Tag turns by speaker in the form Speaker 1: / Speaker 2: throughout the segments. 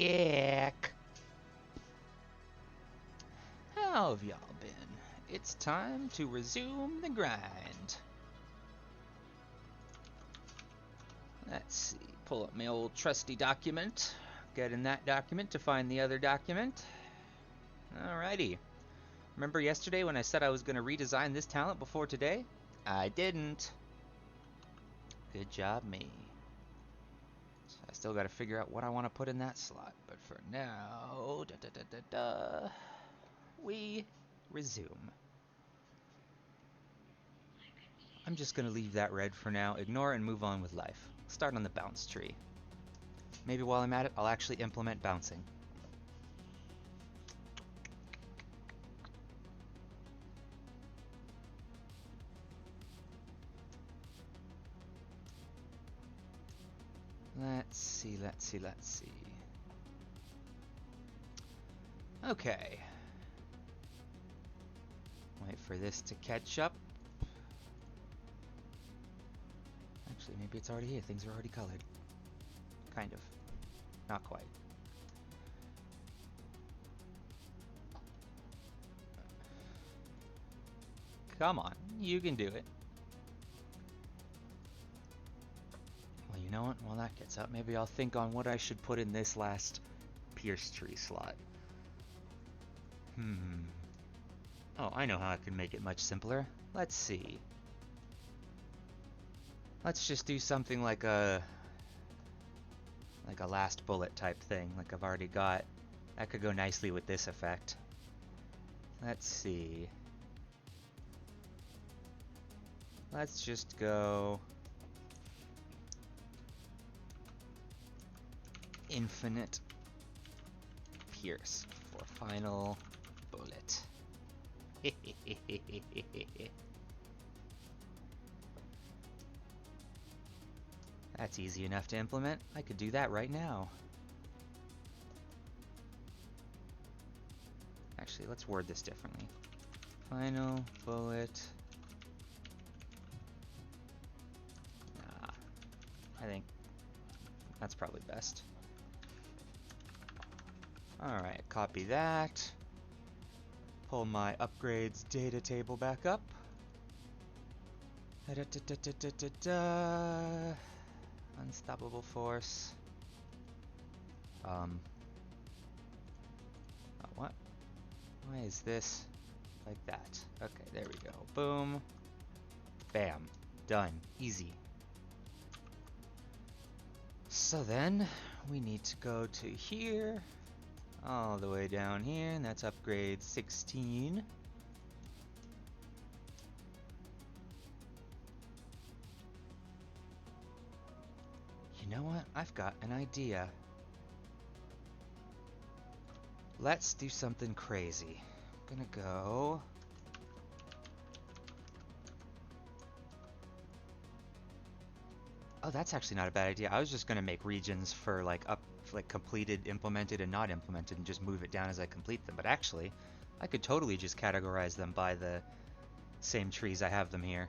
Speaker 1: Yuck. How have y'all been? It's time to resume the grind. Let's see. Pull up my old trusty document. Get in that document to find the other document. Alrighty. Remember yesterday when I said I was going to redesign this talent before today? I didn't. Good job, me. So I still got to figure out what I want to put in that slot. But for now, we resume. I'm just going to leave that red for now, ignore it and move on with life. Start on the bounce tree. Maybe while I'm at it, I'll actually implement bouncing. Let's see. Okay. Wait for this to catch up. Actually, maybe it's already here. Things are already colored. Kind of. Not quite. Come on, you can do it. Well, you know what? While that gets up, maybe I'll think on what I should put in this last pierce tree slot. Oh, I know how I can make it much simpler. Let's see. Let's just do something like a last bullet type thing, like I've already got. That could go nicely with this effect. Let's see. Let's just go infinite pierce for final bullet. That's easy enough to implement. I could do that right now. Actually, let's word this differently. Final bullet. Nah, I think that's probably best. Alright, copy that. Pull my upgrades data table back up. Unstoppable force. What? Why is this like that? Okay, there we go. Boom. Bam. Done. Easy. So then, we need to go to here. All the way down here, and that's upgrade 16. You know what? I've got an idea. Let's do something crazy. I'm gonna go... Oh, that's actually not a bad idea. I was just gonna make regions for like completed, implemented, and not implemented, and just move it down as I complete them. But actually, I could totally just categorize them by the same trees I have them here.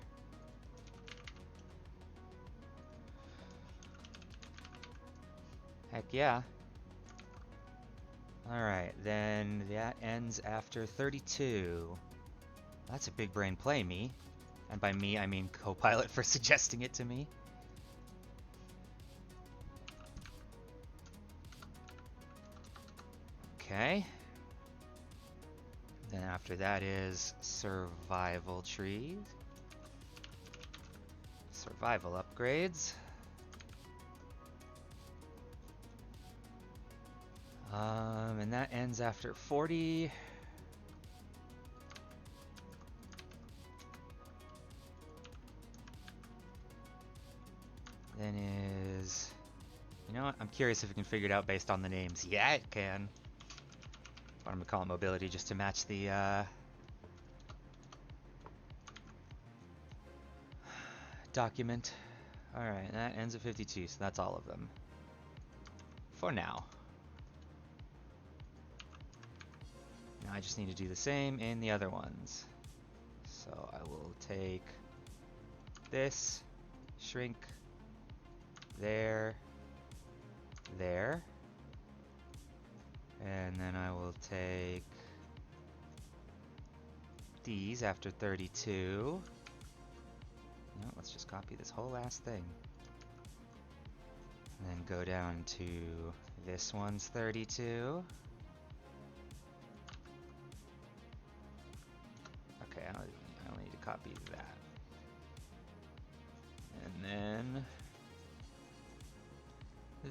Speaker 1: Heck yeah. Alright, then that ends after 32. That's a big brain play, me. And by me, I mean Copilot for suggesting it to me. Okay. Then after that is survival trees. Survival upgrades. And that ends after 40. Then is... You know what? I'm curious if we can figure it out based on the names. Yeah, it can. But I'm gonna call it mobility just to match the document. Alright, that ends at 52, so that's all of them. For now. Now I just need to do the same in the other ones. So I will take this, shrink, there, and then I will take these after 32. No, let's just copy this whole last thing. And then go down to this one's 32. Okay, I only need to copy that. And then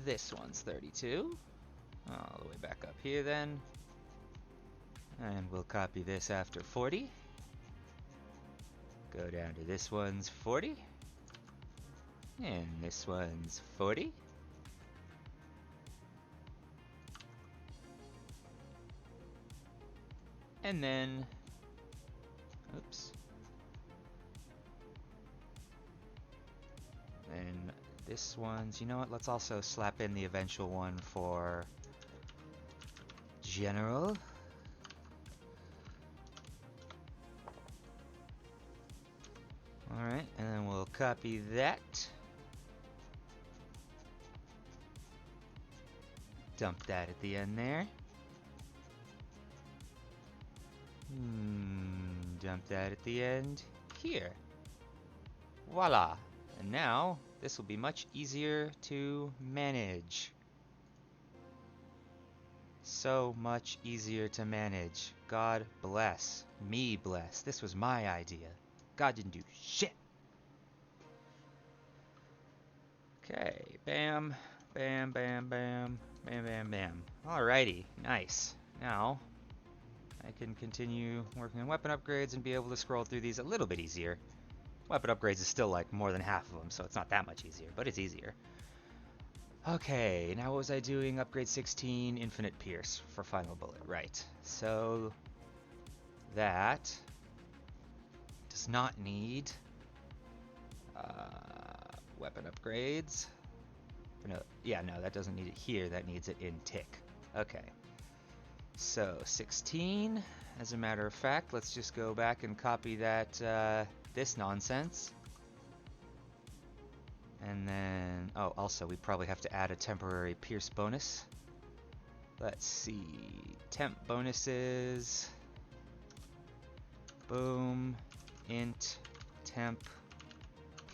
Speaker 1: this one's 32. All the way back up here then. And we'll copy this after 40. Go down to this one's 40. And this one's 40. And then, oops. Then this one's, you know what, let's also slap in the eventual one for general. Alright, and then we'll copy that. Dump that at the end there. Dump that at the end here. Voila! And now, this will be much easier to manage. So much easier to manage. God bless. Me bless. This was my idea. God didn't do shit. Okay, bam, bam, bam, bam, bam, bam, bam. Alrighty, nice. Now, I can continue working on weapon upgrades and be able to scroll through these a little bit easier. Weapon upgrades is still like more than half of them, so it's not that much easier, but it's easier. Okay, now what was I doing? Upgrade 16, Infinite Pierce for Final Bullet, right. So, that does not need weapon upgrades. No, yeah, no, that doesn't need it here, that needs it in tick. Okay. So, 16, as a matter of fact, let's just go back and copy that, this nonsense. And then, oh, also, we probably have to add a temporary pierce bonus. Let's see, temp bonuses. Boom, int, temp,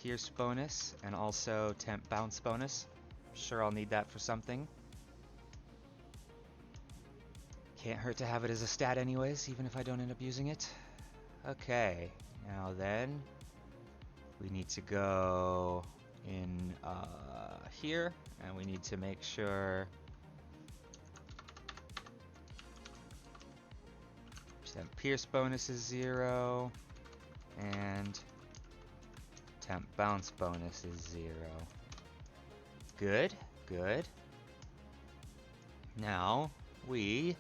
Speaker 1: pierce bonus, and also temp bounce bonus. I'm sure I'll need that for something. Can't hurt to have it as a stat anyways, even if I don't end up using it. Okay, now then, we need to go in here, and we need to make sure temp pierce bonus is 0, and temp bounce bonus is 0. Good, good. Now, we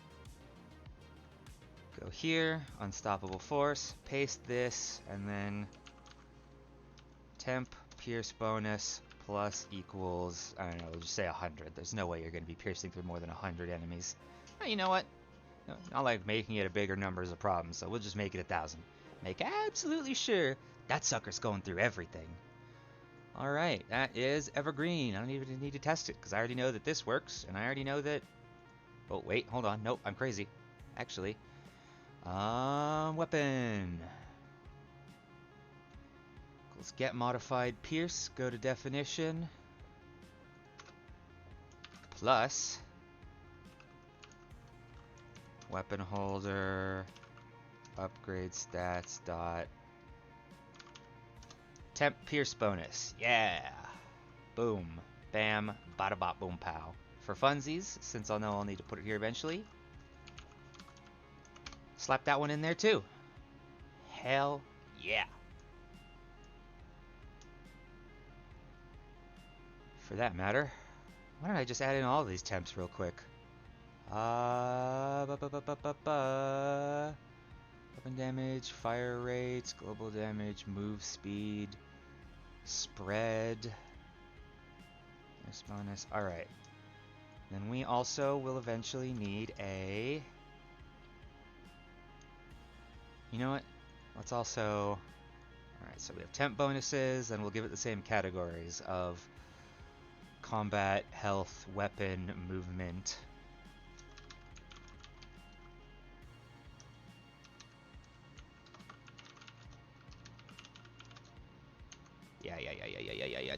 Speaker 1: go here, unstoppable force, paste this, and then temp pierce bonus plus equals, I don't know, we'll just say 100. There's no way you're going to be piercing through more than 100 enemies. Oh, you know what? No, not like making it a bigger number is a problem, so we'll just make it 1,000. Make absolutely sure that sucker's going through everything. Alright, that is evergreen. I don't even need to test it, because I already know that this works, and I already know that... Oh, wait, hold on. Nope, I'm crazy. Actually. Weapon. Let's get modified pierce, go to definition, plus weapon holder upgrade stats dot temp pierce bonus. Yeah, boom, bam, bada bop boom pow. For funsies, since I'll know I'll need to put it here eventually, slap that one in there too. Hell yeah. For that matter, why don't I just add in all of these temps real quick? Weapon damage, fire rates, global damage, move speed, spread, bonus. Alright. Then we also will eventually need a... You know what? Let's also... Alright, so we have temp bonuses, and we'll give it the same categories of combat, health, weapon, movement.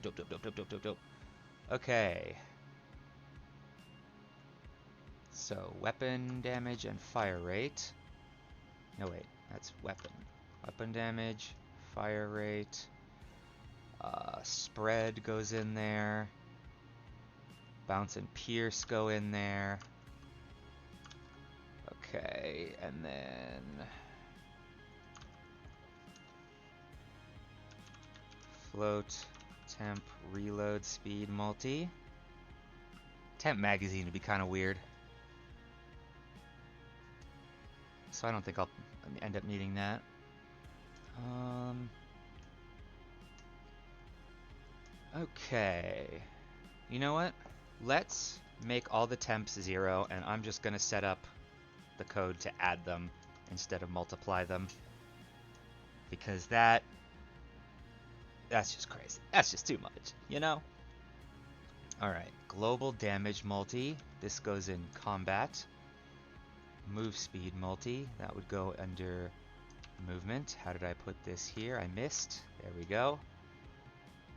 Speaker 1: Dope, dope, dope, dope, dope, dope, dope. Okay. So, weapon damage and fire rate. No, wait. That's weapon. Weapon damage, fire rate. Spread goes in there. Bounce and pierce go in there. Okay, and then float, temp, reload, speed, multi. Temp magazine would be kind of weird. So I don't think I'll end up needing that. Okay. You know what? Let's make all the temps 0, and I'm just going to set up the code to add them instead of multiply them. Because that's just crazy. That's just too much, you know? Alright, global damage multi. This goes in combat. Move speed multi. That would go under movement. How did I put this here? I missed. There we go.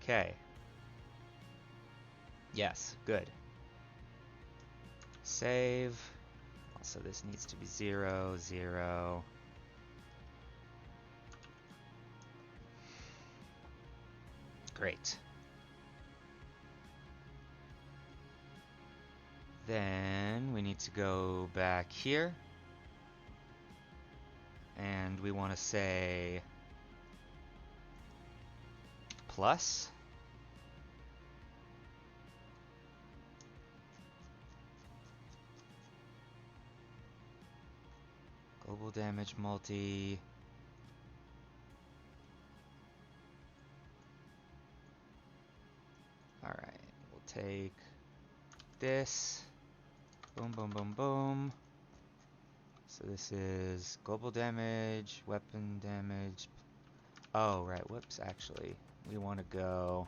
Speaker 1: Okay. Yes, good. Save. Also, this needs to be 0, 0. Great. Then we need to go back here. And we want to say plus. Global damage multi. Alright, we'll take this. Boom, boom, boom, boom. So this is global damage, weapon damage. Oh, right, whoops, actually. We want to go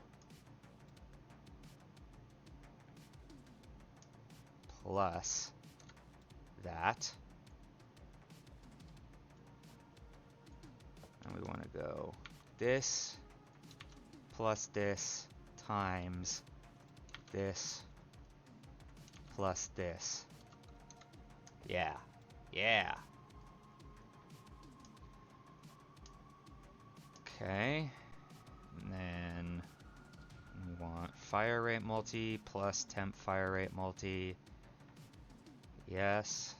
Speaker 1: plus that. And we want to go this plus this times this plus this. Yeah. Yeah. Okay. And then we want fire rate multi plus temp fire rate multi. Yes.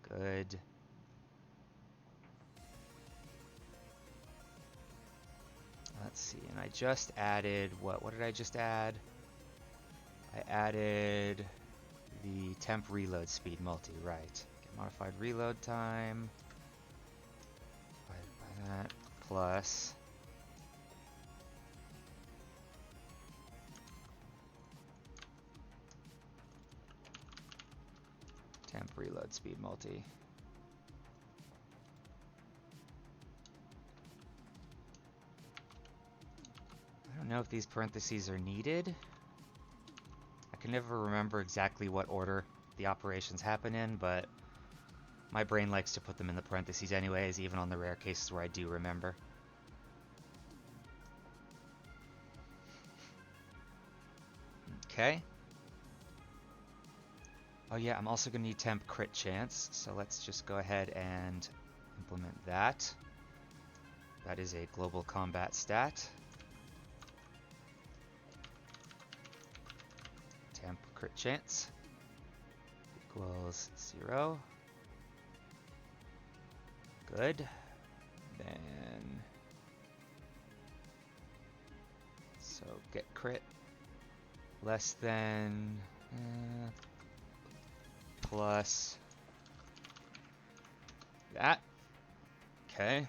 Speaker 1: Good. Let's see, and I just added, what did I just add? I added the temp reload speed multi, right. Get modified reload time, divided by that, plus temp reload speed multi. I don't know if these parentheses are needed. I can never remember exactly what order the operations happen in, but my brain likes to put them in the parentheses anyways, even on the rare cases where I do remember. Okay. Oh yeah, I'm also going to need temp crit chance, so let's just go ahead and implement that. That is a global combat stat. Temp crit chance equals 0. Good. Then, so get crit less than plus that. Okay.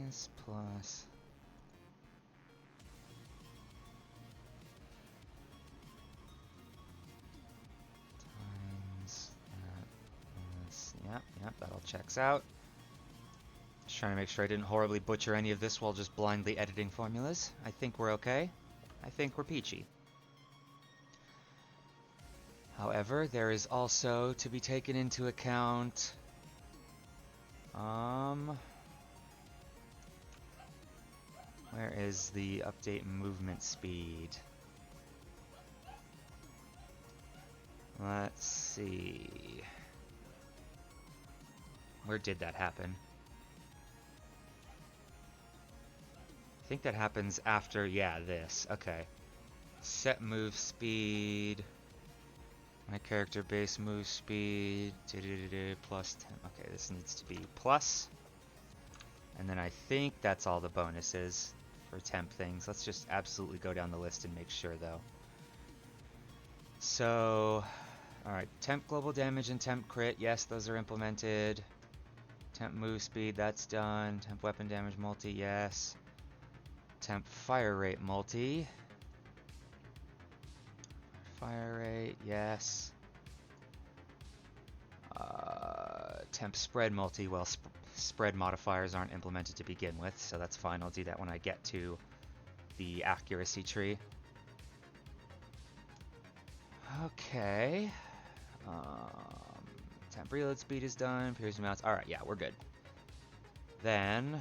Speaker 1: This plus times that plus, yep, that all checks out. Just trying to make sure I didn't horribly butcher any of this while just blindly editing formulas. I think we're okay. I think we're peachy. However, there is also to be taken into account where is the update movement speed? Let's see. Where did that happen? I think that happens after, yeah, this. Okay. Set move speed. My character base move speed. Plus 10. Okay, this needs to be plus. And then I think that's all the bonuses for temp things. Let's just absolutely go down the list and make sure, though. So, alright, temp global damage and temp crit, yes, those are implemented. Temp move speed, that's done. Temp weapon damage multi, yes. Temp fire rate multi. Fire rate, yes. Temp spread multi, well, spread modifiers aren't implemented to begin with, so that's fine. I'll do that when I get to the accuracy tree. Okay. Temp reload speed is done. Piercing mounts. Alright, yeah, we're good. Then,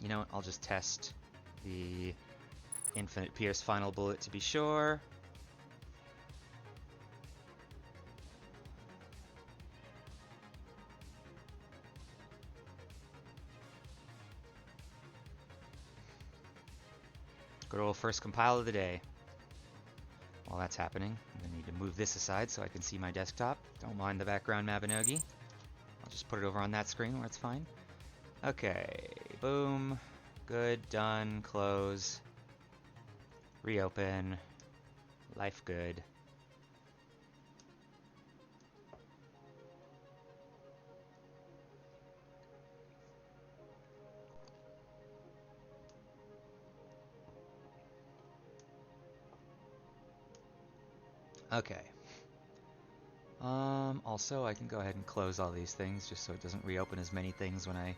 Speaker 1: you know what? I'll just test the infinite pierce final bullet to be sure. Good old first compile of the day. While that's happening, I'm going to need to move this aside so I can see my desktop. Don't mind the background Mabinogi. I'll just put it over on that screen where it's fine. Okay, boom. Good, done, close. Reopen. Life good. Okay. Also, I can go ahead and close all these things just so it doesn't reopen as many things when I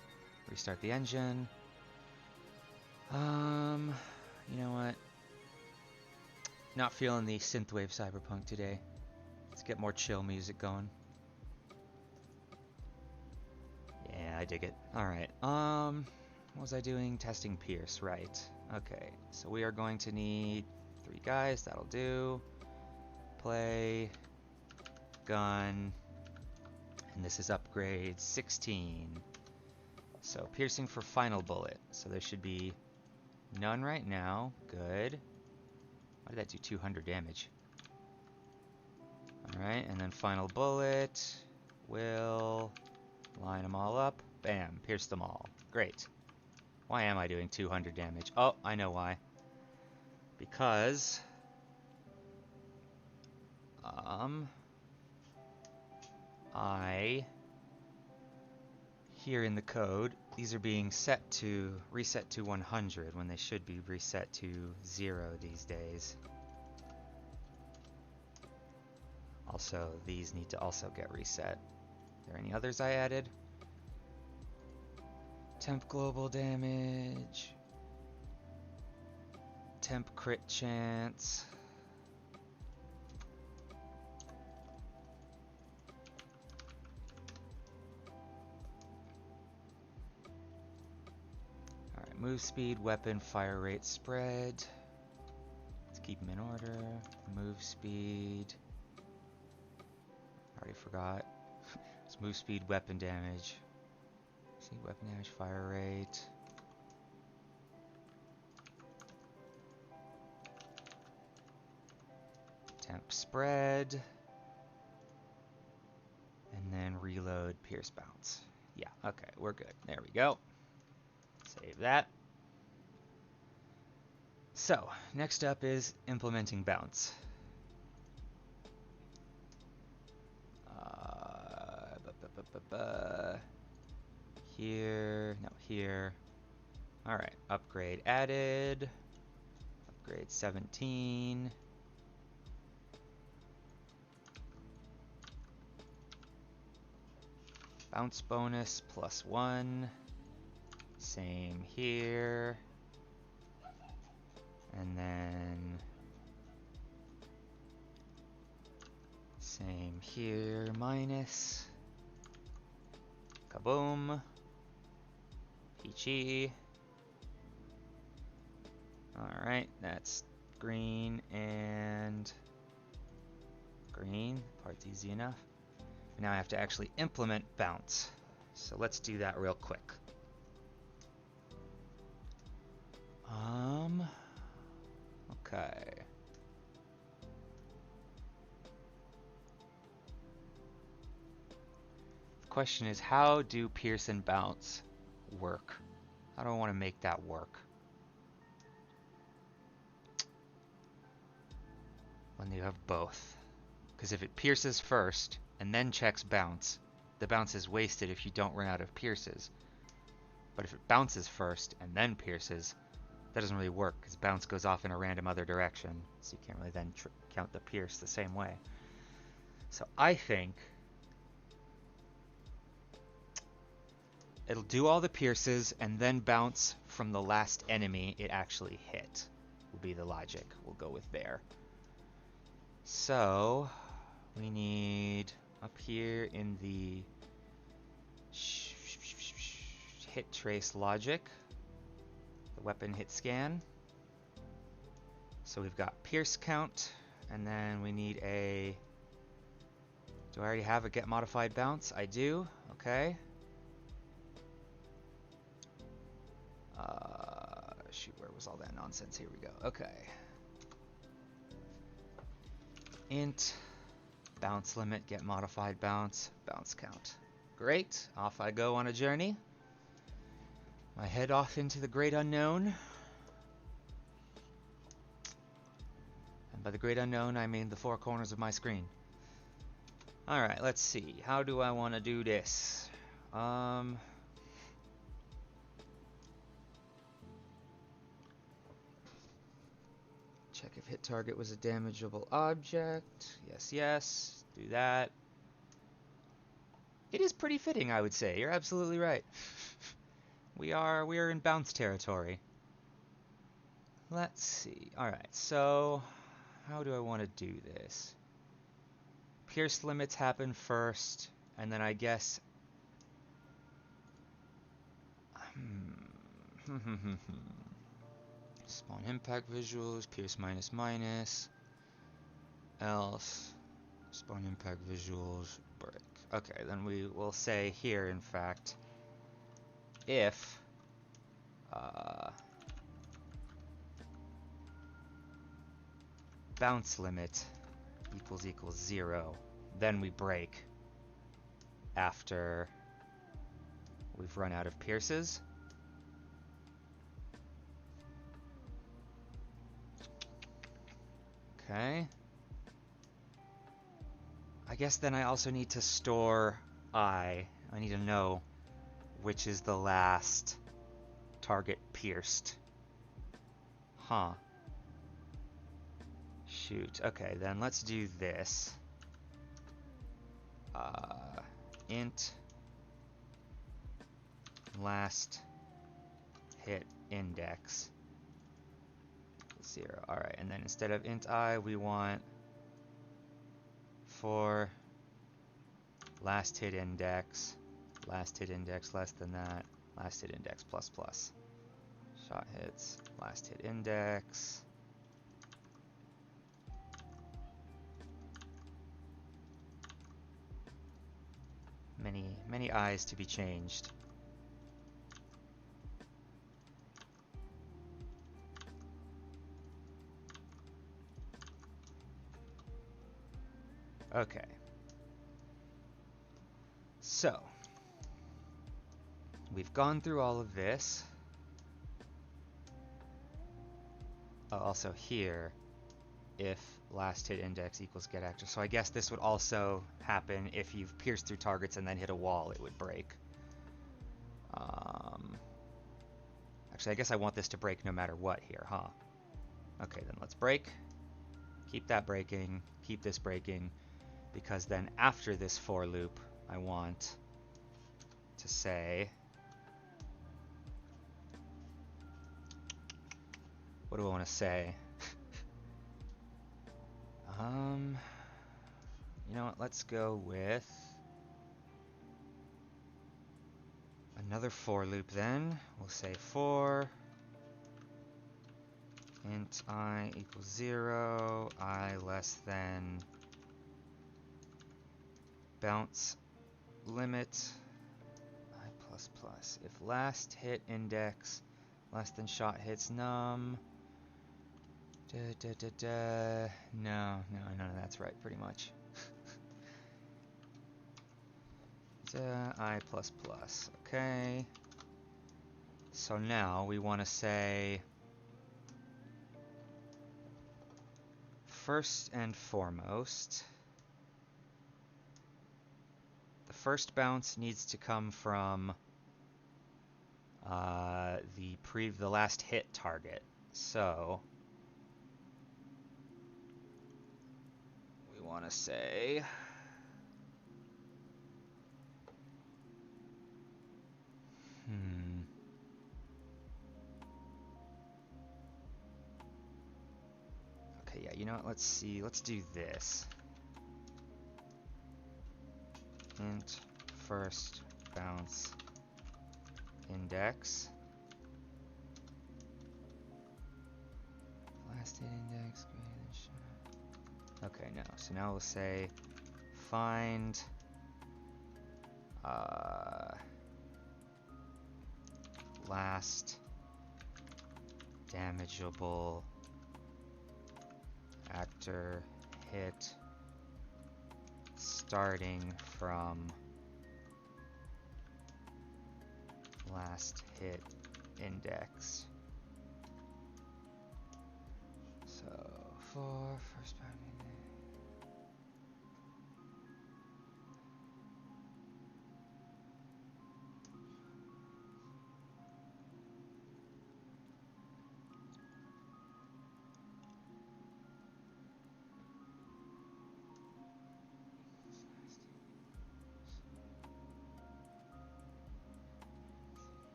Speaker 1: restart the engine. You know what? Not feeling the synthwave cyberpunk today. Let's get more chill music going. Yeah, I dig it. Alright, what was I doing? Testing Pierce, right. Okay, so we are going to need 3 guys, that'll do. Play, gun, and this is upgrade 16. So piercing for final bullet. So there should be none right now. Good. Why did that do 200 damage? Alright, and then final bullet. Will line them all up. Bam, pierce them all. Great. Why am I doing 200 damage? Oh, I know why. Because here in the code, these are being reset to 100 when they should be reset to 0 these days. Also, these need to also get reset. Are there any others I added? Temp global damage. Temp crit chance. Alright, move speed, weapon, fire rate, spread. Let's keep them in order. Move speed. Already forgot. It's move speed, weapon damage. See, weapon damage, fire rate. Temp spread. And then reload, pierce bounce. Yeah, okay, we're good. There we go. Save that. So, next up is implementing bounce. Here, no, here. Alright, upgrade added. Upgrade 17. Bounce bonus +1. Same here. And then Same here, minus. Kaboom. Peachy. Alright, that's green and green. Part's easy enough. Now I have to actually implement bounce. So let's do that real quick. Okay. The question is, how do Pierce and bounce work? How do I want to make that work? When you have both. Because if it pierces first and then checks bounce, the bounce is wasted if you don't run out of pierces. But if it bounces first and then pierces, that doesn't really work because bounce goes off in a random other direction. So you can't really then count the pierce the same way. So I think it'll do all the pierces and then bounce from the last enemy it actually hit. Will be the logic. We'll go with there. So we need up here in the hit trace logic, the weapon hit scan. So we've got pierce count, and then we need a, do I already have a get modified bounce? I do. Okay. Shoot, where was all that nonsense? Here we go. Okay. Int bounce limit, get modified bounce, bounce count. Great. Off I go on a journey. I head off into the great unknown. And by the great unknown, I mean the four corners of my screen. Alright, let's see. How do I want to do this? Check if hit target was a damageable object. Yes, yes. Do that. It is pretty fitting, I would say. You're absolutely right. We are in bounce territory. Let's see. Alright, so how do I want to do this? Pierce limits happen first, and then I guess spawn impact visuals, pierce minus minus, else spawn impact visuals, break. Okay, then we will say here, in fact, if bounce limit equals 0, then we break after we've run out of pierces. Okay. I guess then I also need to store I need to know which is the last target pierced. Huh. Shoot. Okay, then let's do this. Int last hit index 0. Alright, and then instead of int I, we want for last hit index less than that, last hit index plus plus. Shot hits, last hit index. Many eyes to be changed. Okay. So, we've gone through all of this. Oh, also here, if last hit index equals get active. So I guess this would also happen if you've pierced through targets and then hit a wall, it would break. Actually, I guess I want this to break no matter what here, huh? Okay, then let's break. Keep that breaking. Keep this breaking. Because then after this for loop, I want to say, what do I want to say? You know what? Let's go with another for loop then. We'll say for int I equals 0, I less than bounce limit I plus plus. If last hit index less than shot hits num. No, none of that's right, pretty much. I plus plus. Okay. So now we want to say first and foremost, the first bounce needs to come from the last hit target. So we want to say okay, yeah, you know what? Let's see. Let's do this. Int first bounce index. Last hit index greater than shot. Okay, no. So now we'll say find last damageable actor hit starting from last hit index. So for first bounce index.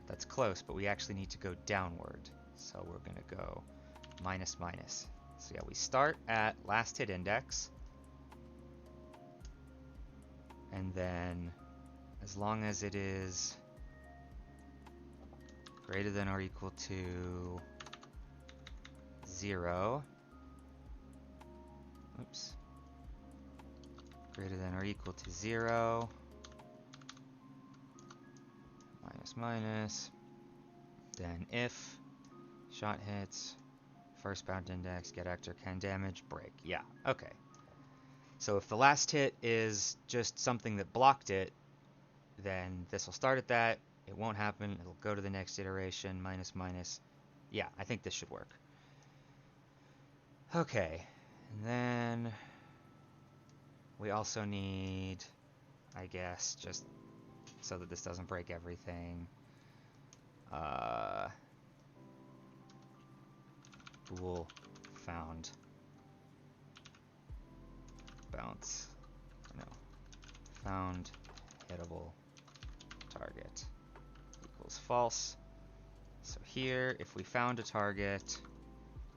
Speaker 1: That's close, but we actually need to go downward. So we're going to go minus minus. So yeah, we start at last hit index. And then as long as it is greater than or equal to 0. Oops. Greater than or equal to 0. Minus minus. Then if shot hits first bound index, get actor can damage, break. Yeah, okay. So if the last hit is just something that blocked it, then this will start at that. It won't happen. It'll go to the next iteration, minus minus. Yeah, I think this should work. Okay, and then we also need, I guess, just so that this doesn't break everything, bool found bounce, no, found hittable target equals false. So here, if we found a target,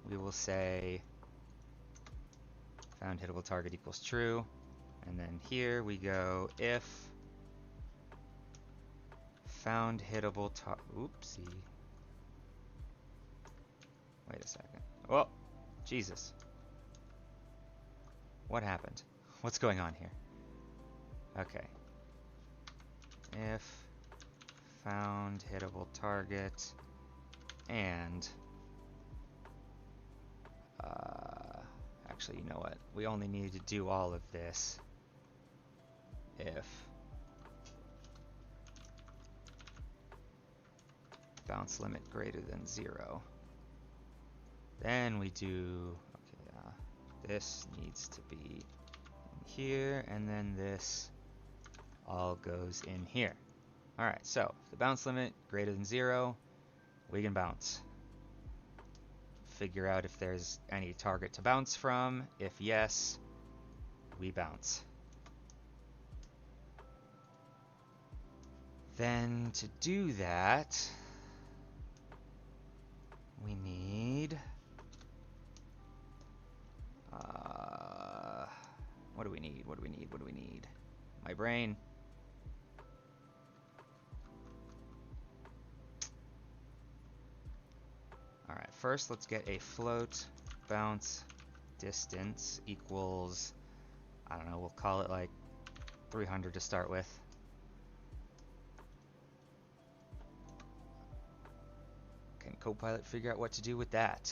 Speaker 1: we will say found hittable target equals true. And then here we go if found hittable target, oopsie. Wait a second. Oh, Jesus. What happened? What's going on here? Okay. If found hittable target and actually, you know what? We only need to do all of this if bounce limit greater than 0. Then we do, okay, this needs to be in here, and then this all goes in here. All right, so if the bounce limit greater than 0, we can bounce. Figure out if there's any target to bounce from. If yes, we bounce. Then to do that, we need What do we need? What do we need? What do we need? My brain. All right, first let's get a float bounce distance equals, I don't know, we'll call it like 300 to start with. Can Copilot figure out what to do with that?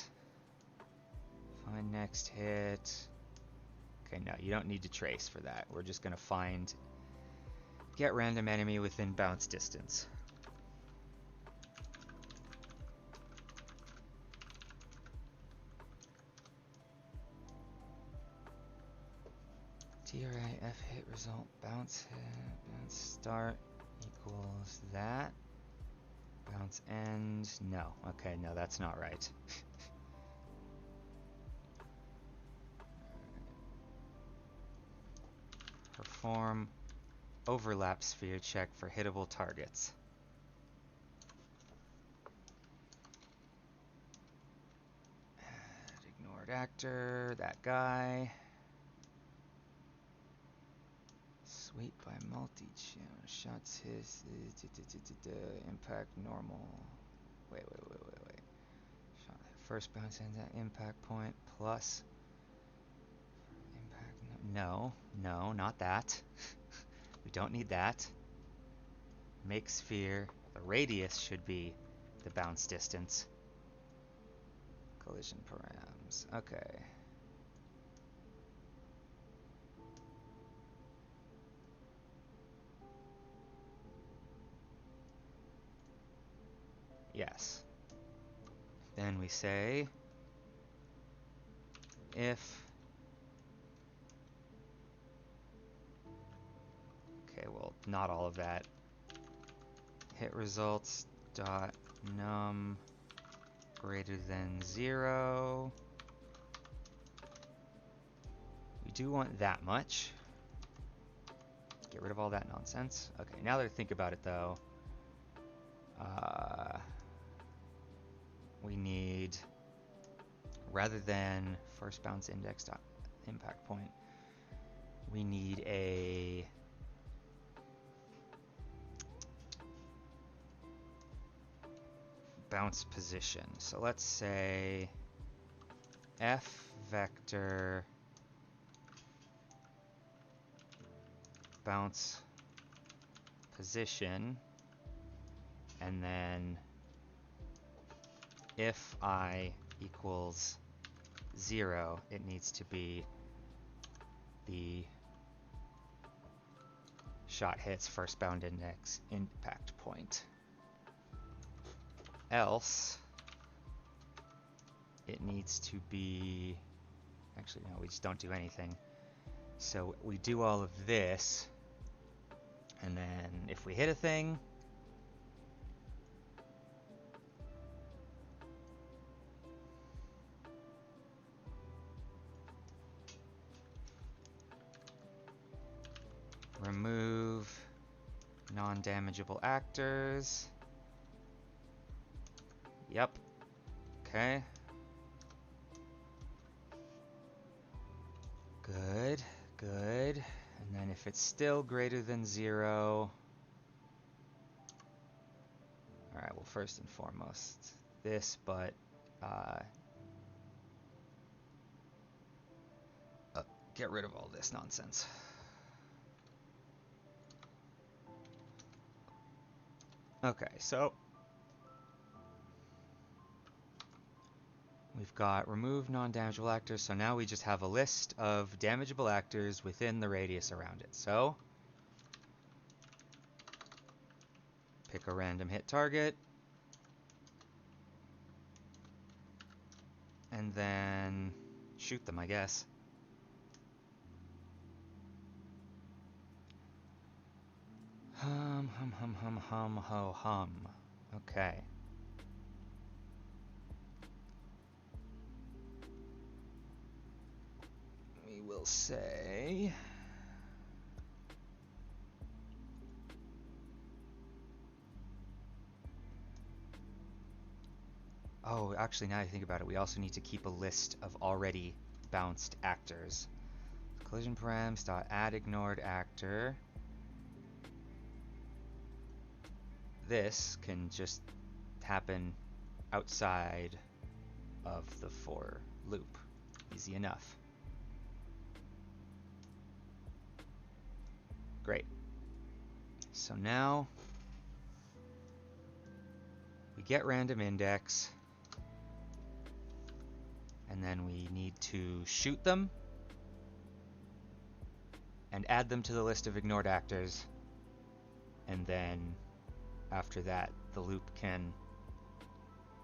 Speaker 1: Find next hit. Okay, no, you don't need to trace for that. We're just gonna get random enemy within bounce distance. TRI F hit result bounce hit bounce start equals that. Bounce end, no. Okay, no, that's not right. Perform overlap sphere check for hittable targets. Ignored actor, that guy. Sweep by multi-channel. Shots his impact normal. Wait. Shot first bounce ends at impact point plus impact. No, not that. We don't need that. Make sphere. The radius should be the bounce distance. Collision params. Okay. Yes. Then we say if okay, well, not all of that. Hit results dot num greater than 0. We do want that much. Get rid of all that nonsense. Okay, now that I think about it though, we need, rather than first bounce index dot impact point, we need a bounce position. So let's say F vector bounce position, and then if I equals 0, it needs to be the shot hits first bound index impact point. Else, it needs to be, actually no, we just don't do anything. So we do all of this, and then if we hit a thing, remove non-damageable actors. Yep. Okay. Good. And then if it's still greater than 0, alright, well, first and foremost, this, but get rid of all this nonsense. Okay, so we've got remove non-damageable actors, so now we just have a list of damageable actors within the radius around it. So pick a random hit target, and then shoot them, I guess. Hum. Okay. We will say oh, actually, now I think about it, we also need to keep a list of already bounced actors. collision params dot add ignored actor. This can just happen outside of the for loop. Easy enough. Great. So now we get random index, and then we need to shoot them and add them to the list of ignored actors, and then after that the loop can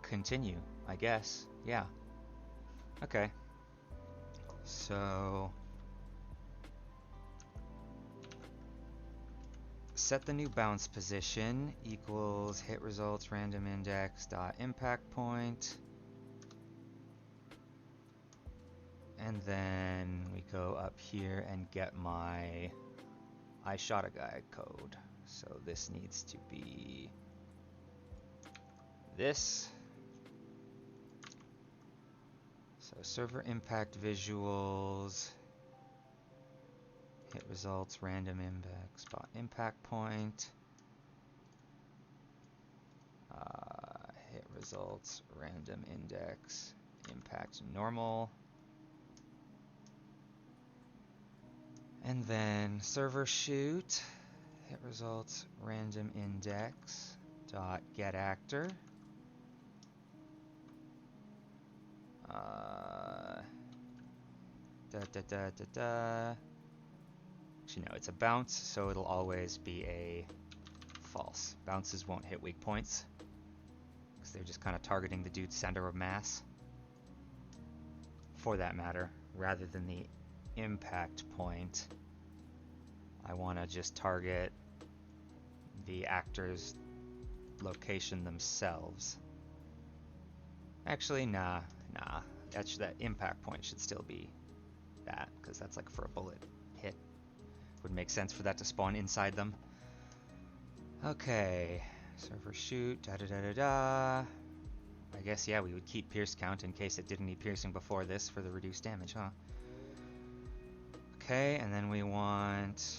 Speaker 1: continue, I guess. Yeah. Okay. So set the new bounce position equals hit results random index dot impact point, and then we go up here and get my I shot a guy code. So this needs to be this. So server impact visuals, hit results random index dot impact point, hit results random index impact normal, and then server shoot hit results random index dot get actor, Actually, no, it's a bounce, so it'll always be a false. Bounces won't hit weak points because they're just kind of targeting the dude's center of mass, for that matter, rather than the impact point. I want to just target the actor's location themselves. Actually, nah. That impact point should still be that, because that's like for a bullet hit. Would make sense for that to spawn inside them. Okay, server shoot, I guess, yeah, we would keep pierce count in case it didn't need piercing before this for the reduced damage, huh? Okay, and then we want...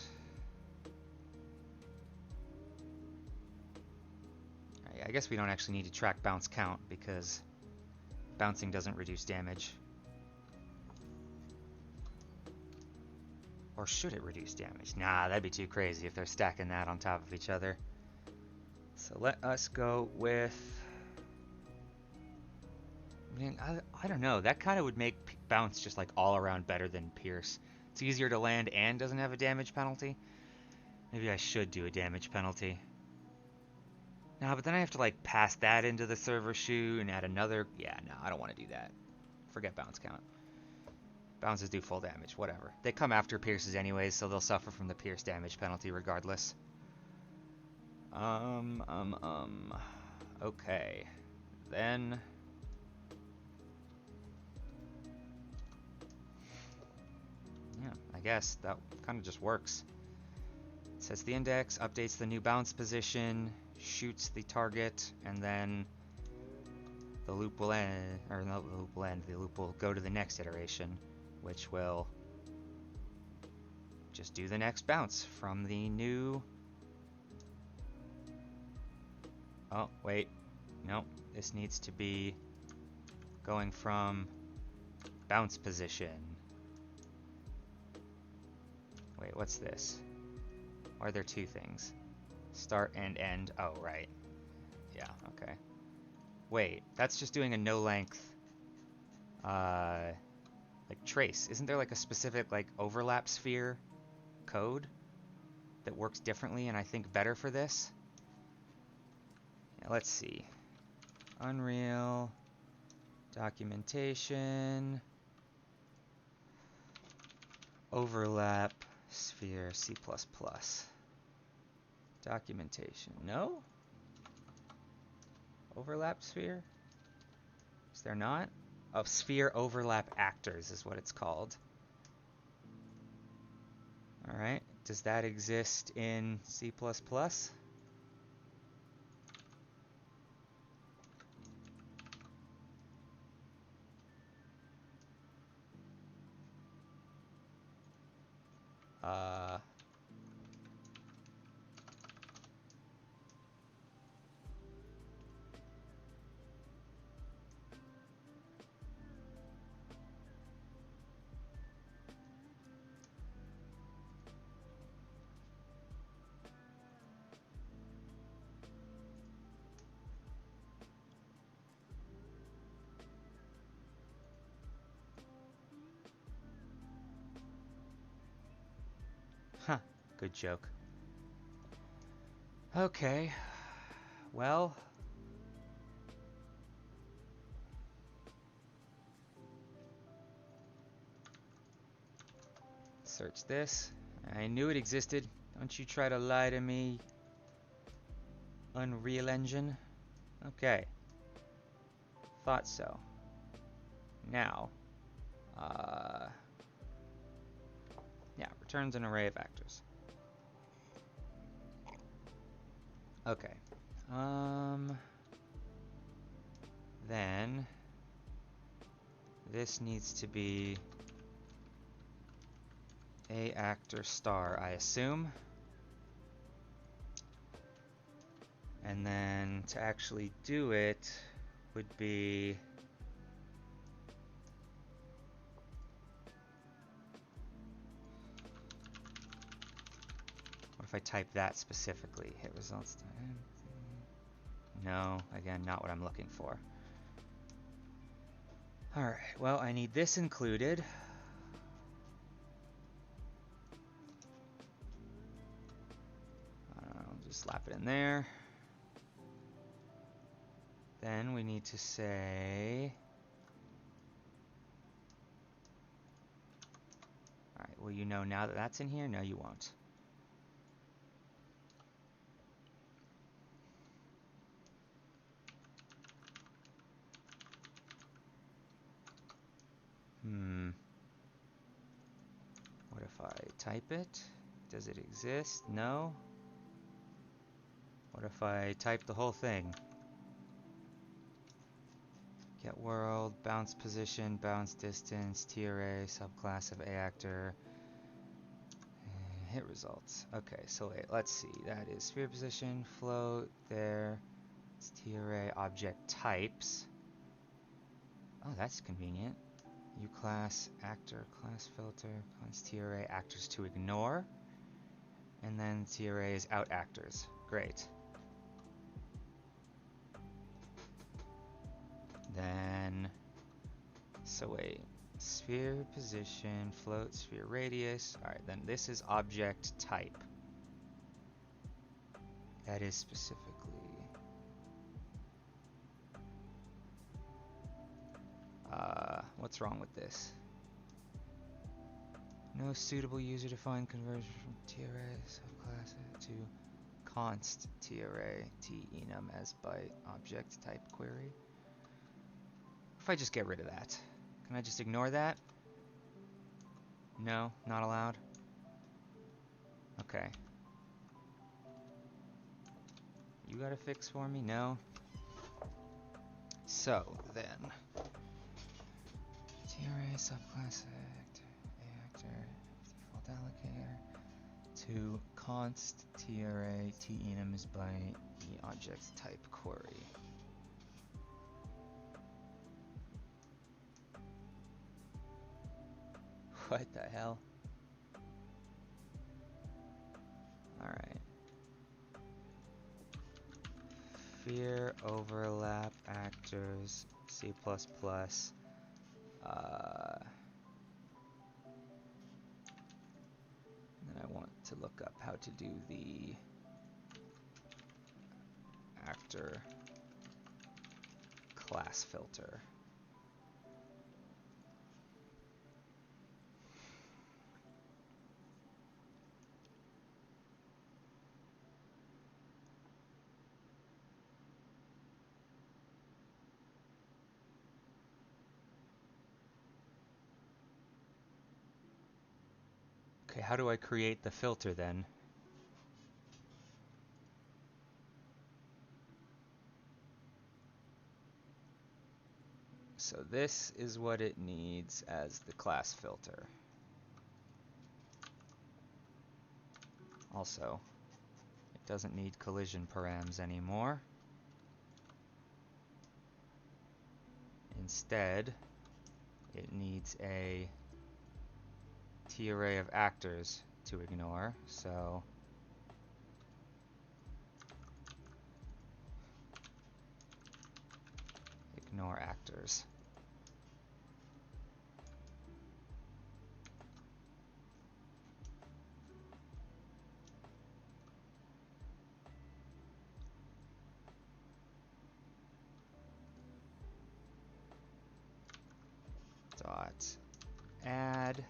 Speaker 1: I guess we don't actually need to track bounce count because bouncing doesn't reduce damage. Or should it reduce damage? Nah, that'd be too crazy if they're stacking that on top of each other. So let us go with... I mean, I don't know. That kind of would make bounce just like all around better than pierce. It's easier to land and doesn't have a damage penalty. Maybe I should do a damage penalty. No, but then I have to like pass that into the server shoot and add another. Yeah, no, I don't want to do that. Forget bounce count. Bounces do full damage, whatever. They come after pierces anyways, so they'll suffer from the pierce damage penalty regardless. Okay. Then... yeah, I guess that kind of just works. It sets the index, updates the new bounce position, shoots the target, and then the loop will end, or no, the loop will end, the loop will go to the next iteration, which will just do the next bounce from the new... oh, wait. No, this needs to be going from bounce position. Wait, what's this? Or are there two things? Start and end. Oh, right. Yeah, okay. Wait, that's just doing a no length like trace. Isn't there like a specific like overlap sphere code that works differently and I think better for this? Yeah, let's see. Unreal documentation overlap sphere C++. Documentation. No? Overlap sphere? Is there not? Oh, sphere overlap actors is what it's called. Alright. Does that exist in C++? Huh, good joke. Okay, well, search this. I knew it existed. Don't you try to lie to me, Unreal Engine. Okay, thought so. Now, yeah, returns an array of actors. Okay. Then this needs to be a actor star, I assume. And then to actually do it would be what if I type that specifically? Hit results. No, again, not what I'm looking for. Alright, well, I need this included. I'll just slap it in there. Then we need to say... Alright, will you know now that that's in here? No, you won't. What if I type it? Does it exist? No. What if I type the whole thing? Get world, bounce position, bounce distance, TRA, subclass of A actor, hit results. Okay, so wait, let's see. That is sphere position, float, there. It's TRA object types. Oh, that's convenient. U class, actor, class filter, const TRA, actors to ignore. And then TRA is out actors. Great. Then, so wait, sphere position, float, sphere radius. Alright, then this is object type. That is specifically... what's wrong with this? No suitable user-defined conversion from TRA subclass to const TRA tenum as byte object type query. If I just get rid of that, can I just ignore that? No, not allowed. Okay. You got a fix for me? No. So then, TRA subclass actor default allocator to const TRA tenum is byte object type query. What the hell? Alright. Sphere overlap actors C++. Then I want to look up how to do the actor class filter. Okay, how do I create the filter then? So this is what it needs as the class filter. Also, it doesn't need collision params anymore. Instead, it needs a T-array of actors to ignore, so ignore actors. Dot add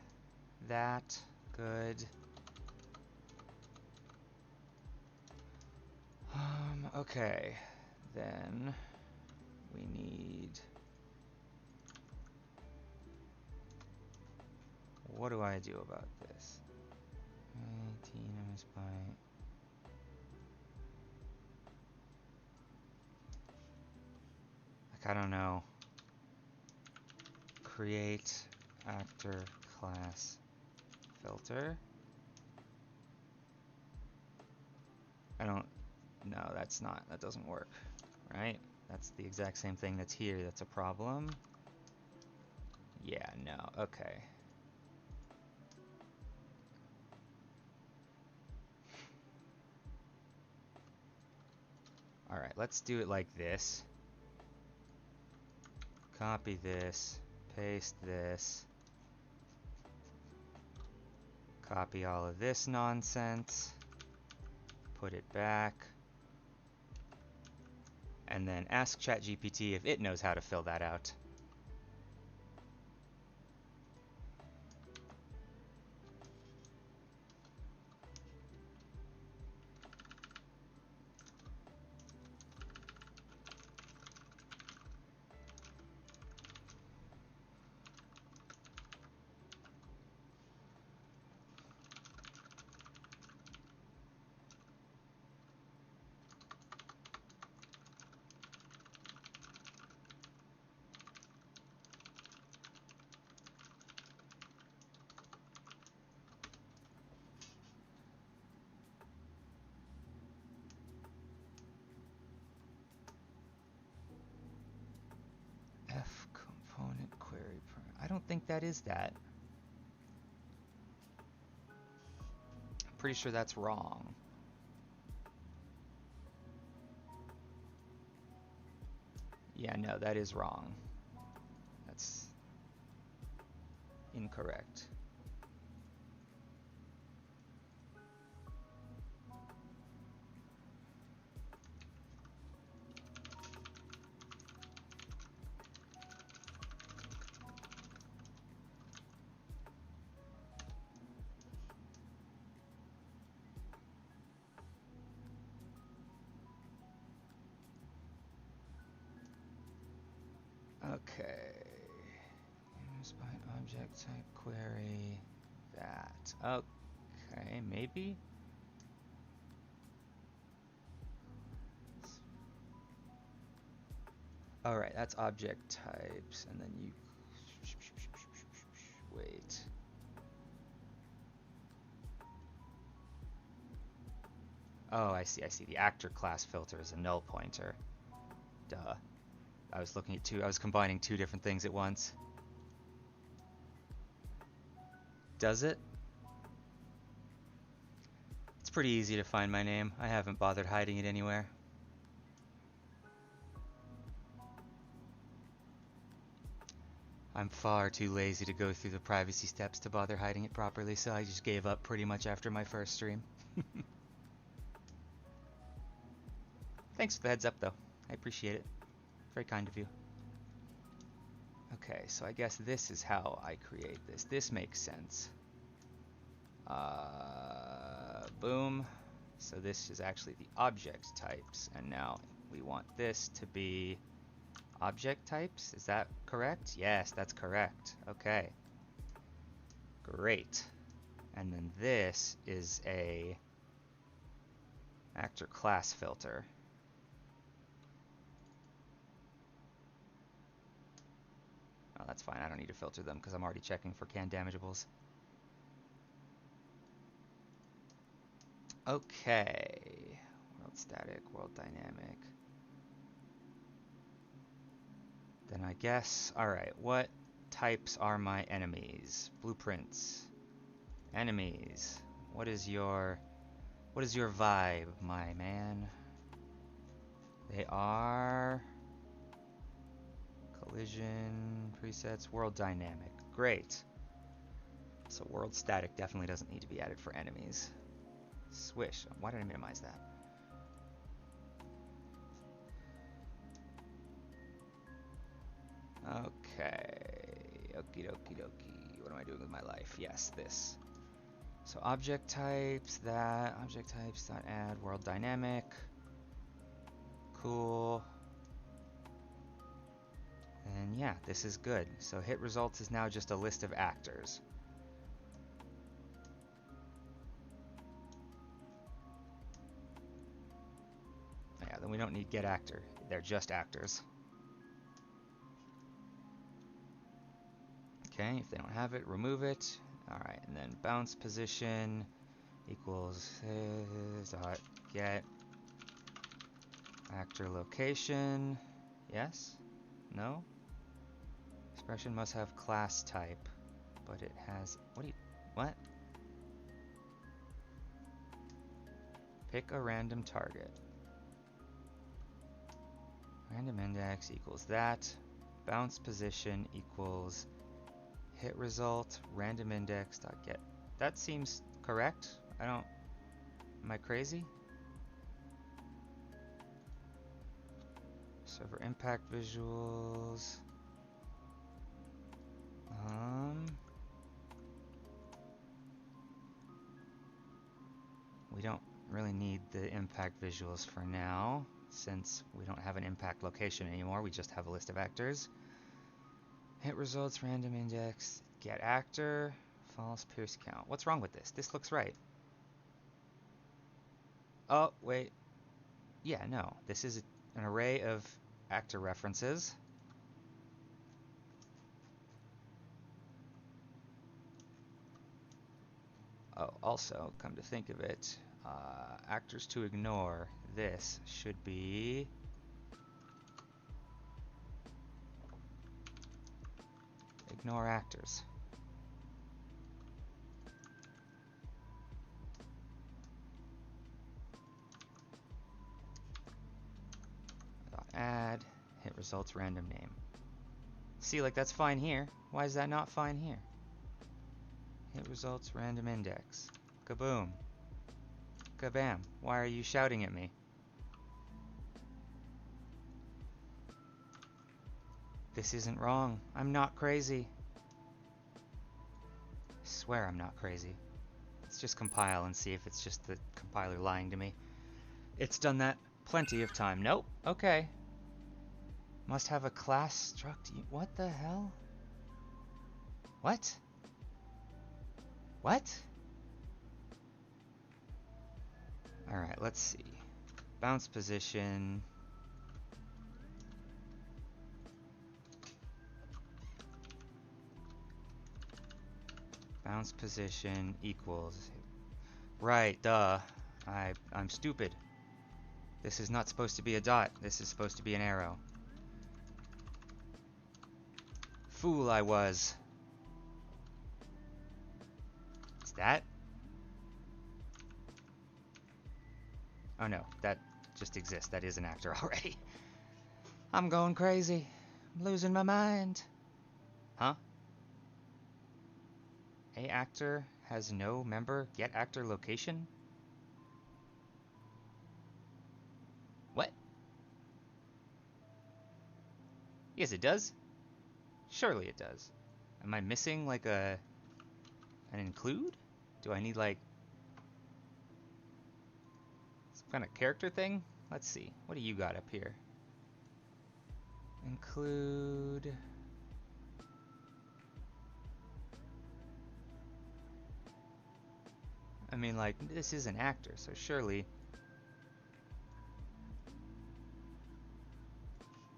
Speaker 1: that. Good. Okay, then we need, what do I do about this? T-numbers by, like, I don't know. Create actor class filter. I don't, no, that's not, that doesn't work, right? That's the exact same thing that's here. That's a problem. Yeah, no, okay. All right, let's do it like this. Copy this, paste this, copy all of this nonsense, put it back, and then ask ChatGPT if it knows how to fill that out. F component query. I don't think that is that. I'm pretty sure that's wrong. Yeah, no, that is wrong. That's incorrect. Okay. Use by object type query that. Okay, maybe. All right, that's object types, and then you wait. Oh, I see. The actor class filter is a null pointer. Duh. I was looking at I was combining two different things at once. Does it? It's pretty easy to find my name. I haven't bothered hiding it anywhere. I'm far too lazy to go through the privacy steps to bother hiding it properly, so I just gave up pretty much after my first stream. Thanks for the heads up, though. I appreciate it. Very kind of you. Okay, so I guess this is how I create this. This makes sense. Boom. So this is actually the object types, and now we want this to be object types. Is that correct? Yes, that's correct. Okay. Great. And then this is a actor class filter. Oh, that's fine. I don't need to filter them because I'm already checking for canned damageables. Okay. World static, world dynamic. Then I guess, alright, what types are my enemies? Blueprints. Enemies. What is your vibe, my man? They are collision, presets, world dynamic. Great. So world static definitely doesn't need to be added for enemies. Swish. Why did I minimize that? Okay. Okie dokie dokie. What am I doing with my life? Yes, this. So object types, that. Object types dot add world dynamic. Cool. And yeah, this is good. So hit results is now just a list of actors. Yeah, then we don't need get actor. They're just actors. Okay, if they don't have it, remove it. Alright, and then bounce position equals dot get actor location. Yes? No? Expression must have class type, but it has... What? Pick a random target. Random index equals that. Bounce position equals hit result random index dot get. That seems correct. Am I crazy? Server impact visuals. We don't really need the impact visuals for now, since we don't have an impact location anymore. We just have a list of actors. Hit results, random index, get actor, false pierce count. What's wrong with this? This looks right. Oh, wait. Yeah, no. This is an array of actor references. Oh, also, come to think of it, actors to ignore. This should be... ignore actors. Add, hit results, random name. See, like that's fine here. Why is that not fine here? Hit results, random index. Kaboom. Kabam. Why are you shouting at me? This isn't wrong. I'm not crazy. I swear I'm not crazy. Let's just compile and see if it's just the compiler lying to me. It's done that plenty of time. Nope. Okay. Must have a class struct. What the hell? What? What? Alright, let's see. Bounce position. Bounce position equals... Right, duh. I'm stupid. This is not supposed to be a dot. This is supposed to be an arrow. Fool I was. Is that? Oh no, that just exists. That is an actor already. I'm going crazy. I'm losing my mind. Huh? A actor has no member get actor location? What? Yes, it does. Surely it does. Am I missing like an include? Do I need like some kind of character thing? Let's see. What do you got up here? Include. I mean, like, this is an actor, so surely.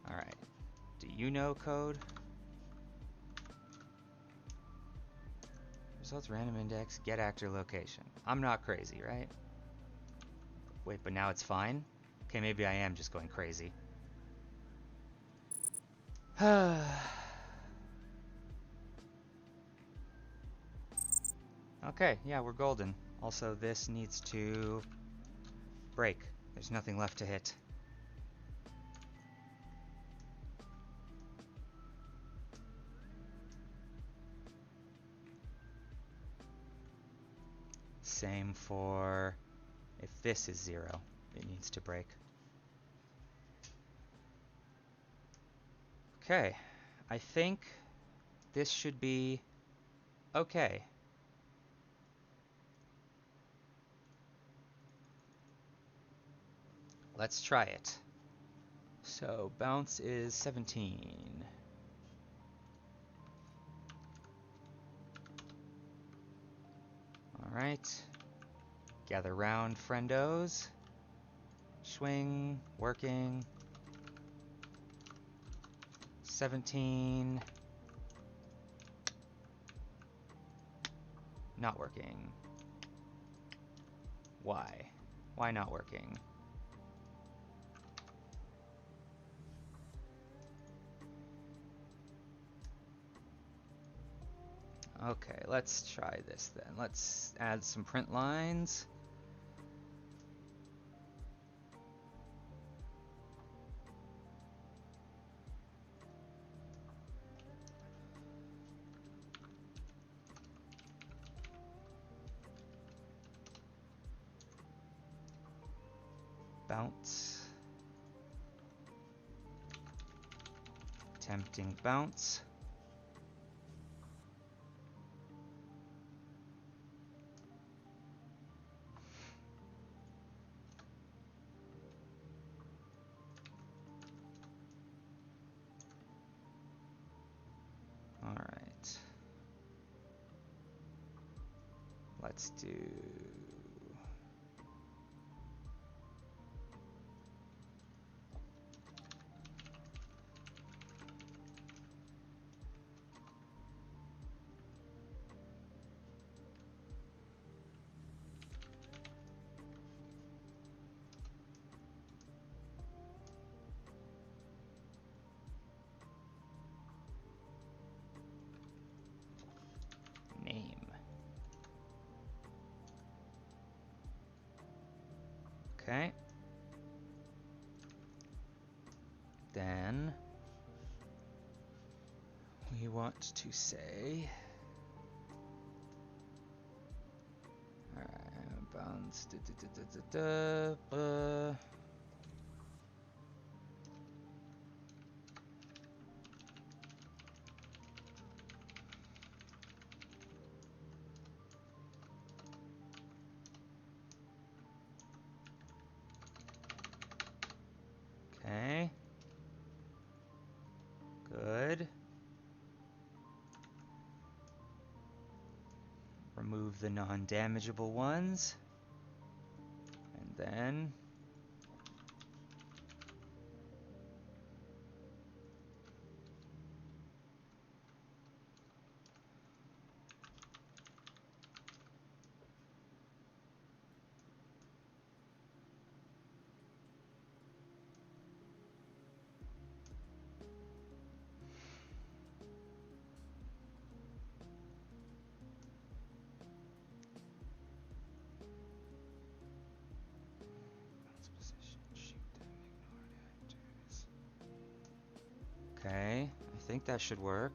Speaker 1: Alright. Do you know code? Results random index, get actor location. I'm not crazy, right? Wait, but now it's fine? Okay, maybe I am just going crazy. Okay, yeah, we're golden. Also, this needs to break. There's nothing left to hit. Same for if this is 0, it needs to break. Okay, I think this should be okay. Let's try it. So bounce is 17. Alright. Gather round, friendos. Swing, working. 17. Not working. Why? Why not working? Okay, let's try this then. Let's add some print lines. Bounce. Tempting bounce. All right. Let's do name. Okay. Then we want to say, all right, bounce. Okay. Good. Remove the non-damageable ones. And then okay, I think that should work.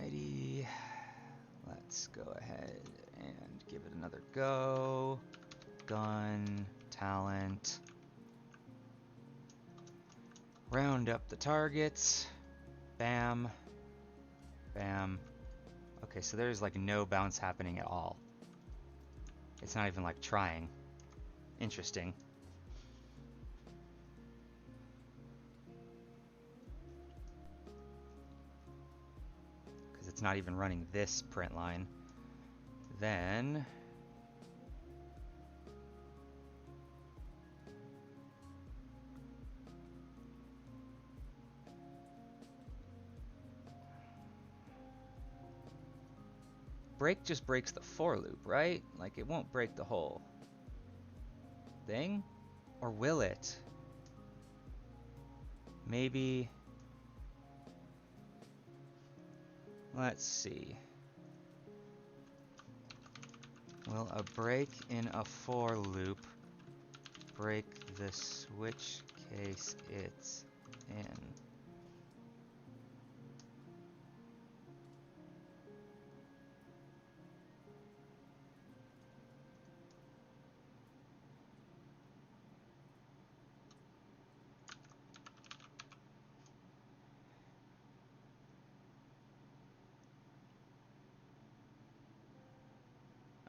Speaker 1: Alrighty, let's go ahead and give it another go. Gun, talent. Round up the targets. Bam. Bam. Okay, Okay, so there's like no bounce happening at all. It's not even like trying. Interesting. Because it's not even running this print line. Then break just breaks the for loop, right? Like it won't break the whole thing? Or will it? Maybe. Let's see. Will a break in a for loop break the switch case it's in?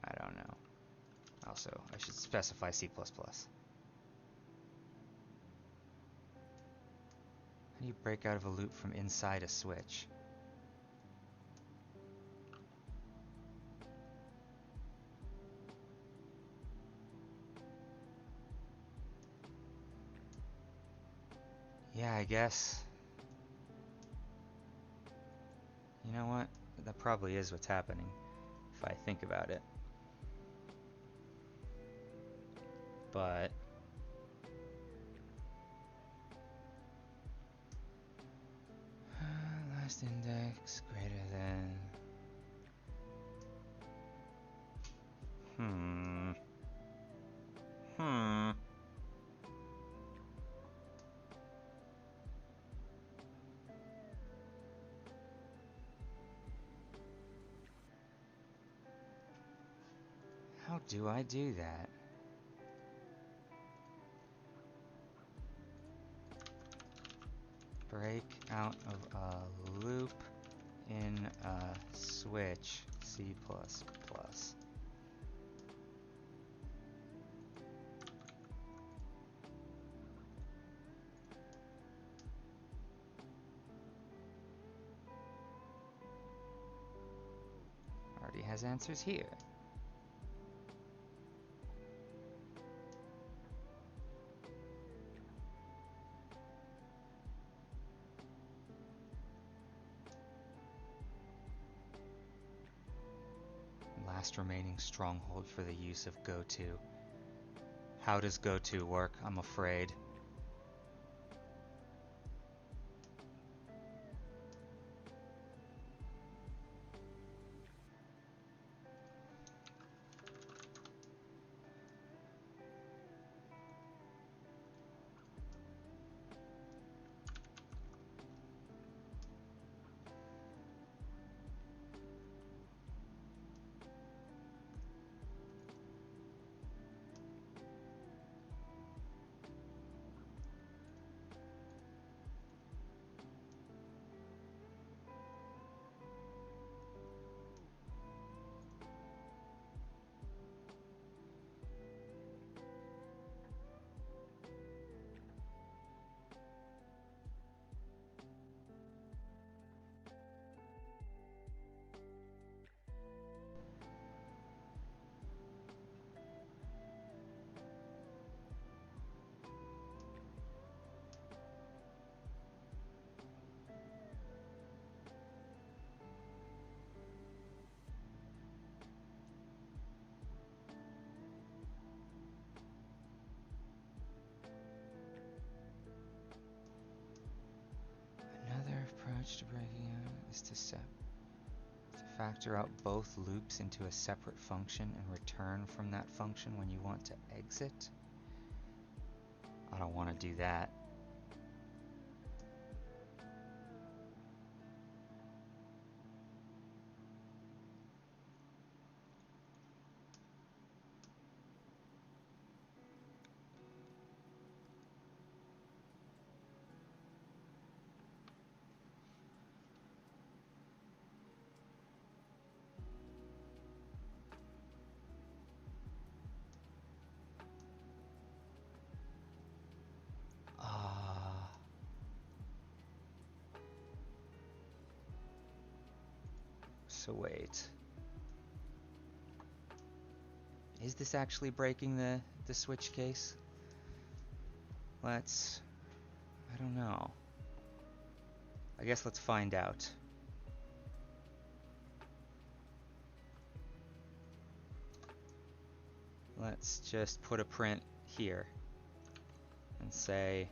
Speaker 1: I don't know. Also, I should specify C++. How do you break out of a loop from inside a switch? Yeah, I guess. You know what? That probably is what's happening, if I think about it. But last index greater than. How do I do that? Break out of a loop in a switch C++. Already has answers here. Last remaining stronghold for the use of goto. How does goto work? I'm afraid. To breaking out is to factor out both loops into a separate function and return from that function when you want to exit. I don't want to do that. So wait. Is this actually breaking the switch case? I don't know. I guess let's find out. Let's just put a print here and say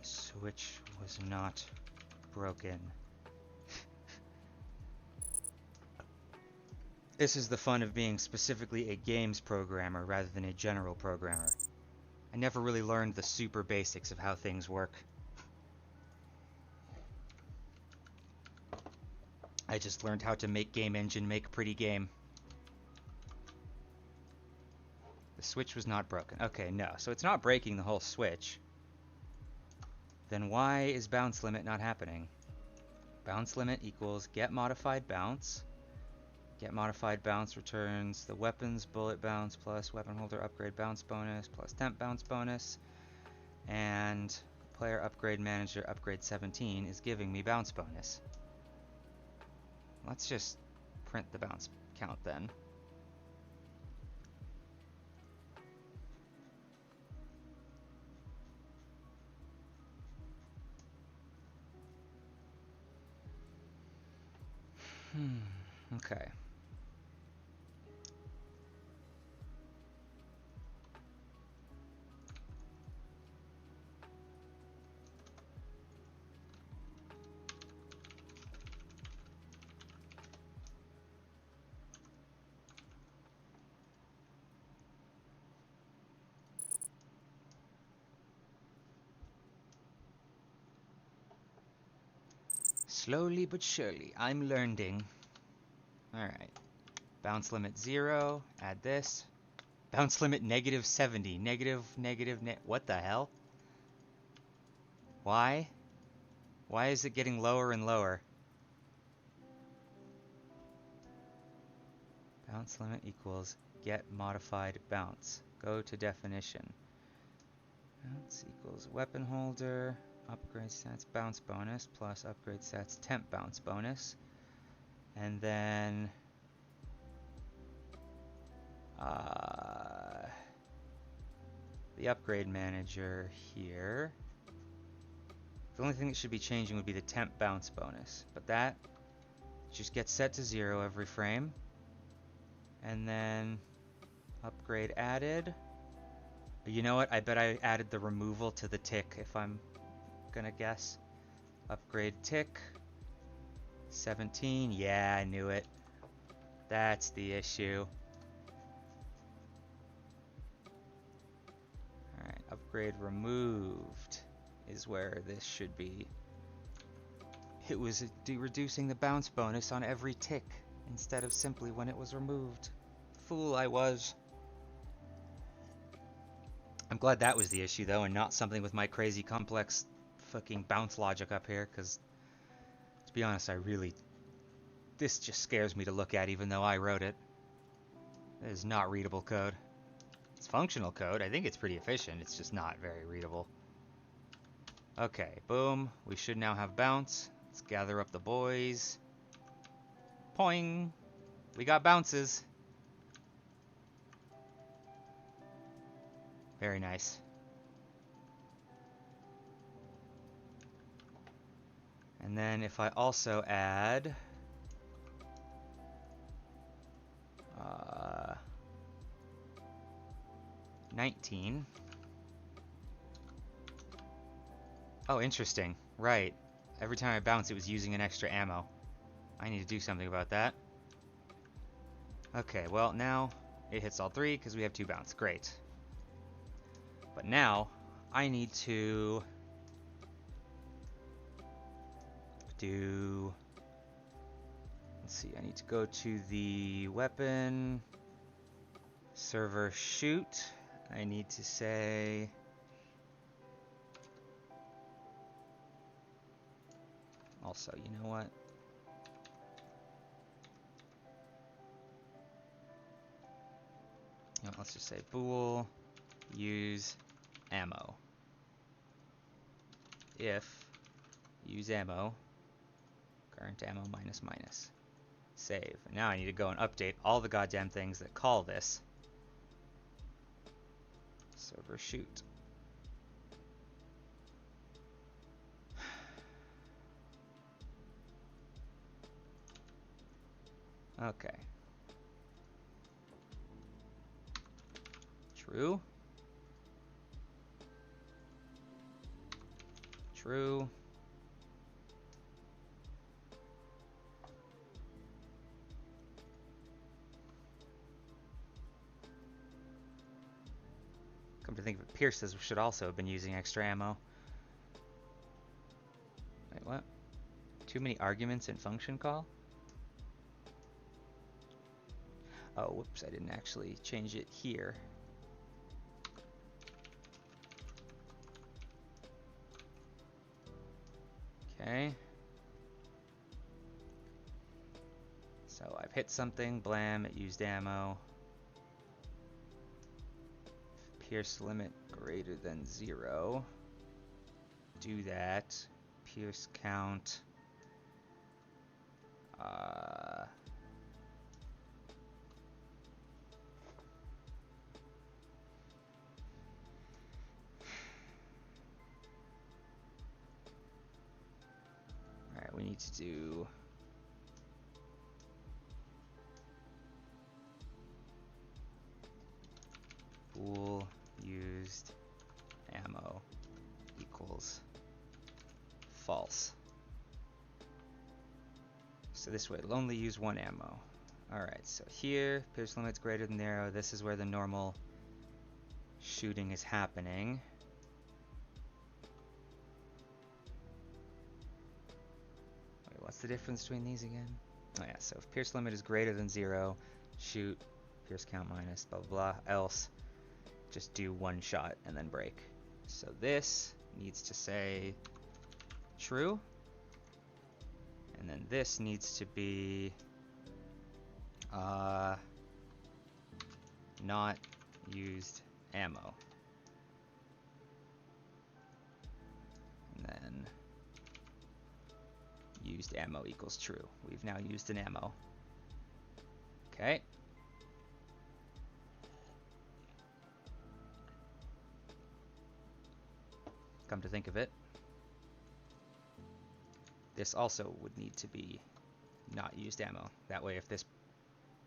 Speaker 1: switch was not broken. This is the fun of being specifically a games programmer rather than a general programmer. I never really learned the super basics of how things work. I just learned how to make game engine make pretty game. The switch was not broken. Okay, no. So it's not breaking the whole switch. Then why is bounce limit not happening? Bounce limit equals get modified bounce. Get modified bounce returns the weapons bullet bounce plus weapon holder upgrade bounce bonus plus temp bounce bonus. And player upgrade manager upgrade 17 is giving me bounce bonus. Let's just print the bounce count then. Okay. Slowly but surely, I'm learning. Alright. Bounce limit 0, add this. Bounce limit negative 70, what the hell? Why? Why is it getting lower and lower? Bounce limit equals get modified bounce. Go to definition. Bounce equals weapon holder, upgrade stats bounce bonus, plus upgrade stats temp bounce bonus. And then the upgrade manager here. The only thing that should be changing would be the temp bounce bonus, but that just gets set to 0 every frame. And then upgrade added. You know what? I bet I added the removal to the tick if I'm gonna guess. Upgrade tick. 17. Yeah, I knew it. That's the issue. Alright, upgrade removed is where this should be. It was reducing the bounce bonus on every tick instead of simply when it was removed. Fool I was. I'm glad that was the issue though and not something with my crazy complex fucking bounce logic up here, because to be honest, this just scares me to look at even though I wrote it. It is not readable code. It's functional code. I think it's pretty efficient. It's just not very readable. Okay, boom. We should now have bounce. Let's gather up the boys. Poing! We got bounces. Very nice. And then if I also add 19. Oh, interesting. Right. Every time I bounce, it was using an extra ammo. I need to do something about that. Okay, well, now it hits all 3 because we have 2 bounce. Great. But now I need to do... Let's see, I need to go to the weapon server shoot. I need to say also, you know what? You know, let's just say bool use ammo. If use ammo Current ammo minus minus. Save. Now I need to go and update all the goddamn things that call this. Server shoot. Okay. True. True. Come to think of it, Pierces should also have been using extra ammo. Wait, what? Too many arguments in function call? Oh, whoops, I didn't actually change it here. Okay. So I've hit something, blam, it used ammo. Pierce limit greater than 0. Do that. Pierce count. Alright, we need to do bool used ammo equals false. So this way it'll only use 1 ammo. Alright, so here, pierce limit's greater than 0. This is where the normal shooting is happening. Wait, what's the difference between these again? Oh yeah, so if pierce limit is greater than 0, shoot, pierce count minus, blah blah blah, else just do 1 shot and then break. So this needs to say true. And then this needs to be not used ammo. And then used ammo equals true. We've now used an ammo. Okay. Come to think of it, this also would need to be not used ammo. That way if this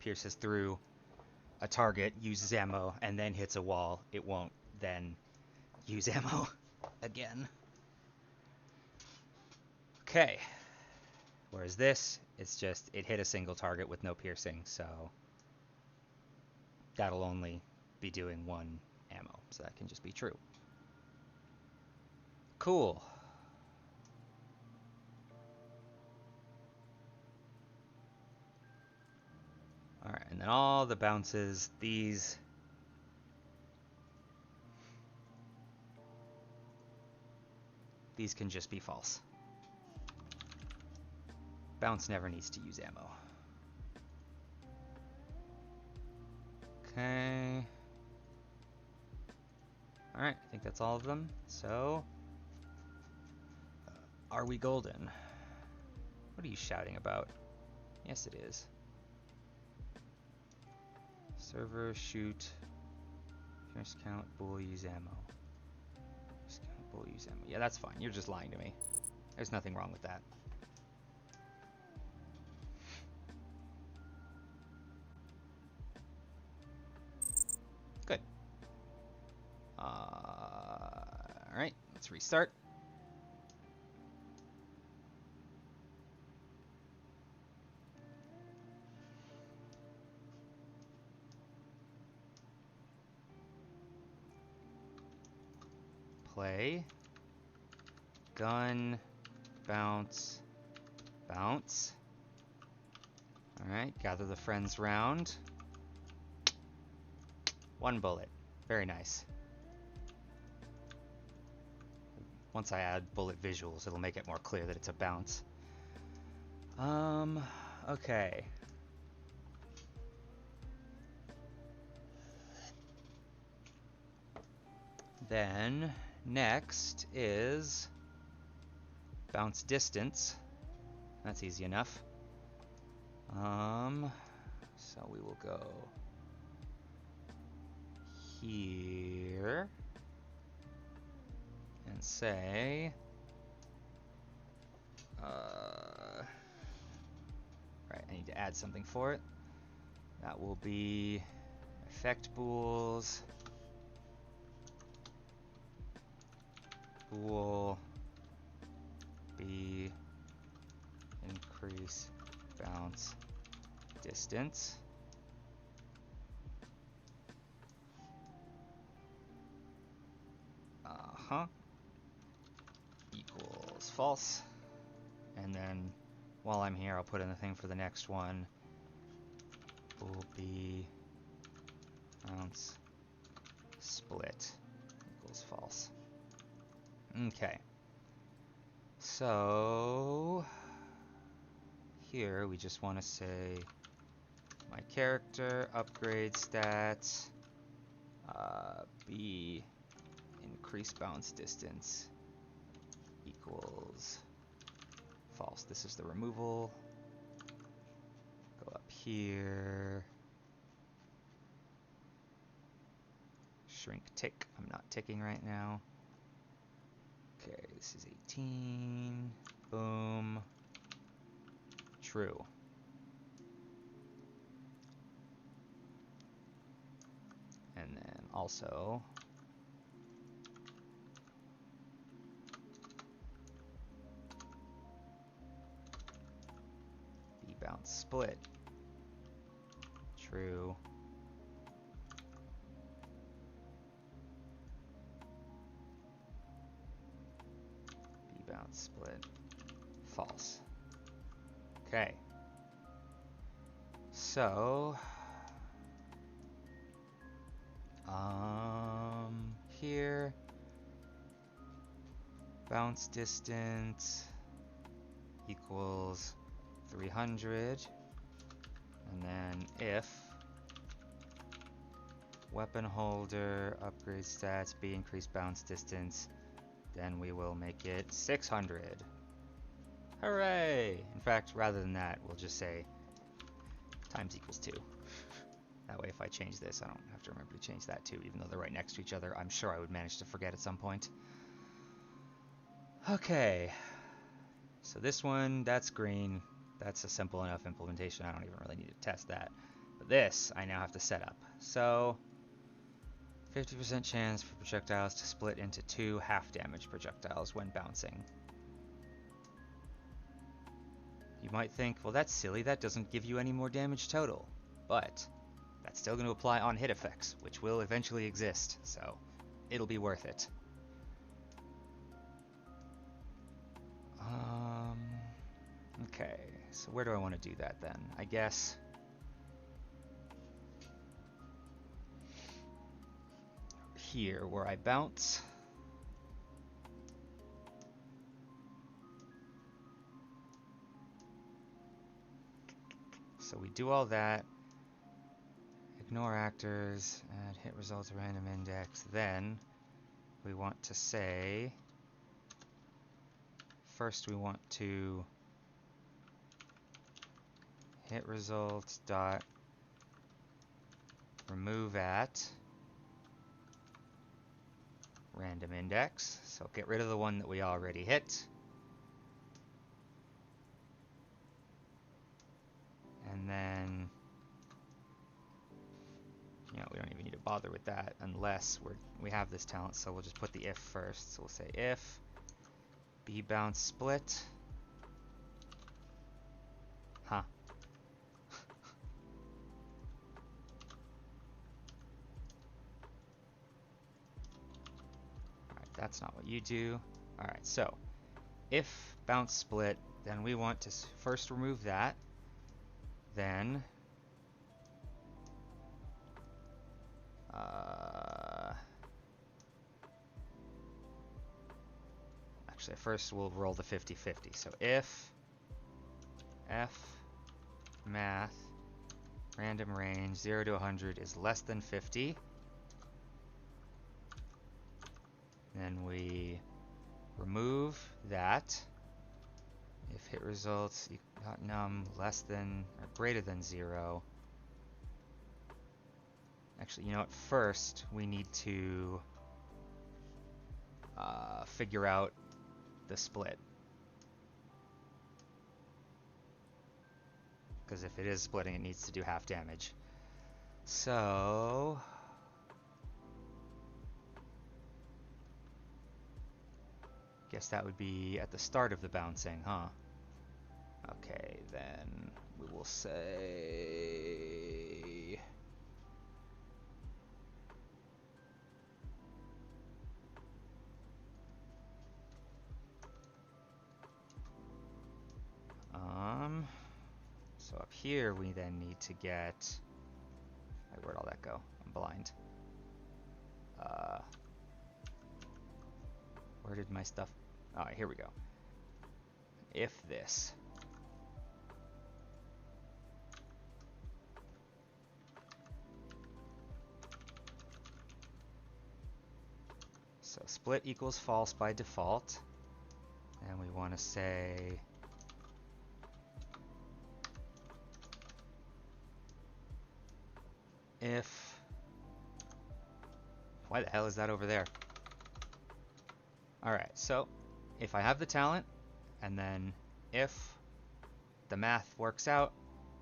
Speaker 1: pierces through a target, uses ammo, and then hits a wall, it won't then use ammo again. Okay. Whereas this, it's just, it hit a single target with no piercing, so that'll only be doing 1 ammo. So that can just be true. Cool. Alright, and then all the bounces, these can just be false. Bounce never needs to use ammo. Okay. Alright, I think that's all of them. So, are we golden? What are you shouting about? Yes, it is. Server, shoot, pierce count, bool, use ammo. Pierce count, bool, use ammo. Yeah, that's fine. You're just lying to me. There's nothing wrong with that. Good. Alright, let's restart. Play, gun, bounce, bounce. Alright, gather the friends round. 1 bullet. Very nice. Once I add bullet visuals, it'll make it more clear that it's a bounce. Okay. Then next is bounce distance. That's easy enough. So we will go here and say, right, I need to add something for it. That will be effect bools, bool B increase bounce distance. Equals false. And then while I'm here, I'll put in the thing for the next one. Will be bounce split equals false. Okay. So here we just want to say my character upgrade stats B increase bounce distance equals false. This is the removal. Go up here. Shrink tick. I'm not ticking right now. Okay, this is 18. Boom. True. And then also B bounce split. True. B bounce split. False. Okay. So here bounce distance equals 300, and then if weapon holder upgrade stats B increase bounce distance, then we will make it 600. Hooray! In fact, rather than that, we'll just say times equals 2. That way if I change this, I don't have to remember to change that too, even though they're right next to each other. I'm sure I would manage to forget at some point. Okay. So this one, that's green. That's a simple enough implementation. I don't even really need to test that. But this, I now have to set up. So 50% chance for projectiles to split into 2 half-damage projectiles when bouncing. You might think, well, that's silly. That doesn't give you any more damage total. But that's still going to apply on hit effects, which will eventually exist. So it'll be worth it. Okay, so where do I want to do that then? I guess here where I bounce. So we do all that. Ignore actors, add hit results random index. Then we want to say, first we want to hit results dot remove at random index. So get rid of the one that we already hit. And then, you know, we don't even need to bother with that unless we have this talent, so we'll just put the if first. So we'll say if B bounce split. Huh. Alright, that's not what you do. Alright, so if bounce split, then we want to first remove that. Then actually first we'll roll the 50-50. So if f math random range 0 to 100 is less than 50, then we remove that, If hit results num less than or greater than 0. Actually, you know what? First, we need to figure out the split. Because if it is splitting, it needs to do half damage. So... guess that would be at the start of the bouncing, huh? Okay, then we will say... So up here we then need to get... wait, where'd all that go? I'm blind. Where did my stuff... oh, here we go. If this... so split equals false by default. And we want to say... if... why the hell is that over there? Alright, so if I have the talent, and then if the math works out,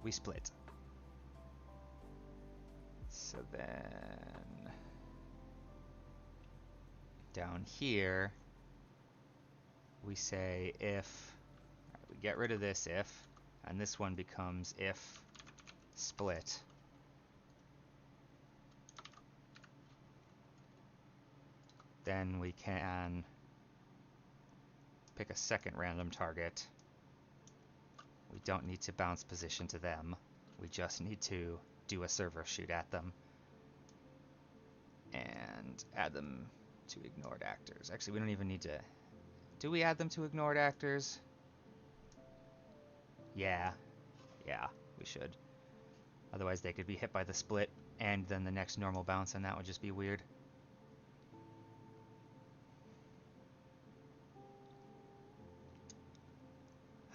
Speaker 1: we split. So then down here, we say if, we get rid of this if, and this one becomes if split. Then we can pick a second random target. We don't need to bounce position to them. We just need to do a server shoot at them. And add them to ignored actors. Actually, we don't even need to... do we add them to ignored actors? Yeah, we should. Otherwise they could be hit by the split and then the next normal bounce, and that would just be weird.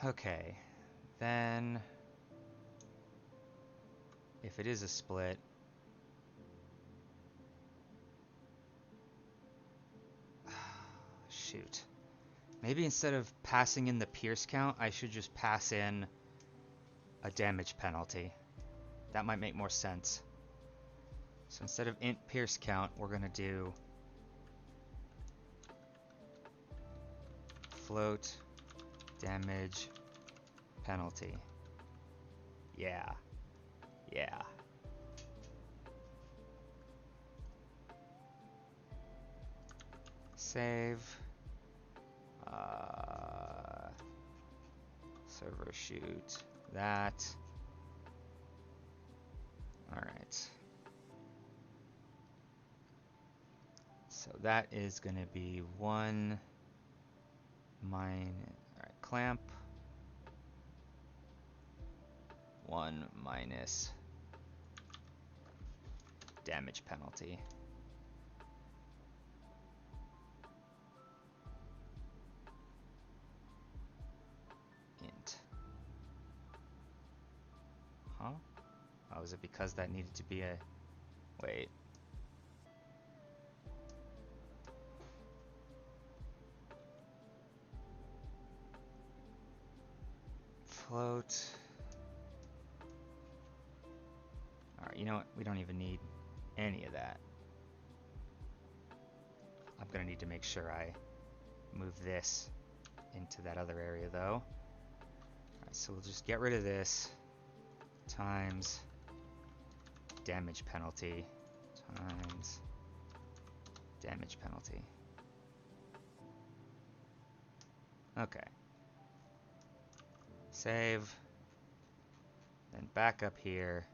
Speaker 1: Okay, then if it is a split, shoot. Maybe instead of passing in the pierce count, I should just pass in a damage penalty. That might make more sense. So instead of int pierce count, we're going to do float damage penalty. Yeah. Save. Server shoot that. Alright. So that is going to be 1 clamp 1 minus damage penalty. Int. Huh? Oh, is it because that needed to be a... wait. Float. Alright, you know what? We don't even need any of that. I'm gonna need to make sure I move this into that other area though. Alright, so we'll just get rid of this times damage penalty times damage penalty. Okay. Save. Then back up here.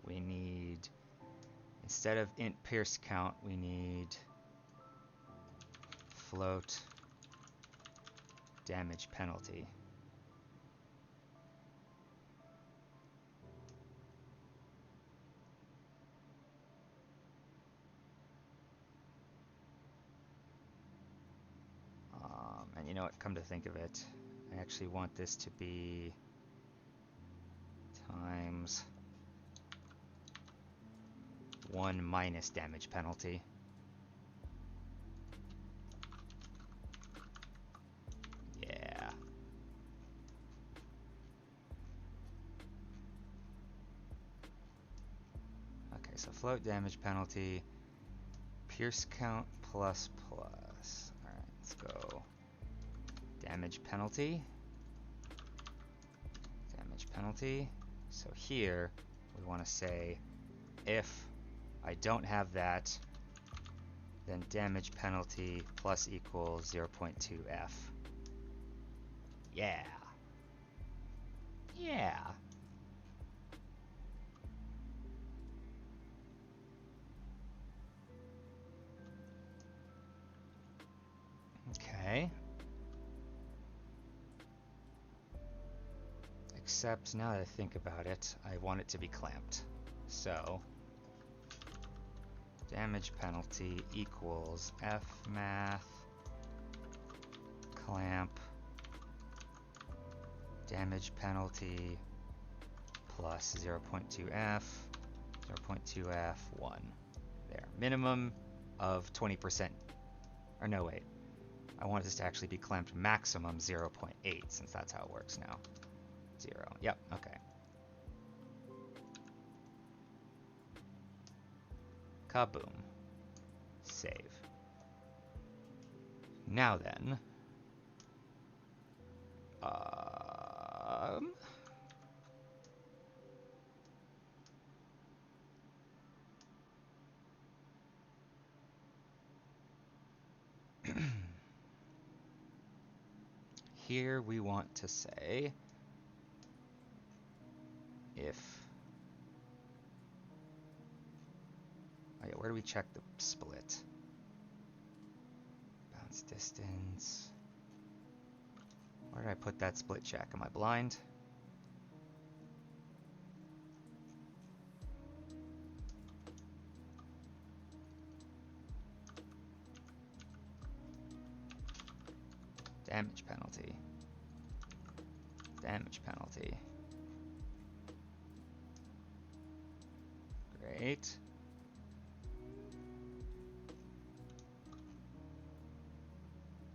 Speaker 1: We need, instead of int pierce count, we need float damage penalty. know what, come to think of it, I actually want this to be times 1 minus damage penalty. Yeah. Okay, so float damage penalty, pierce count plus plus. Alright, let's go damage penalty. Damage penalty. So here we want to say if I don't have that, then damage penalty plus equals 0.2f. Yeah. Yeah. Okay. Except now that I think about it, I want it to be clamped. So damage penalty equals fmath clamp damage penalty plus 0.2f 0.2f 1. There. Minimum of 20%. Or no, wait. I want this to actually be clamped maximum 0.8 since that's how it works now. 0. Yep, okay. Kaboom. Save. Now then. Here we want to say if... Oh yeah, where do we check the split? Bounce distance. Where did I put that split check? Am I blind? Damage penalty. Damage penalty. Great.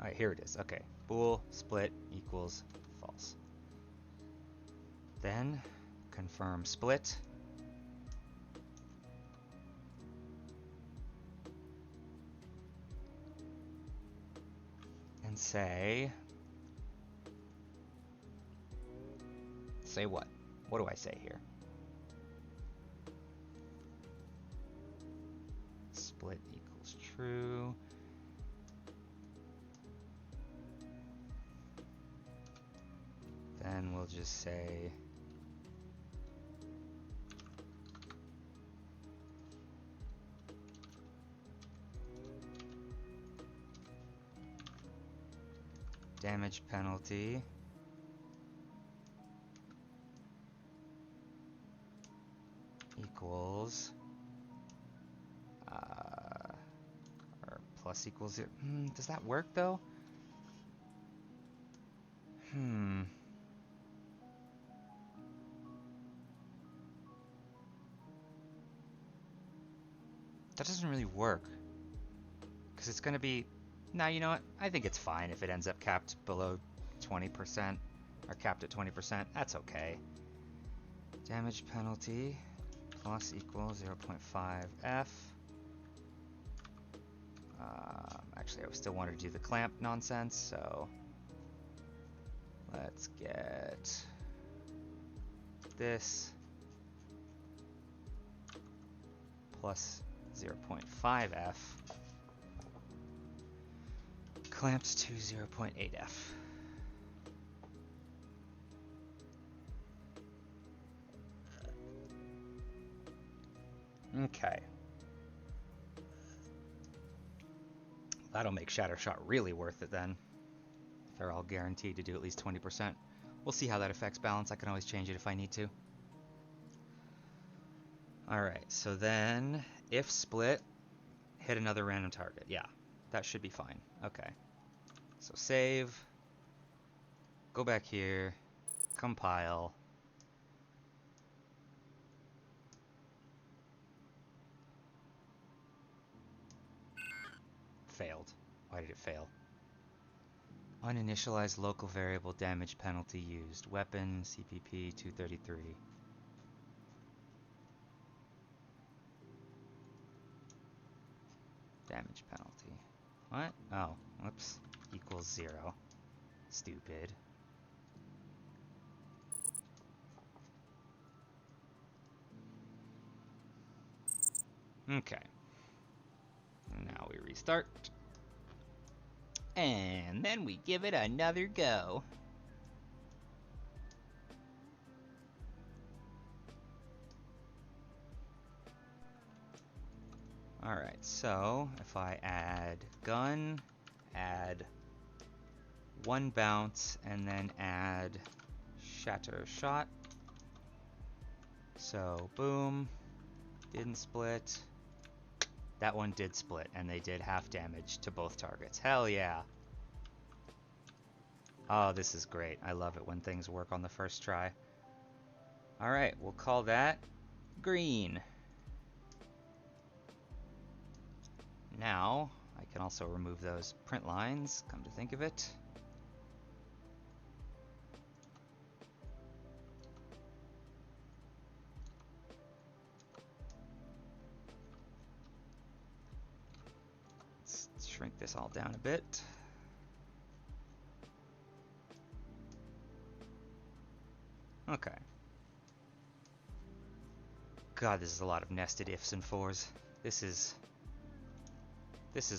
Speaker 1: Alright, here it is. Okay. Bool split equals false. Then confirm split. And say what? What do I say here? Split equals true. Then we'll just say damage penalty equals or plus equals it. Does that work though? That doesn't really work. Because it's going to be... Nah, you know what? I think it's fine if it ends up capped below 20%. Or capped at 20%. That's okay. Damage penalty plus equals 0.5f. Actually, I still wanted to do the clamp nonsense, so... Let's get... this... plus 0.5f clamped to 0.8f. Okay. That'll make Shattershot really worth it then. If they're all guaranteed to do at least 20%. We'll see how that affects balance. I can always change it if I need to. Alright, so then if split, hit another random target. Yeah, that should be fine. Okay. So save. go back here, compile. Failed. Why did it fail? Uninitialized local variable damage penalty used. Weapon, CPP 233. Damage penalty. What? Oh, whoops. Equals 0. Stupid. Okay. Now we restart. And then we give it another go. Alright, so if I add gun, add 1 bounce, and then add shatter shot. So, boom. Didn't split. That one did split, and they did half damage to both targets. Hell yeah. Oh, this is great. I love it when things work on the first try. Alright, we'll call that green. Now, I can also remove those print lines, come to think of it. Let's shrink this all down a bit. Okay. God, this is a lot of nested ifs and fors. This is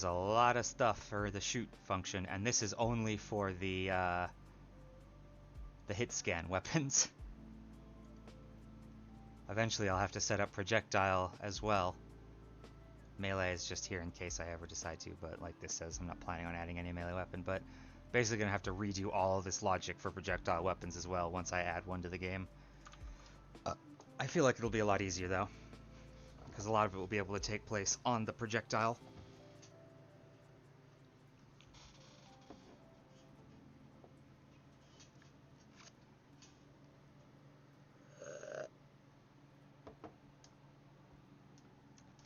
Speaker 1: a lot of stuff for the shoot function, and this is only for the hit scan weapons. Eventually I'll have to set up projectile as well. Melee is just here in case I ever decide to, but like this says, I'm not planning on adding any melee weapon, but basically gonna have to redo all of this logic for projectile weapons as well once I add one to the game. I feel like it'll be a lot easier though, because a lot of it will be able to take place on the projectile.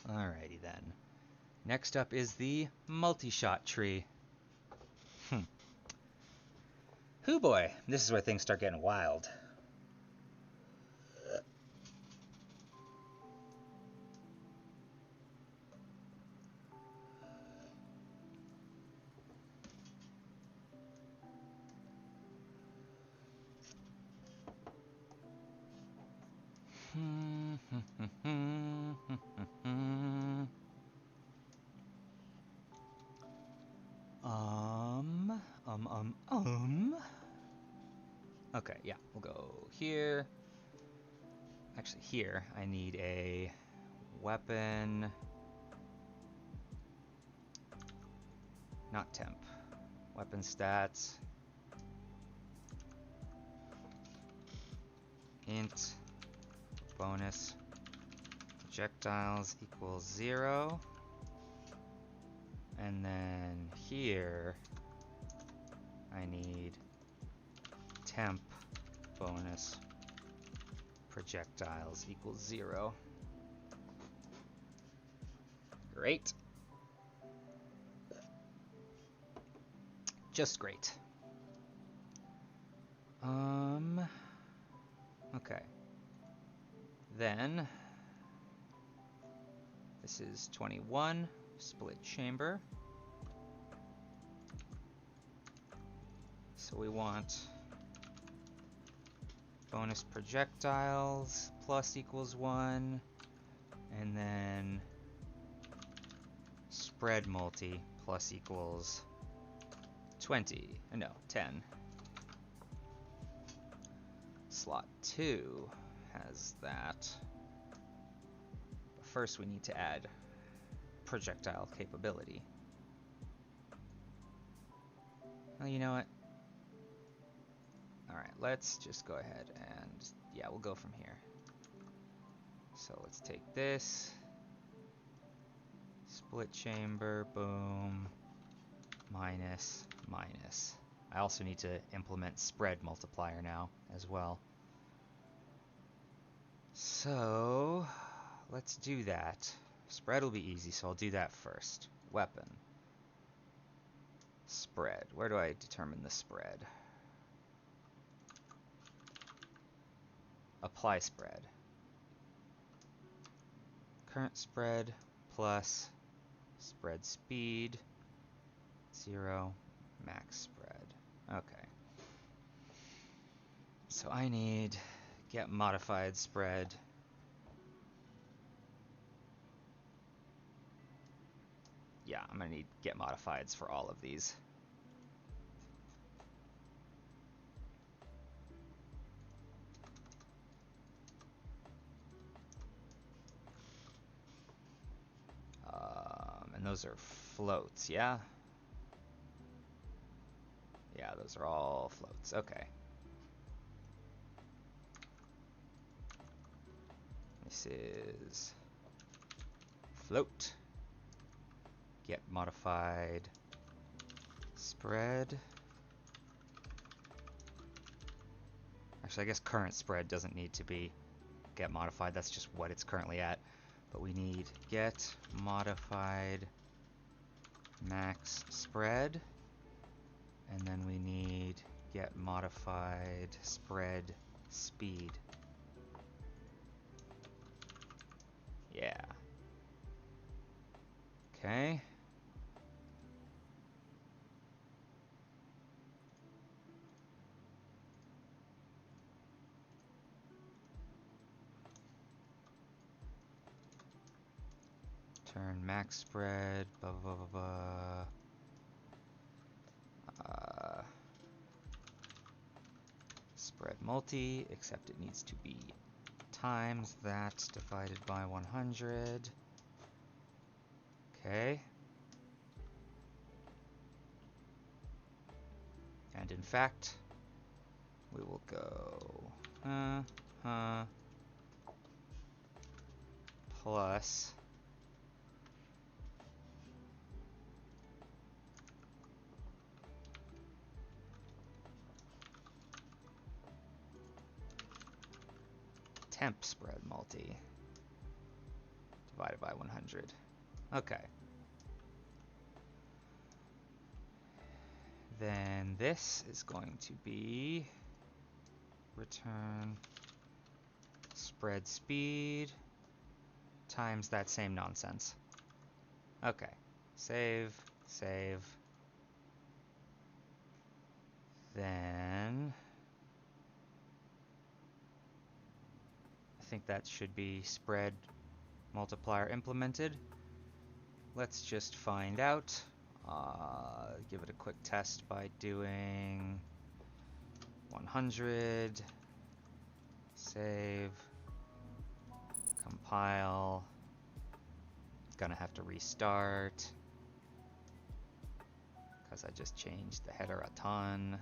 Speaker 1: Alrighty then. Next up is the multi-shot tree. Hoo boy, this is where things start getting wild. Okay, yeah, we'll go here. Actually, here, I need a weapon. Not temp. Weapon stats. Int. Bonus. Projectiles equals 0. And then here, I need temp bonus projectiles equals 0. Great. Just great. Okay. Then, this is 21, split chamber. So we want bonus projectiles plus equals 1, and then spread multi plus equals 20, no, 10. Slot 2 has that. But first we need to add projectile capability. Well, you know what? Alright, let's just go ahead and, yeah, we'll go from here. So let's take this, split chamber, boom, minus, minus. I also need to implement spread multiplier now as well. So let's do that. Spread will be easy, so I'll do that first. Weapon. Spread. Where do I determine the spread? Apply spread. Current spread plus spread speed 0 max spread. Okay. So I need get modified spread. Yeah, I'm gonna need get modifieds for all of these. And those are floats, yeah? Yeah, those are all floats. Okay. This is float. Get modified spread. Actually, I guess current spread doesn't need to be get modified. That's just what it's currently at. But we need get modified max spread. And then we need get modified spread speed. Yeah. Okay. Turn max spread, blah, blah, blah, blah. Spread multi, except it needs to be times that divided by 100. Okay. And in fact, we will go plus temp spread multi divided by 100. Okay. Then this is going to be return spread speed times that same nonsense. Okay. Save, save. Then I think that should be spread multiplier implemented. Let's just find out. Give it a quick test by doing 100, save, compile. It's gonna have to restart because I just changed the header a ton.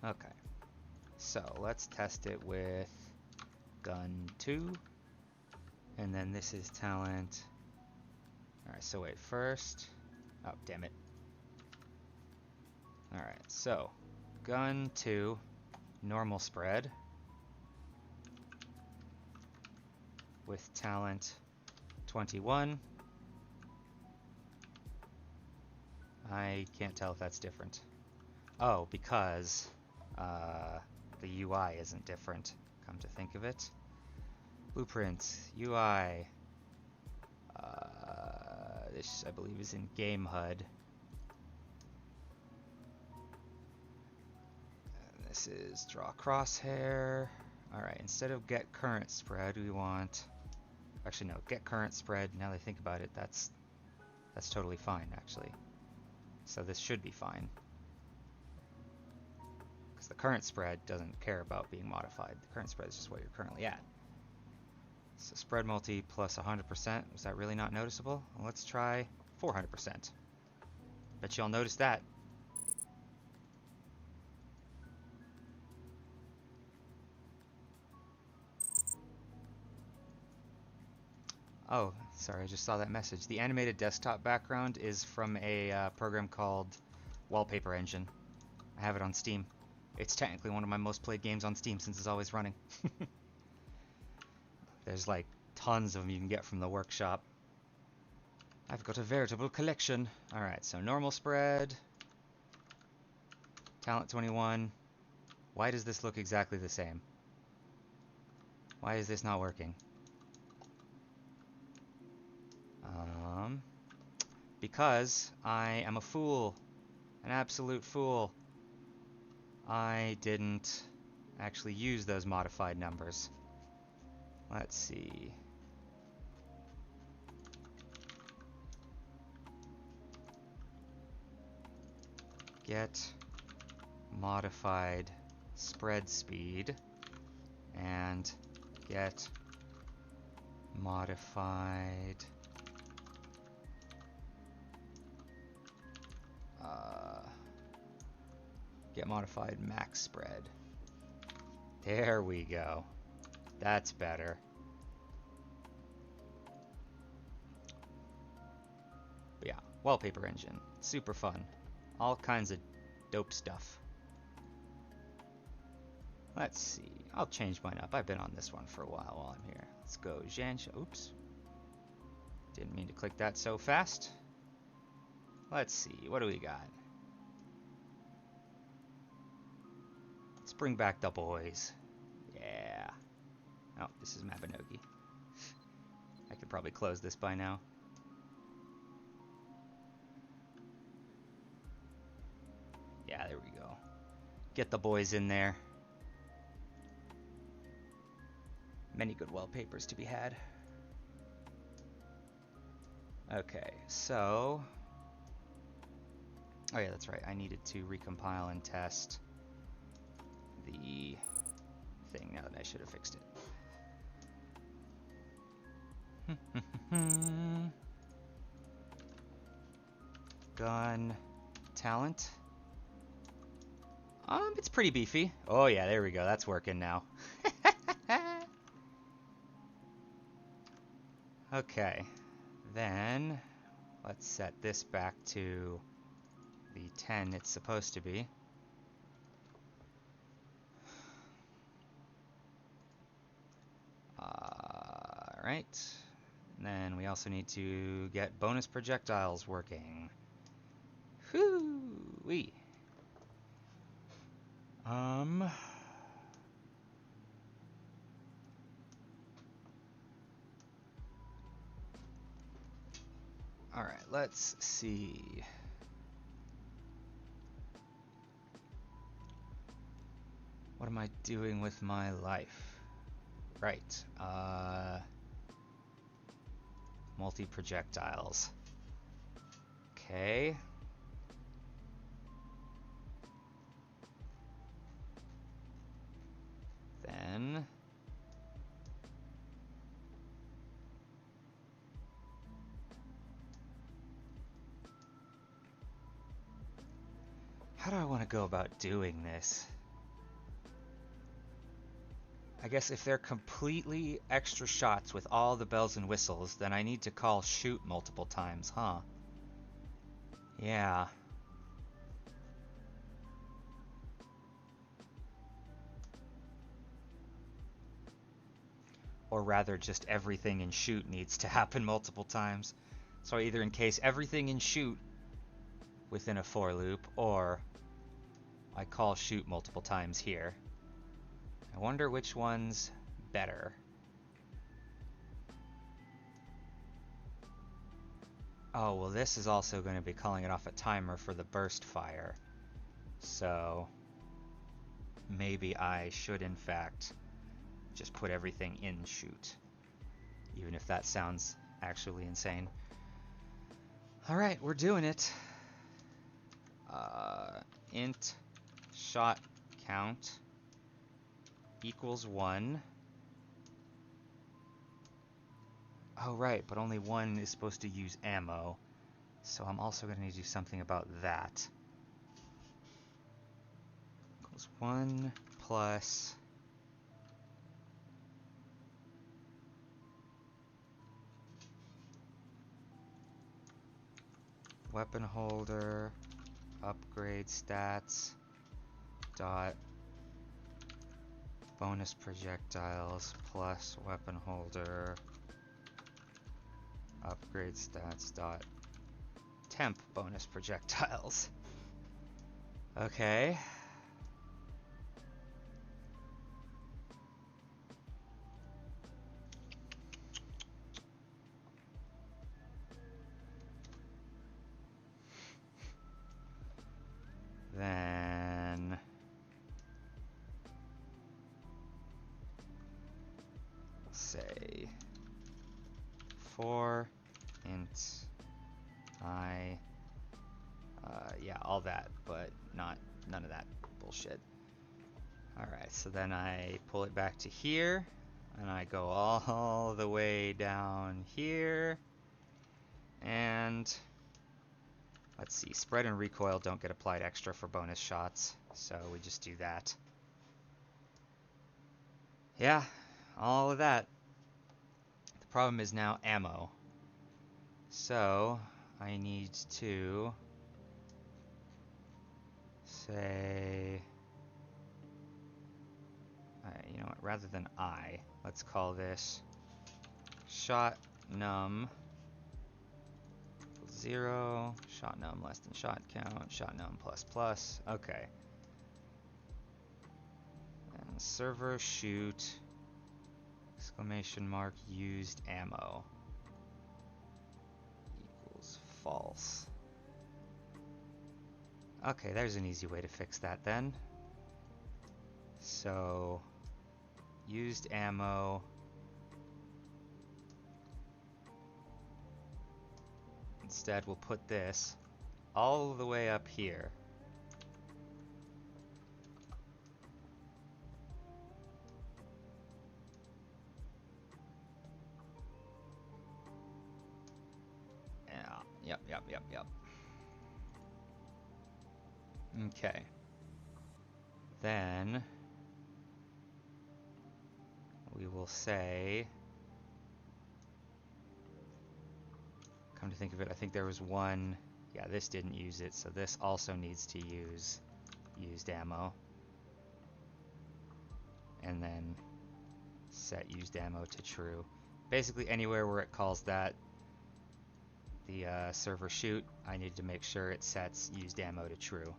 Speaker 1: Okay, so let's test it with gun 2, and then this is talent. Alright, so wait, first, oh damn it. Alright, so gun 2, normal spread with talent 21. I can't tell if that's different. Oh, because the UI isn't different, come to think of it. Blueprint, UI. This, I believe, is in Game HUD. And this is draw crosshair. Alright, instead of get current spread, we want... Actually, no, get current spread. Now that I think about it, that's totally fine, actually. So this should be fine. The current spread doesn't care about being modified. The current spread is just what you're currently at. So spread multi plus 100%. Was that really not noticeable? Well, let's try 400%. Bet you all noticed that. Oh, sorry, I just saw that message. The animated desktop background is from a program called Wallpaper Engine. I have it on Steam. It's technically one of my most played games on Steam since it's always running. There's like tons of them you can get from the workshop. I've got a veritable collection. Alright, so normal spread. Talent 21. Why does this look exactly the same? Why is this not working? Because I am a fool. An absolute fool. I didn't actually use those modified numbers. Let's see. Get modified spread speed and get modified max spread. There we go. That's better. But yeah, Wallpaper Engine. Super fun. All kinds of dope stuff. Let's see. I'll change mine up. I've been on this one for a while I'm here. Let's go Jansha. Oops. Didn't mean to click that so fast. Let's see. What do we got? Let's bring back the boys. Yeah. Oh, this is Mabinogi. I could probably close this by now. Yeah, there we go. Get the boys in there. Many good wallpapers to be had. Okay, so... Oh yeah, that's right. I needed to recompile and test the thing now that I should have fixed it. Gun talent. It's pretty beefy. Oh yeah, there we go. That's working now. Okay, then let's set this back to the 10 it's supposed to be. Alright, and then we also need to get bonus projectiles working. Whoo-wee. Alright, let's see. What am I doing with my life? Right, multi-projectiles. Okay. Then... how do I want to go about doing this? I guess if they're completely extra shots with all the bells and whistles, then I need to call shoot multiple times, huh? Yeah. Or rather, just everything in shoot needs to happen multiple times. So I either encase everything in shoot within a for loop, or I call shoot multiple times here. I wonder which one's better. Oh, well this is also going to be calling it off a timer for the burst fire. So maybe I should in fact just put everything in shoot. Even if that sounds actually insane. Alright, we're doing it. Int shot count equals 1. Oh right, but only one is supposed to use ammo. So I'm also going to need to do something about that. Equals 1 plus... weapon holder upgrade stats dot bonus projectiles plus weapon holder upgrade stats dot temp bonus projectiles. Okay. Then say for int I, yeah, all that, but none of that bullshit. Alright, so then I pull it back to here, and I go all the way down here, and let's see, spread and recoil don't get applied extra for bonus shots, so we just do that. Yeah, all of that. The problem is now ammo. So I need to say, you know what, rather than let's call this shot num 0, shot num less than shot count, shot num plus plus. Okay. And server shoot exclamation mark used ammo equals false. Okay, there's an easy way to fix that then. So used ammo instead we'll put this all the way up here. Yeah, yep. Okay. Then we will say, come to think of it, I think there was one, yeah, this didn't use it, so this also needs to use used ammo. And then set used ammo to true. Basically anywhere where it calls that the server shoot, I need to make sure it sets used ammo to true.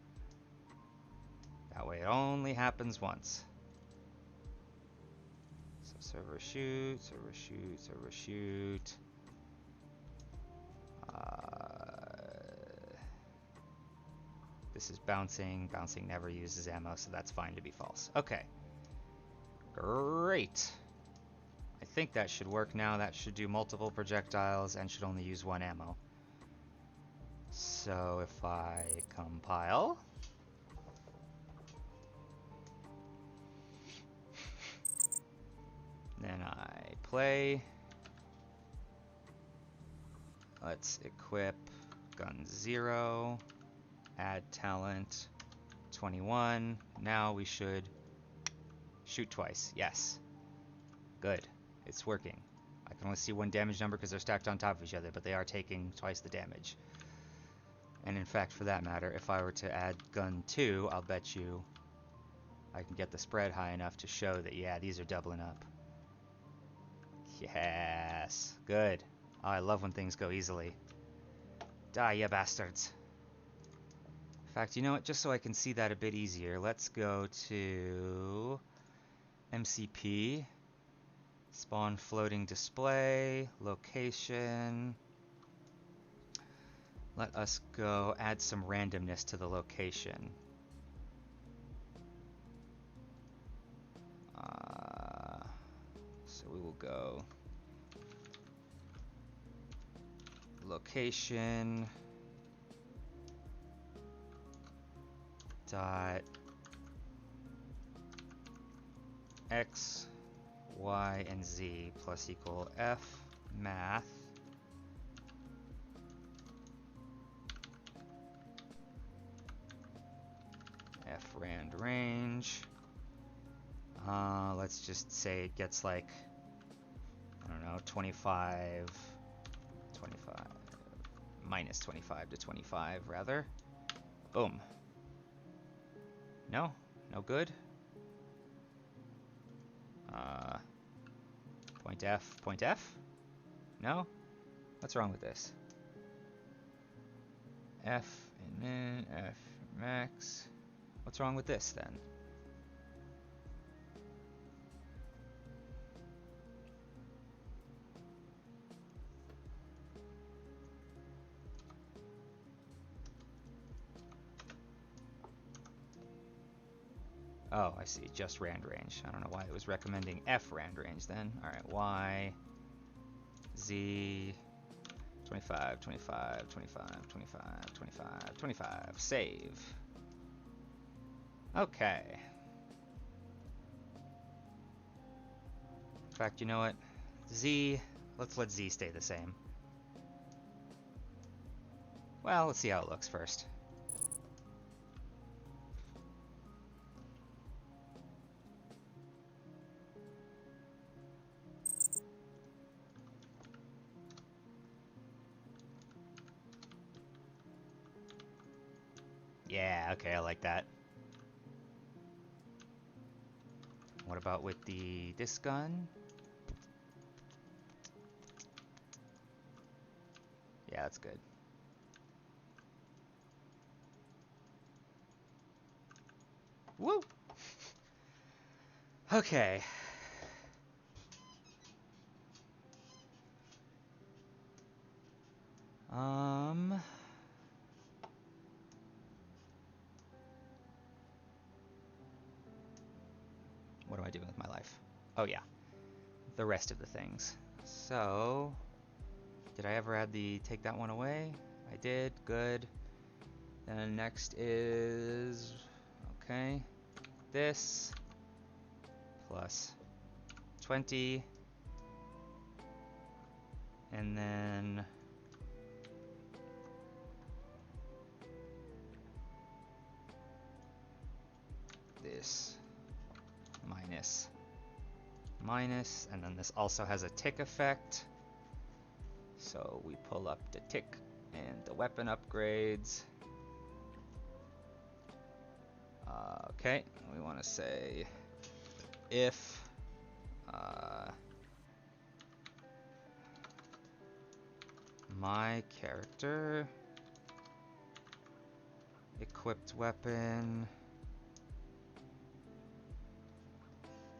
Speaker 1: That way it only happens once. So server shoot. This is bouncing. Bouncing never uses ammo, so that's fine to be false. Okay. Great. I think that should work now. That should do multiple projectiles and should only use one ammo. So if I compile, then I play, let's equip gun 0, add talent 21. Now we should shoot twice. Yes. Good. It's working. I can only see one damage number because they're stacked on top of each other, but they are taking twice the damage. And in fact, for that matter, if I were to add gun 2, I'll bet you I can get the spread high enough to show that, yeah, these are doubling up. Yes. Good. Oh, I love when things go easily. Die, you bastards. In fact, you know what? Just so I can see that a bit easier, let's go to MCP, spawn floating display, location. Let us go add some randomness to the location. So we will go location dot x, y, and z plus equal f math f rand range. Let's just say it gets like, I don't know, 25 minus 25 to 25, rather. Boom. No? No good? Point F. Point F? No? What's wrong with this? F and min, F max. What's wrong with this then? Oh, I see. Just rand range. I don't know why it was recommending F rand range then. Alright, Y, Z, 25, 25, 25, 25, 25, 25. Save. Okay. In fact, you know what? Z, let's let Z stay the same. Well, let's see how it looks first. Yeah, okay, I like that. What about with the disc gun? Yeah, that's good. Woo! Okay. What am I doing with my life? Oh yeah, the rest of the things. So, did I ever add the take that one away? I did, good. Then next is, okay, this plus 20, and then this minus, and then this also has a tick effect. So we pull up the tick and the weapon upgrades. Okay, we want to say if my character equipped weapon.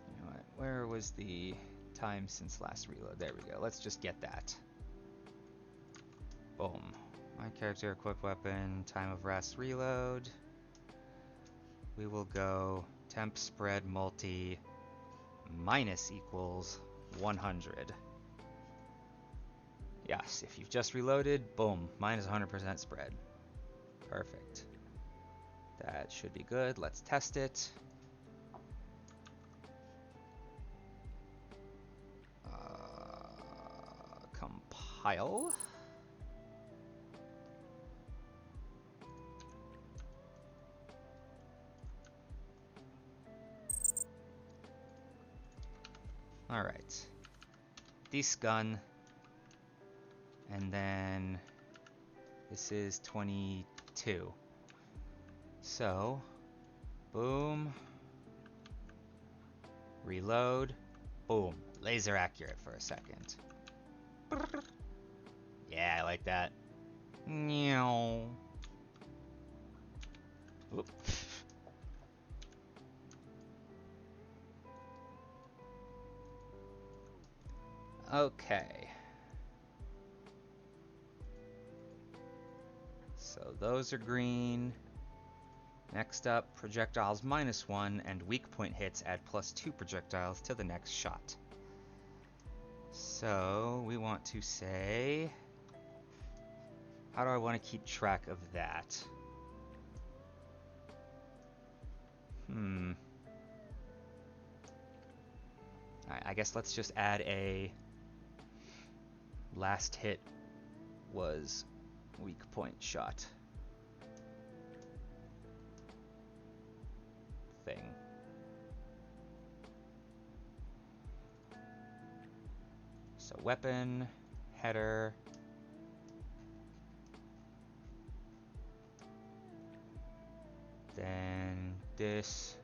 Speaker 1: You know what? Where was the time since last reload? There we go. Let's just get that. Boom. My character equipped weapon, time of last reload. We will go temp spread multi minus equals 100. Yes, if you've just reloaded, boom, minus 100% spread. Perfect. That should be good. Let's test it. Compile. All right. This gun. And then this is 22. So, boom. Reload. Boom. Laser accurate for a second. Yeah, I like that. Meow. Whoop. Okay. So those are green. Next up, projectiles -1 and weak point hits add +2 projectiles to the next shot. So we want to say, how do I want to keep track of that? I guess let's just add a last hit was weak point shot thing. So weapon, header, this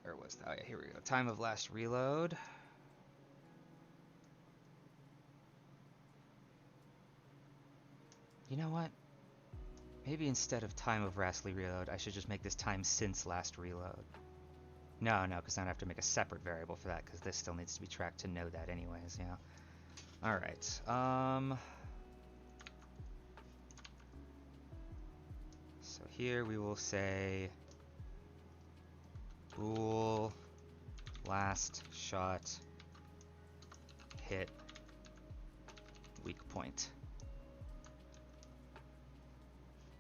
Speaker 1: where was that? Oh yeah, here we go. Time of last reload. You know what? Maybe instead of time of last reload, I should just make this time since last reload. No, because then I have to make a separate variable for that, because this still needs to be tracked to know that anyways, yeah. Alright, so here we will say bool last shot hit weak point.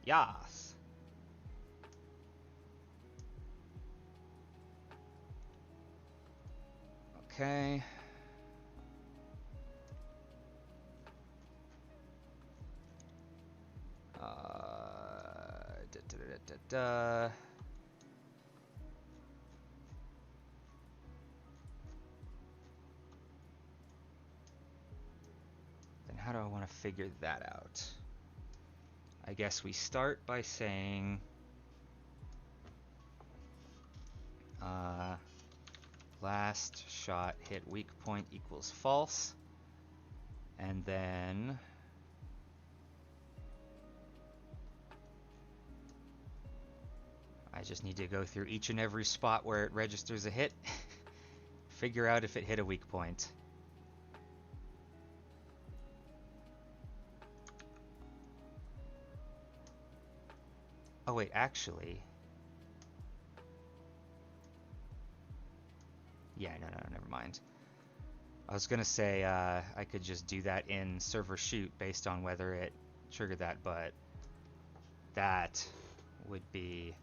Speaker 1: Yas. Okay. Then how do I want to figure that out? I guess we start by saying last shot hit weak point equals false, and then I just need to go through each and every spot where it registers a hit, figure out if it hit a weak point. Oh wait, actually, yeah, no, never mind. I was gonna say I could just do that in server shoot based on whether it triggered that, but that would be...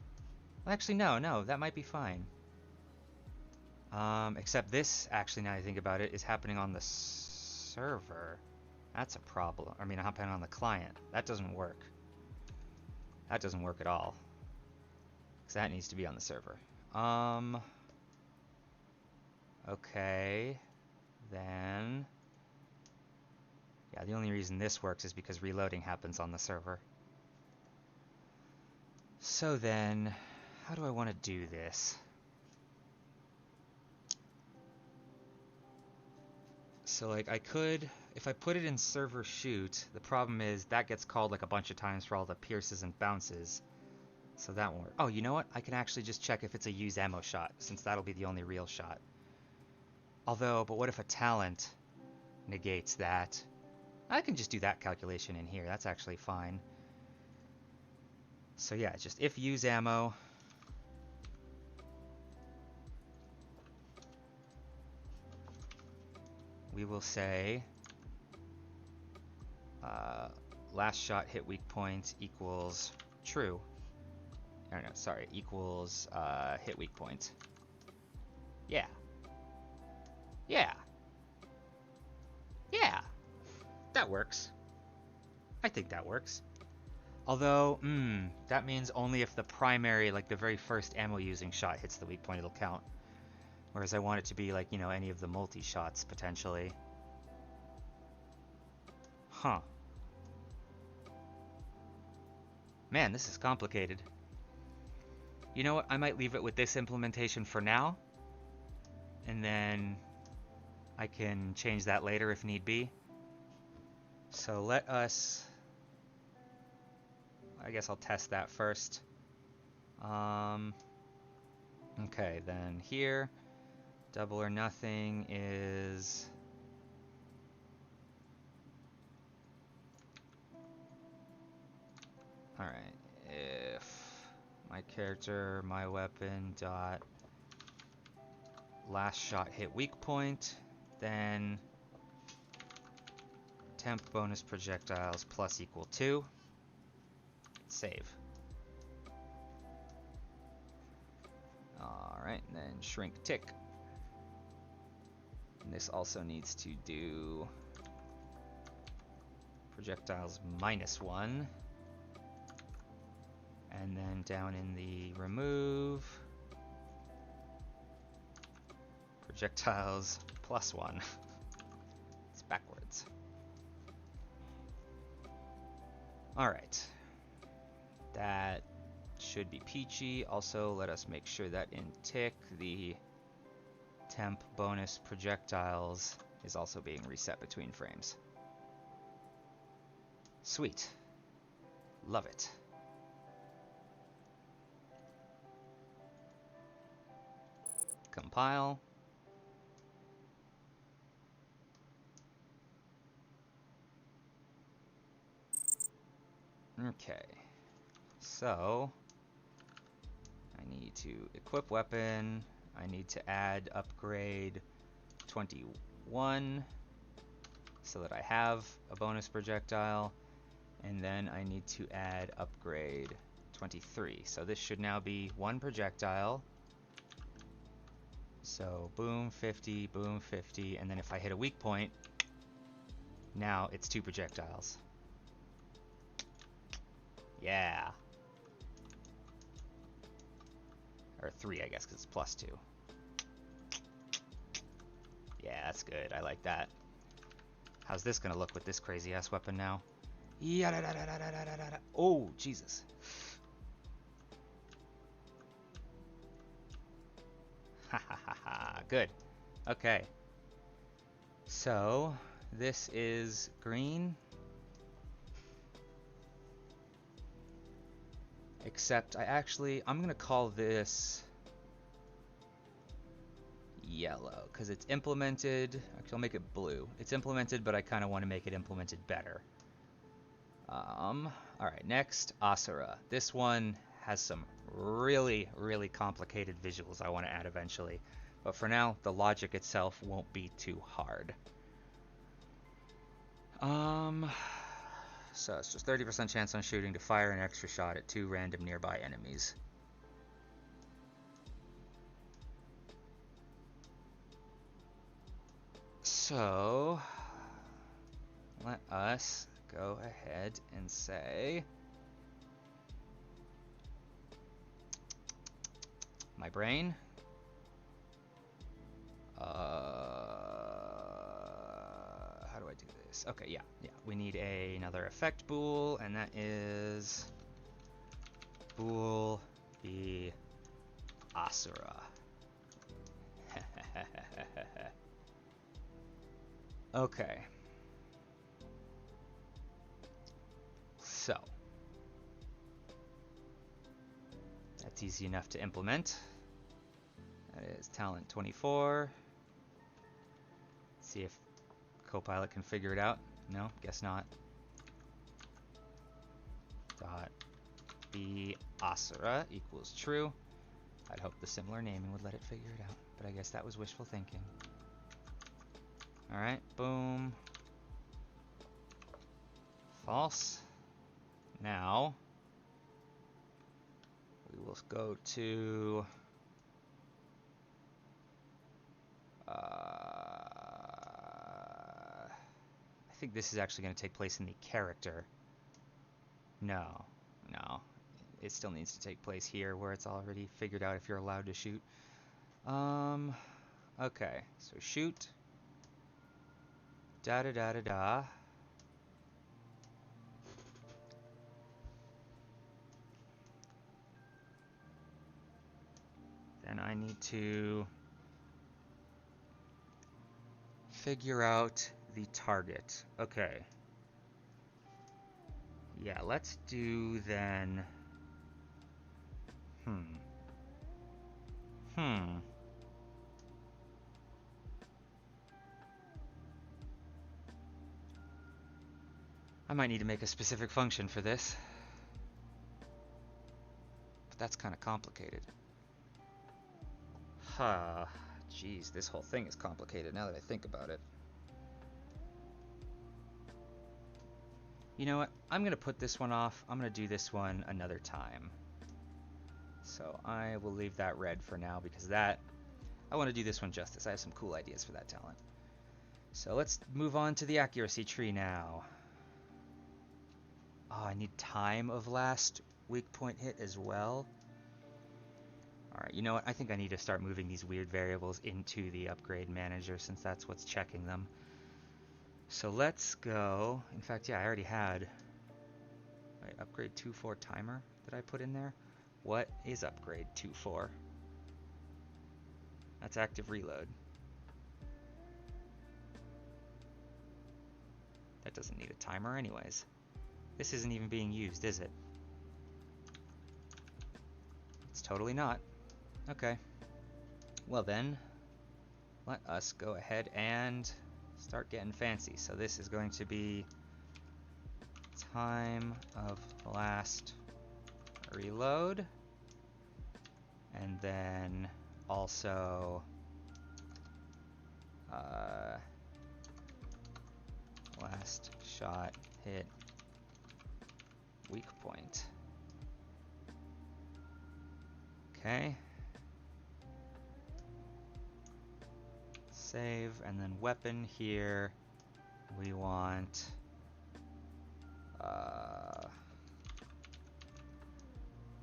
Speaker 1: Well, actually, no, that might be fine. Except this, actually, now I think about it, is happening on the server. That's a problem. I mean, happening on the client. That doesn't work. That doesn't work at all. Because that needs to be on the server. Okay. Then... Yeah, the only reason this works is because reloading happens on the server. So then, how do I want to do this? So like I could, if I put it in server shoot, the problem is that gets called like a bunch of times for all the pierces and bounces. So that won't work. Oh, you know what? I can actually just check if it's a use ammo shot, since that'll be the only real shot. Although, but what if a talent negates that? I can just do that calculation in here. That's actually fine. So yeah, just if use ammo. We will say last shot hit weak point equals true. No, sorry, equals hit weak point. Yeah. Yeah. Yeah. That works. I think that works. Although, that means only if the primary, like the very first ammo using shot hits the weak point, it'll count. Whereas I want it to be like, you know, any of the multi-shots, potentially. Huh. Man, this is complicated. You know what? I might leave it with this implementation for now. And then I can change that later if need be. So let us... I guess I'll test that first. Okay, then here... Double or nothing is... Alright, if my character, my weapon, dot last shot hit weak point, then temp bonus projectiles plus equal 2. Save. Alright, and then shrink tick. And this also needs to do projectiles -1. And then down in the remove, projectiles +1. Alright. That should be peachy. Also, let us make sure that in tick, the temp bonus projectiles is also being reset between frames. Sweet. Love it. Compile. Okay. So, I need to equip weapon. I need to add upgrade 21 so that I have a bonus projectile. And then I need to add upgrade 23. So this should now be one projectile. So boom 50, boom 50, and then if I hit a weak point, now it's two projectiles. Yeah. Or three, I guess, because it's plus two. Yeah, that's good. I like that. How's this gonna look with this crazy ass weapon now? Oh, Jesus. Ha ha ha ha. Good. Okay. So, this is green. Except I'm going to call this yellow because it's implemented. Actually, I'll make it blue. It's implemented, but I kind of want to make it implemented better. Alright, next, Asura. This one has some really, really complicated visuals I want to add eventually. But for now, the logic itself won't be too hard. So it's just 30% chance on shooting to fire an extra shot at 2 random nearby enemies. So, let us go ahead and say my brain. How do I do this? Okay, yeah. We need another effect bool, and that is bool be Asura. Okay. So, that's easy enough to implement. That is talent 24. See if Copilot can figure it out. No, guess not. Dot be Asura equals true. I'd hope the similar naming would let it figure it out, but I guess that was wishful thinking. Alright, boom. False. Now, we will go to I think this is actually going to take place in the character. No. It still needs to take place here where it's already figured out if you're allowed to shoot. Okay, so shoot. Da. Then I need to figure out the target. Okay. Yeah, let's do then. I might need to make a specific function for this. But that's kind of complicated. Geez, this whole thing is complicated now that I think about it. You know what? I'm going to put this one off. I'm going to do this one another time. So I will leave that red for now because I want to do this one justice. I have some cool ideas for that talent. So let's move on to the accuracy tree now. Oh, I need time of last weak point hit as well. Alright, you know what? I think I need to start moving these weird variables into the upgrade manager since that's what's checking them. So let's go. In fact, yeah, I already had Wait, upgrade 2.4 timer that I put in there? What is upgrade 2.4? That's active reload. That doesn't need a timer anyways. This isn't even being used, is it? It's totally not. Okay. Well then, let us go ahead and start getting fancy. So this is going to be time of last reload, and then also last shot hit weak point. Okay. Save, and then weapon here, we want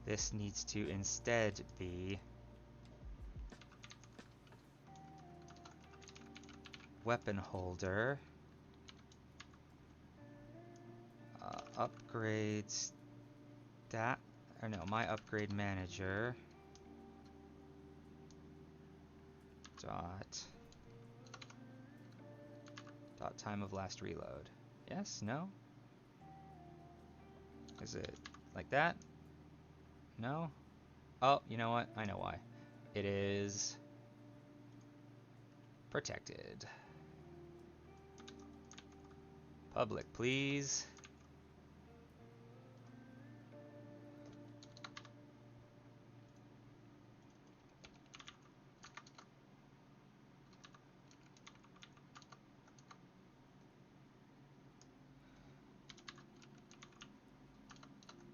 Speaker 1: this needs to instead be weapon holder, upgrades that, or no, my upgrade manager dot time of last reload. Yes? No? Is it like that? No? Oh, you know what? I know why. It is protected. Public, please.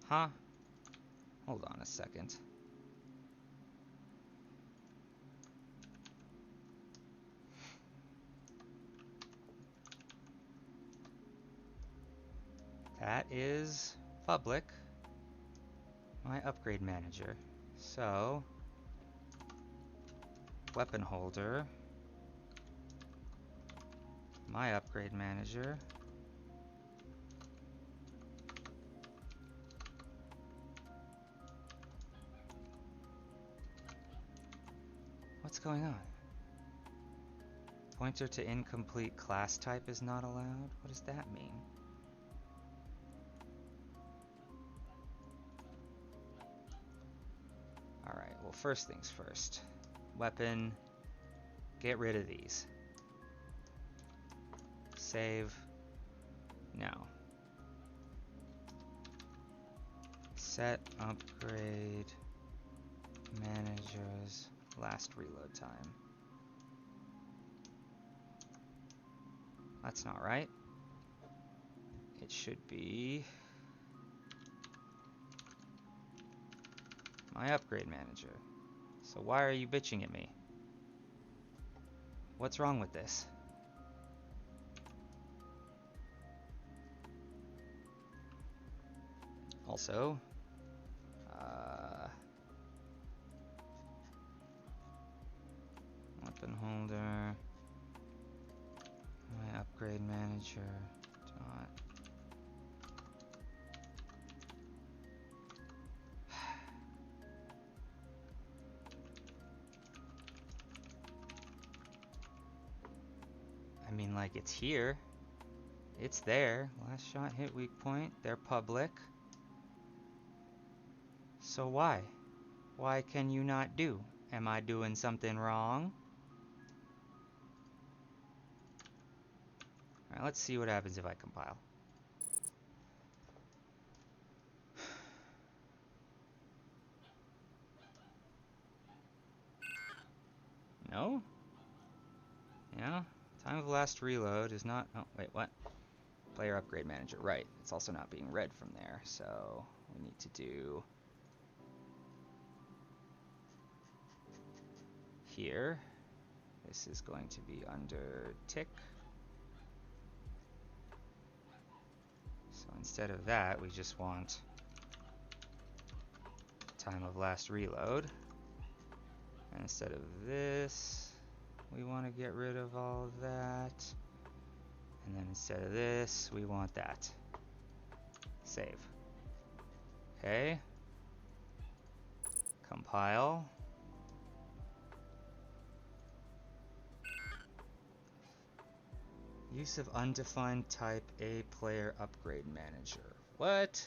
Speaker 1: Huh? Hold on a second. That is public. My upgrade manager. So, weapon holder. My upgrade manager. What's going on? Pointer to incomplete class type is not allowed? What does that mean? Alright, well, first things first. Weapon. Get rid of these. Save. Now. Set upgrade manager's last reload time. That's not right. It should be my upgrade manager. So why are you bitching at me? What's wrong with this? Also, weapon holder, my upgrade manager dot. I mean, like, it's here. It's there. Last shot hit weak point. They're public. So why? Why can you not do? Am I doing something wrong? Alright, let's see what happens if I compile. No? Yeah? Time of last reload is not... Oh, wait, what? Player upgrade manager. Right. It's also not being read from there, so we need to do... Here. This is going to be under tick. So instead of that, we just want time of last reload. And instead of this, we want to get rid of all of that. And then instead of this, we want that. Save. Okay. Compile. Use of undefined type A player upgrade manager. What?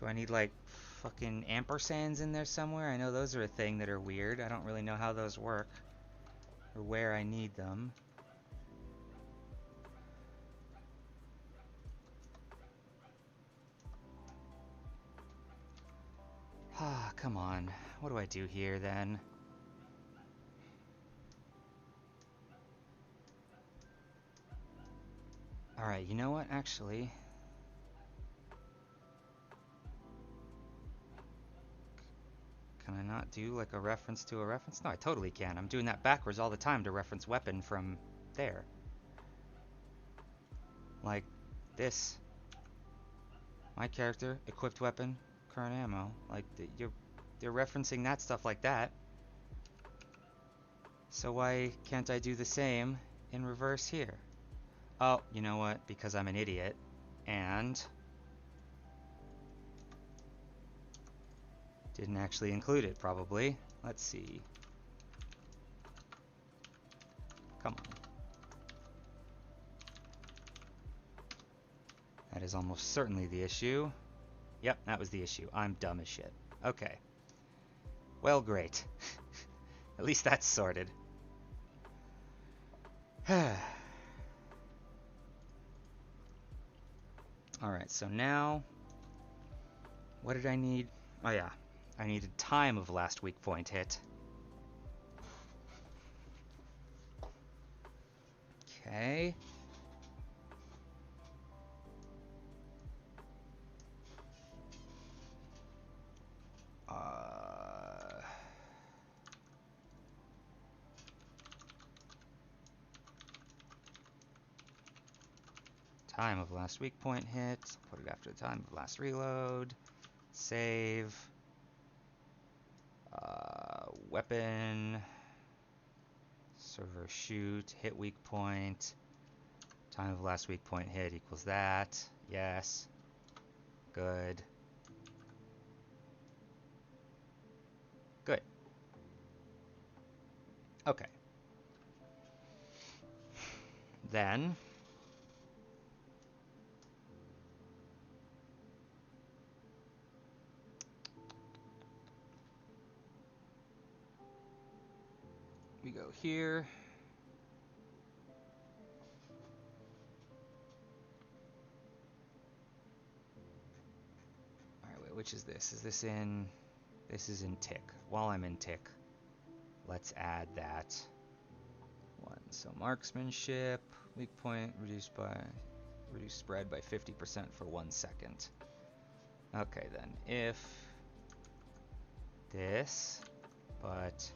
Speaker 1: Do I need like fucking ampersands in there somewhere? I know those are a thing that are weird. I don't really know how those work or where I need them. Ah, come on. What do I do here then? Alright, you know what, actually? Can I not do like a reference to a reference? No, I totally can. I'm doing that backwards all the time to reference weapon from there. Like this. My character, equipped weapon, current ammo. Like, you're referencing that stuff like that. So why can't I do the same in reverse here? Oh, you know what? Because I'm an idiot. And didn't actually include it, probably. Let's see. Come on. That is almost certainly the issue. Yep, that was the issue. I'm dumb as shit. Okay. Well, great. At least that's sorted. Alright, so now... What did I need? Oh yeah, I needed time of last weak point hit. Okay. Time of last weak point hit. Put it after the time of last reload. Save. Weapon. Server shoot. Hit weak point. Time of last weak point hit equals that. Yes. Good. Good. Okay. Then we go here. Alright, wait, which is this? Is this in... This is in tick. While I'm in tick, let's add that one. So marksmanship, weak point, reduce spread by 50% for 1 second. Okay then, if this, but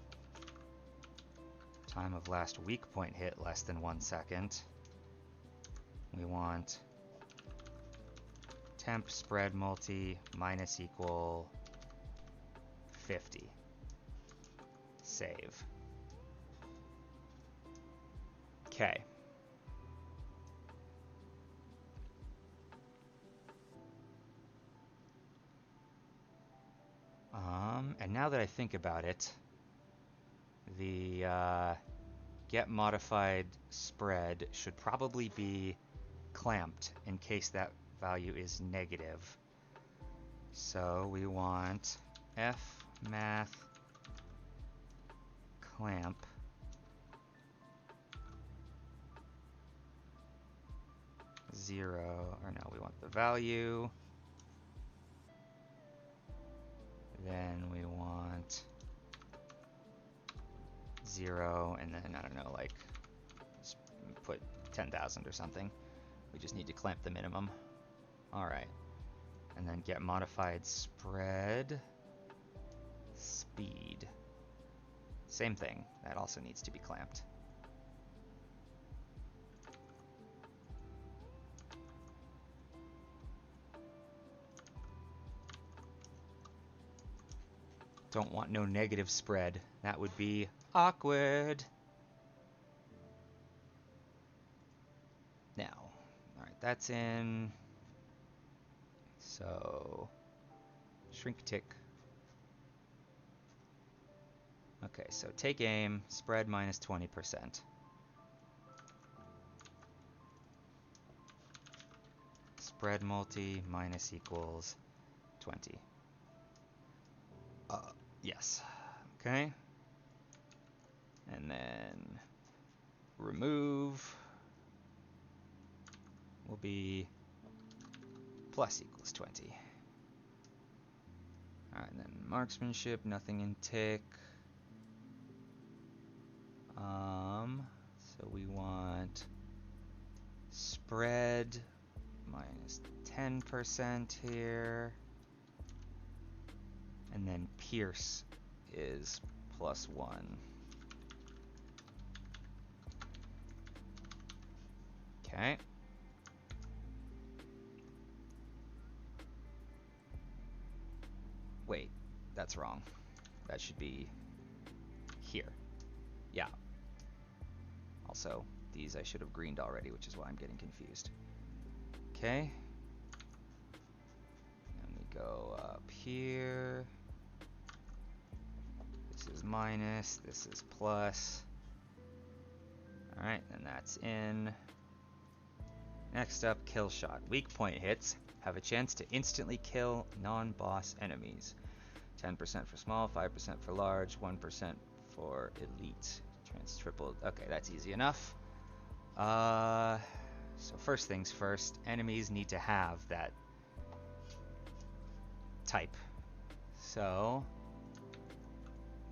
Speaker 1: time of last weak point hit less than 1 second, we want temp spread multi minus equal 50. Save. Okay. And now that I think about it, the get modified spread should probably be clamped in case that value is negative. So we want fmath clamp zero, or no, we want the value. Then we want 0, and then, I don't know, like, put 10,000 or something. We just need to clamp the minimum. Alright. And then get modified spread speed. Same thing. That also needs to be clamped. Don't want no negative spread. That would be awkward. that's in. So shrink tick. Okay, so take aim, spread minus 20%. Spread multi minus equals 20. Yes. Okay. And then remove will be plus equals 20. Alright, and then marksmanship, nothing in tick. So we want spread minus 10% here. And then pierce is plus 1. Okay. Wait, that's wrong. That should be here. Yeah. Also, these I should have greened already, which is why I'm getting confused. Okay. And we go up here. This is minus, this is plus. Alright, and that's in. Next up, kill shot. Weak point hits have a chance to instantly kill non-boss enemies. 10% for small, 5% for large, 1% for elite. Chance tripled. Okay, that's easy enough. So first things first, enemies need to have that type. So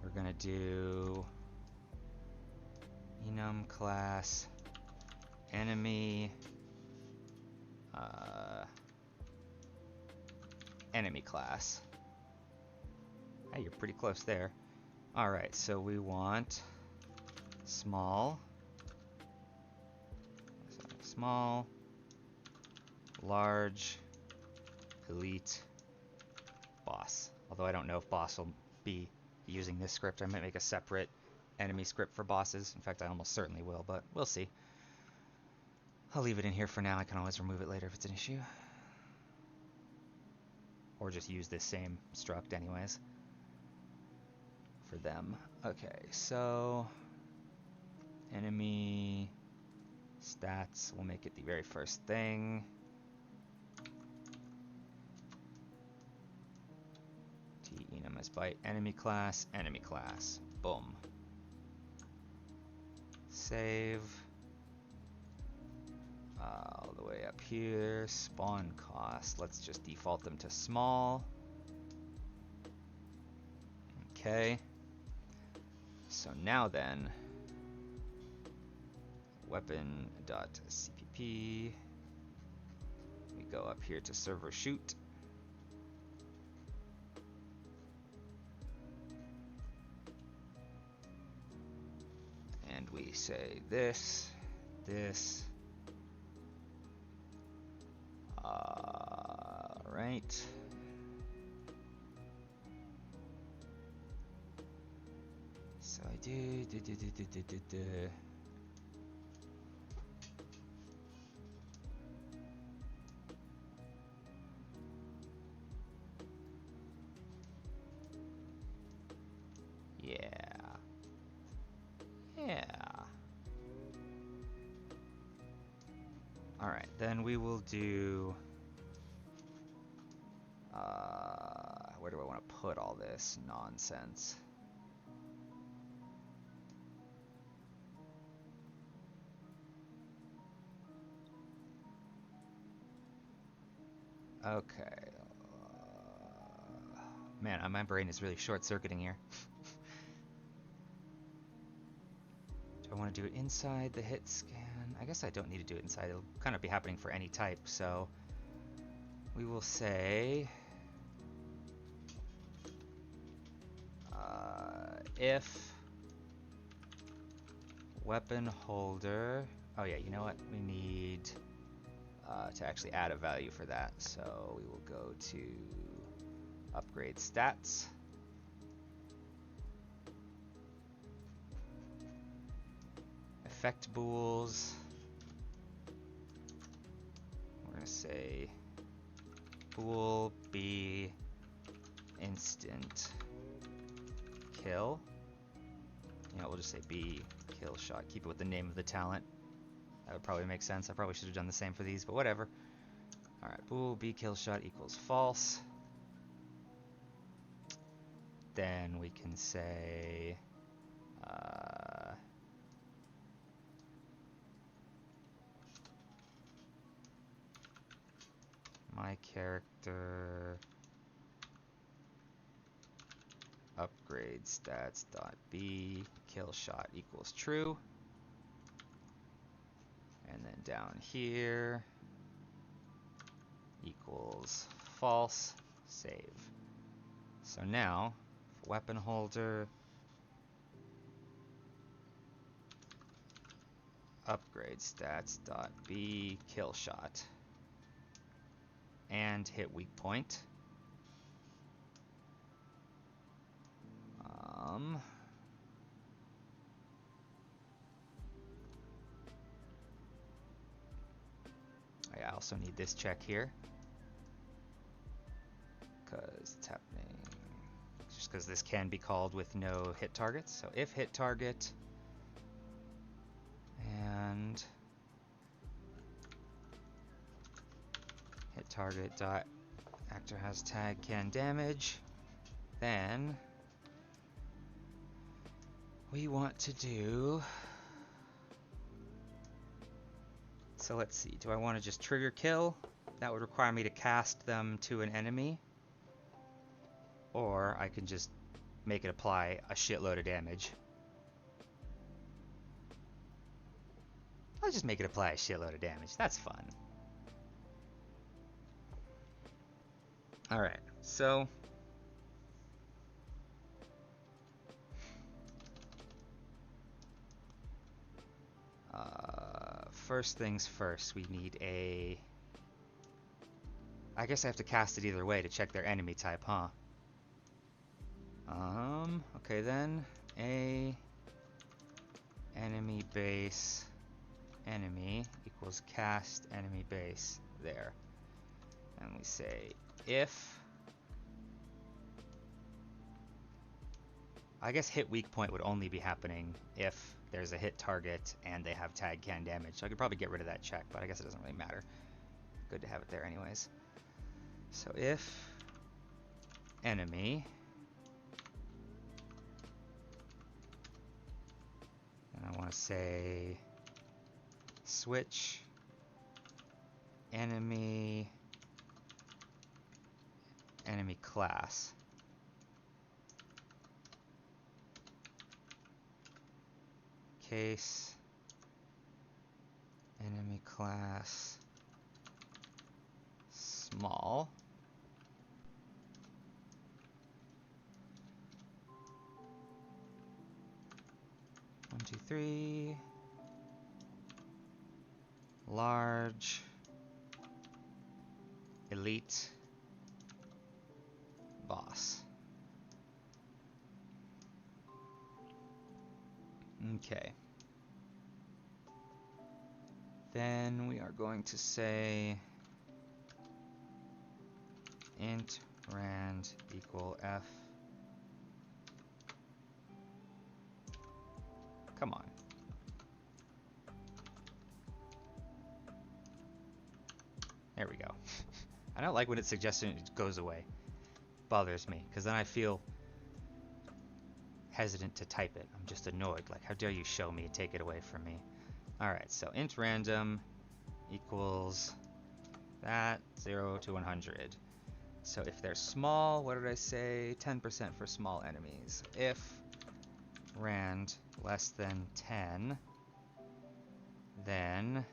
Speaker 1: we're gonna do enum class enemy enemy class. Hey, you're pretty close there. Alright, so we want small, large, elite, boss. Although I don't know if boss will be using this script. I might make a separate enemy script for bosses. In fact, I almost certainly will, but we'll see. I'll leave it in here for now. I can always remove it later if it's an issue. Or just use this same struct anyways for them. Okay, so enemy stats, we'll make it the very first thing. T enum as byte, enemy class, boom. Save. All the way up here, spawn cost, let's just default them to small. Okay. So now then, weapon.cpp, we go up here to server shoot. And we say this. Right. So I do. Yeah. Alright, then we will do... where do I want to put all this nonsense? Okay. Man, my brain is really short-circuiting here. Do I want to do it inside the hit scan? I guess I don't need to do it inside. It'll kind of be happening for any type, so we will say if weapon holder. Oh yeah, you know what? We need to actually add a value for that. So we will go to upgrade stats. Effect bools. going to say bool b instant kill. You know, we'll just say b kill shot. Keep it with the name of the talent. That would probably make sense. I probably should have done the same for these, but whatever. Alright, bool b kill shot equals false. Then we can say my character upgrade stats dot b kill shot equals true. And then down here equals false. Save. So now weapon holder upgrade stats dot b kill shot and hit weak point. I also need this check here because it's happening just because this can be called with no hit targets. So if hit target and hit target dot actor has tag can damage, then we want to do, so let's see, do I want to just trigger kill? That would require me to cast them to an enemy, or I can just make it apply a shitload of damage. I'll just make it apply a shitload of damage. That's fun. Alright, so first things first, we need a, I guess I have to cast it either way to check their enemy type, huh? Okay then, a enemy base enemy equals cast enemy base there. And we say if, I guess hit weak point would only be happening if there's a hit target and they have tag can damage. So I could probably get rid of that check, but I guess it doesn't really matter. Good to have it there anyways. So if enemy, and I want to say switch enemy class. Case enemy class small. One, two, three. Large. Elite. Boss. Okay. Then we are going to say int rand equal f. Come on. There we go. I don't like when it's suggested it goes away. Bothers me, because then I feel hesitant to type it. I'm just annoyed. Like, how dare you show me and take it away from me? Alright, so int random equals that 0 to 100. So if they're small, what did I say? 10% for small enemies. If rand less than 10, then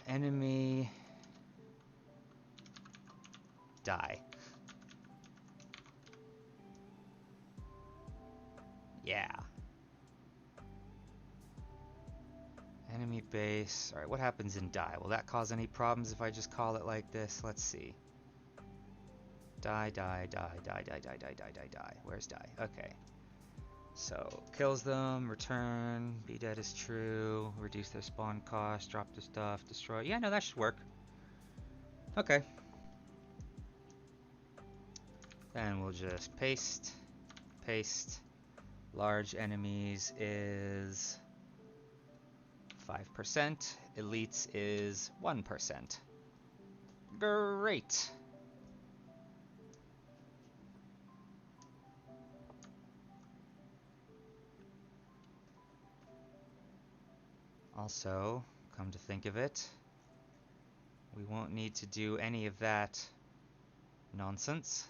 Speaker 1: enemy die. Yeah. Enemy base. Alright, what happens in die? Will that cause any problems if I just call it like this? Let's see. Die, die, die, die, die, die, die, die, die, die. Where's die? Okay. So, kills them, return, be dead is true, reduce their spawn cost, drop their stuff, destroy. Yeah, no, that should work. Okay. Then we'll just paste, paste. Large enemies is 5%, elites is 1%. Great! Also, come to think of it, we won't need to do any of that nonsense.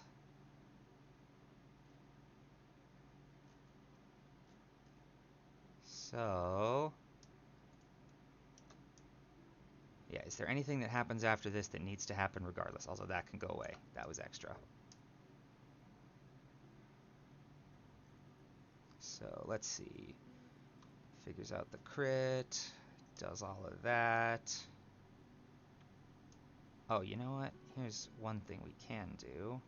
Speaker 1: So, yeah, is there anything that happens after this that needs to happen regardless? Also, that can go away. That was extra. So, let's see. Figures out the crit, does all of that. Oh, you know what? Here's one thing we can do.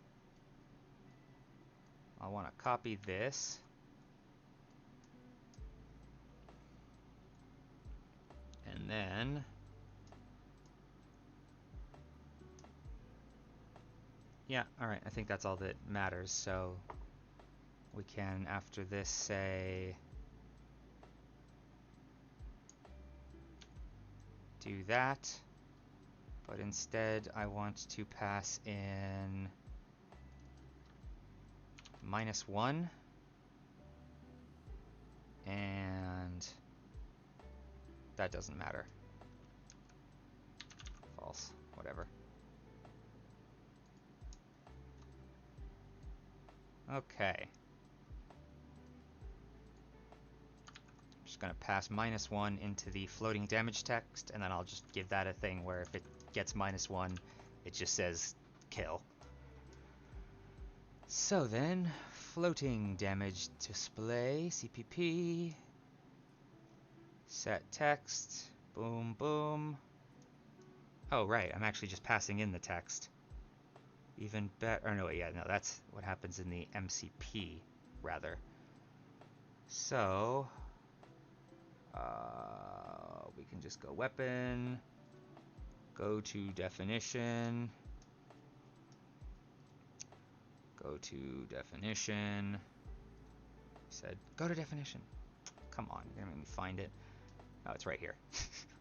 Speaker 1: I want to copy this. And then yeah, alright, I think that's all that matters. So we can, after this, say do that, but instead I want to pass in -1 and that doesn't matter. False, whatever. Okay. I'm just gonna pass -1 into the floating damage text, and then I'll just give that a thing where if it gets -1, it just says kill. So then, floating damage display, CPP, set text, boom, boom. Oh, right, I'm actually just passing in the text. Even better, or no, yeah, no, that's what happens in the MCP, rather. So, we can just go weapon, go to definition, go to definition. Said, go to definition. Come on, you're gonna make me find it. Oh, it's right here.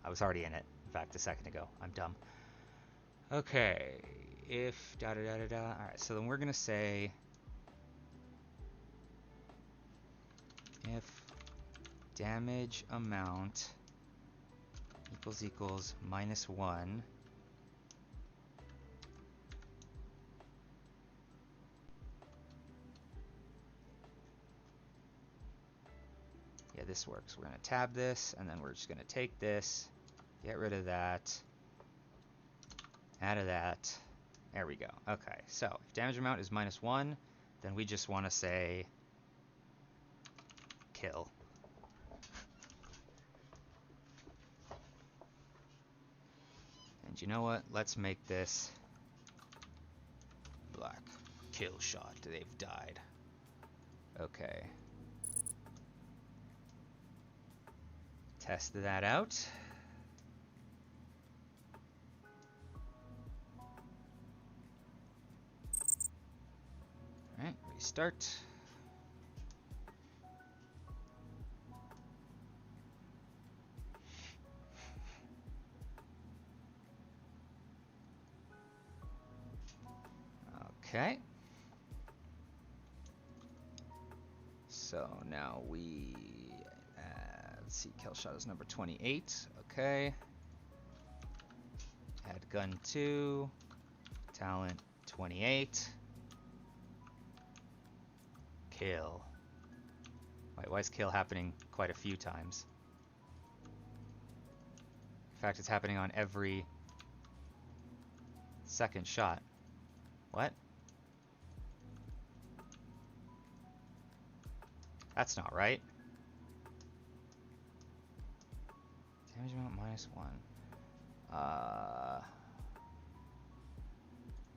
Speaker 1: I was already in it, in fact, a second ago. I'm dumb. Okay, if da da da da da. Alright, so then we're gonna say if damage amount equals -1, yeah, this works. We're gonna tab this, and then we're just gonna take this, get rid of that, add of that. There we go. Okay, so if damage amount is -1, then we just want to say kill. And you know what? Let's make this black. Kill shot. They've died. Okay. Test that out. Alright, restart. Okay. So now we let's see, kill shot is number 28. Okay. Add gun 2. Talent 28. Kill. Wait, why is kill happening quite a few times? In fact, it's happening on every second shot. What? That's not right. Damage amount -1.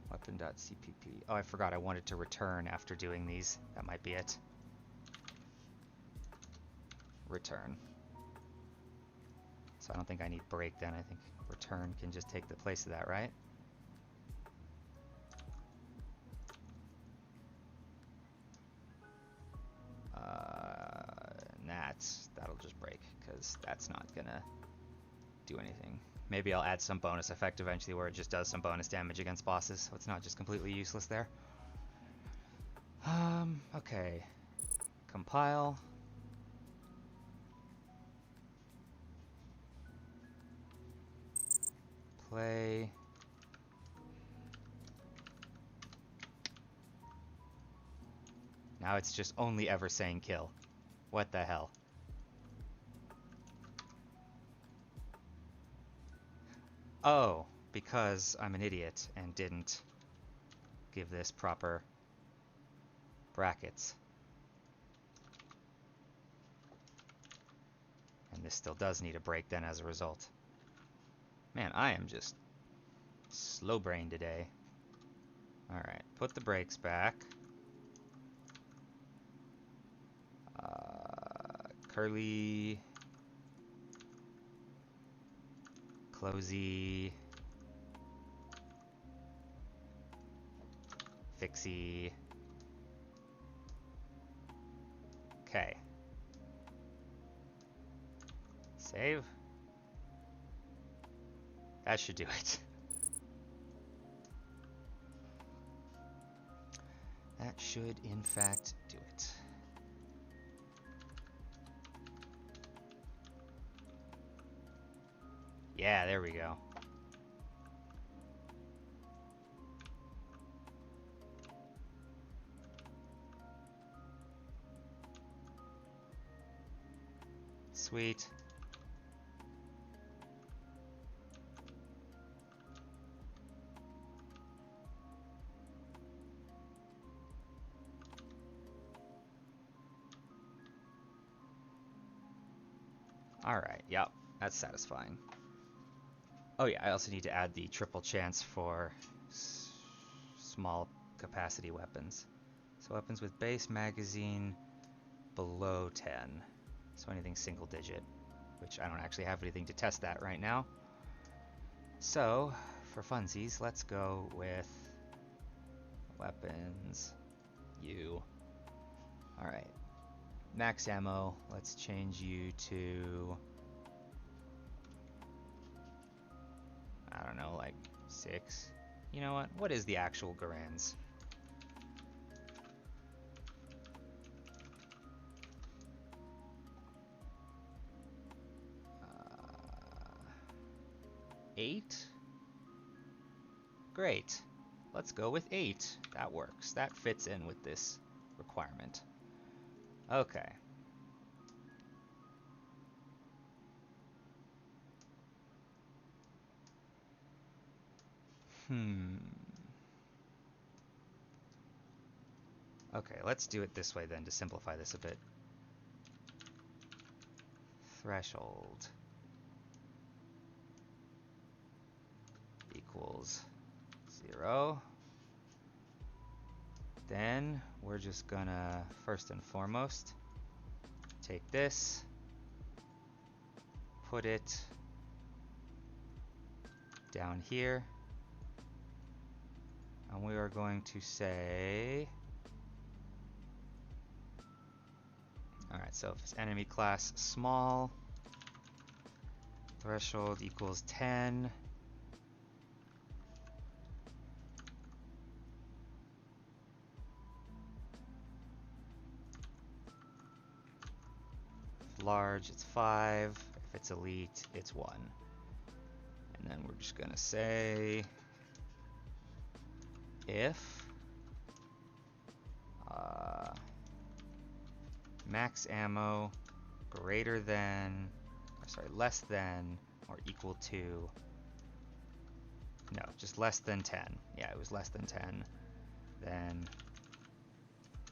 Speaker 1: Weapon.cpp. Oh, I forgot I wanted to return after doing these. That might be it. return. So I don't think I need break then. I think return can just take the place of that, right? That'll just break, because that's not gonna do anything. Maybe I'll add some bonus effect eventually where it just does some bonus damage against bosses, so it's not just completely useless there. Okay. Compile. Play. Now it's just only ever saying kill. What the hell? Oh, because I'm an idiot and didn't give this proper brackets. And this still does need a break then as a result. Man, I am just slow-brained today. Alright, put the brakes back. Curly. Closey. Fixie. Okay. Save. That should do it. That should, in fact, do it. Yeah, there we go. Sweet. Alright, yep, that's satisfying. Oh yeah, I also need to add the triple chance for small capacity weapons. So weapons with base magazine below 10. So anything single digit, which I don't actually have anything to test that right now. So, for funsies, let's go with weapons, U. Alright, max ammo, let's change you to, I don't know, like 6. You know what is the actual Garand's? Eight? Great. Let's go with 8. That works. That fits in with this requirement. Okay. Okay, let's do it this way then to simplify this a bit. Threshold equals 0. Then we're just gonna, first and foremost, take this, put it down here, and we are going to say, alright, so if it's enemy class small, threshold equals 10. Large, it's 5. If it's elite, it's 1. And then we're just gonna say if max ammo greater than, or sorry, less than or equal to, no, just less than 10. Yeah, it was less than 10. Then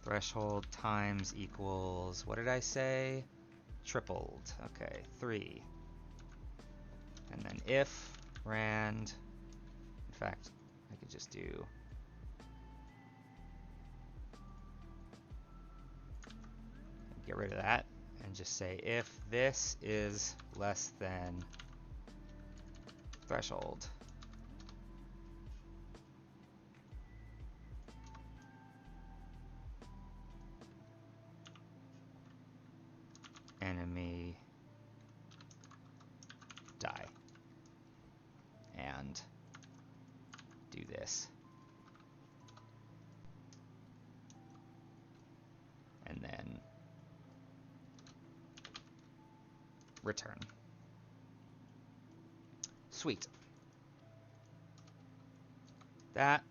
Speaker 1: threshold times equals, what did I say? Tripled. Okay, 3. And then if rand, in fact, I could just do get rid of that and and just say if this is less than threshold, enemy die, and do this, and then return. Sweet. That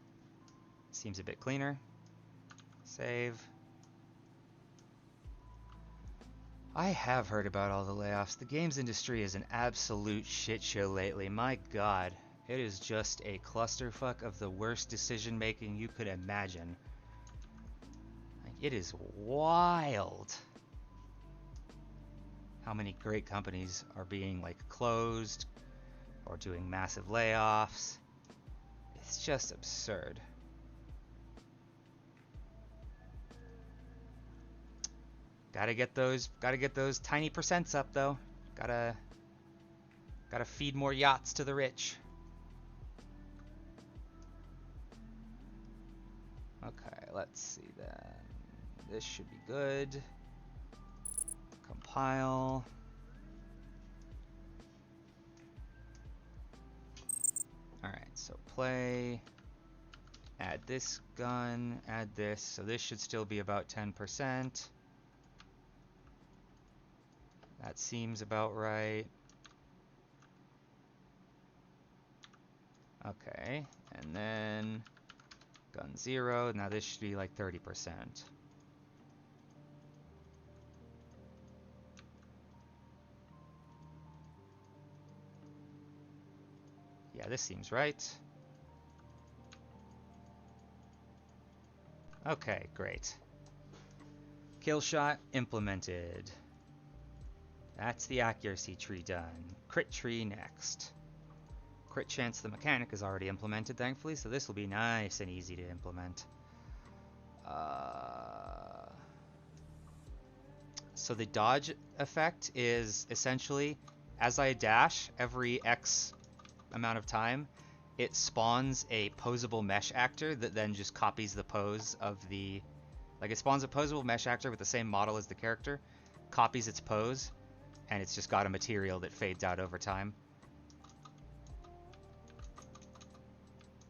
Speaker 1: seems a bit cleaner. Save. I have heard about all the layoffs. The games industry is an absolute shit show lately. My God, it is just a clusterfuck of the worst decision making you could imagine. Like, it is wild how many great companies are being like closed or doing massive layoffs. It's just absurd. Gotta get those tiny percents up though. Gotta feed more yachts to the rich. Okay, let's see then. This should be good. Compile. Alright, so play. Add this gun, add this. So this should still be about 10%. That seems about right. Okay, and then gun 0. Now this should be like 30%. Yeah, this seems right. Okay, great. Kill shot implemented. That's the accuracy tree done. Crit tree next. Crit chance the mechanic is already implemented, thankfully, so this will be nice and easy to implement. So the dodge effect is essentially, as I dash every X amount of time, it spawns a posable mesh actor that then just copies the pose of the... Like, it spawns a posable mesh actor with the same model as the character, copies its pose, and it's just got a material that fades out over time.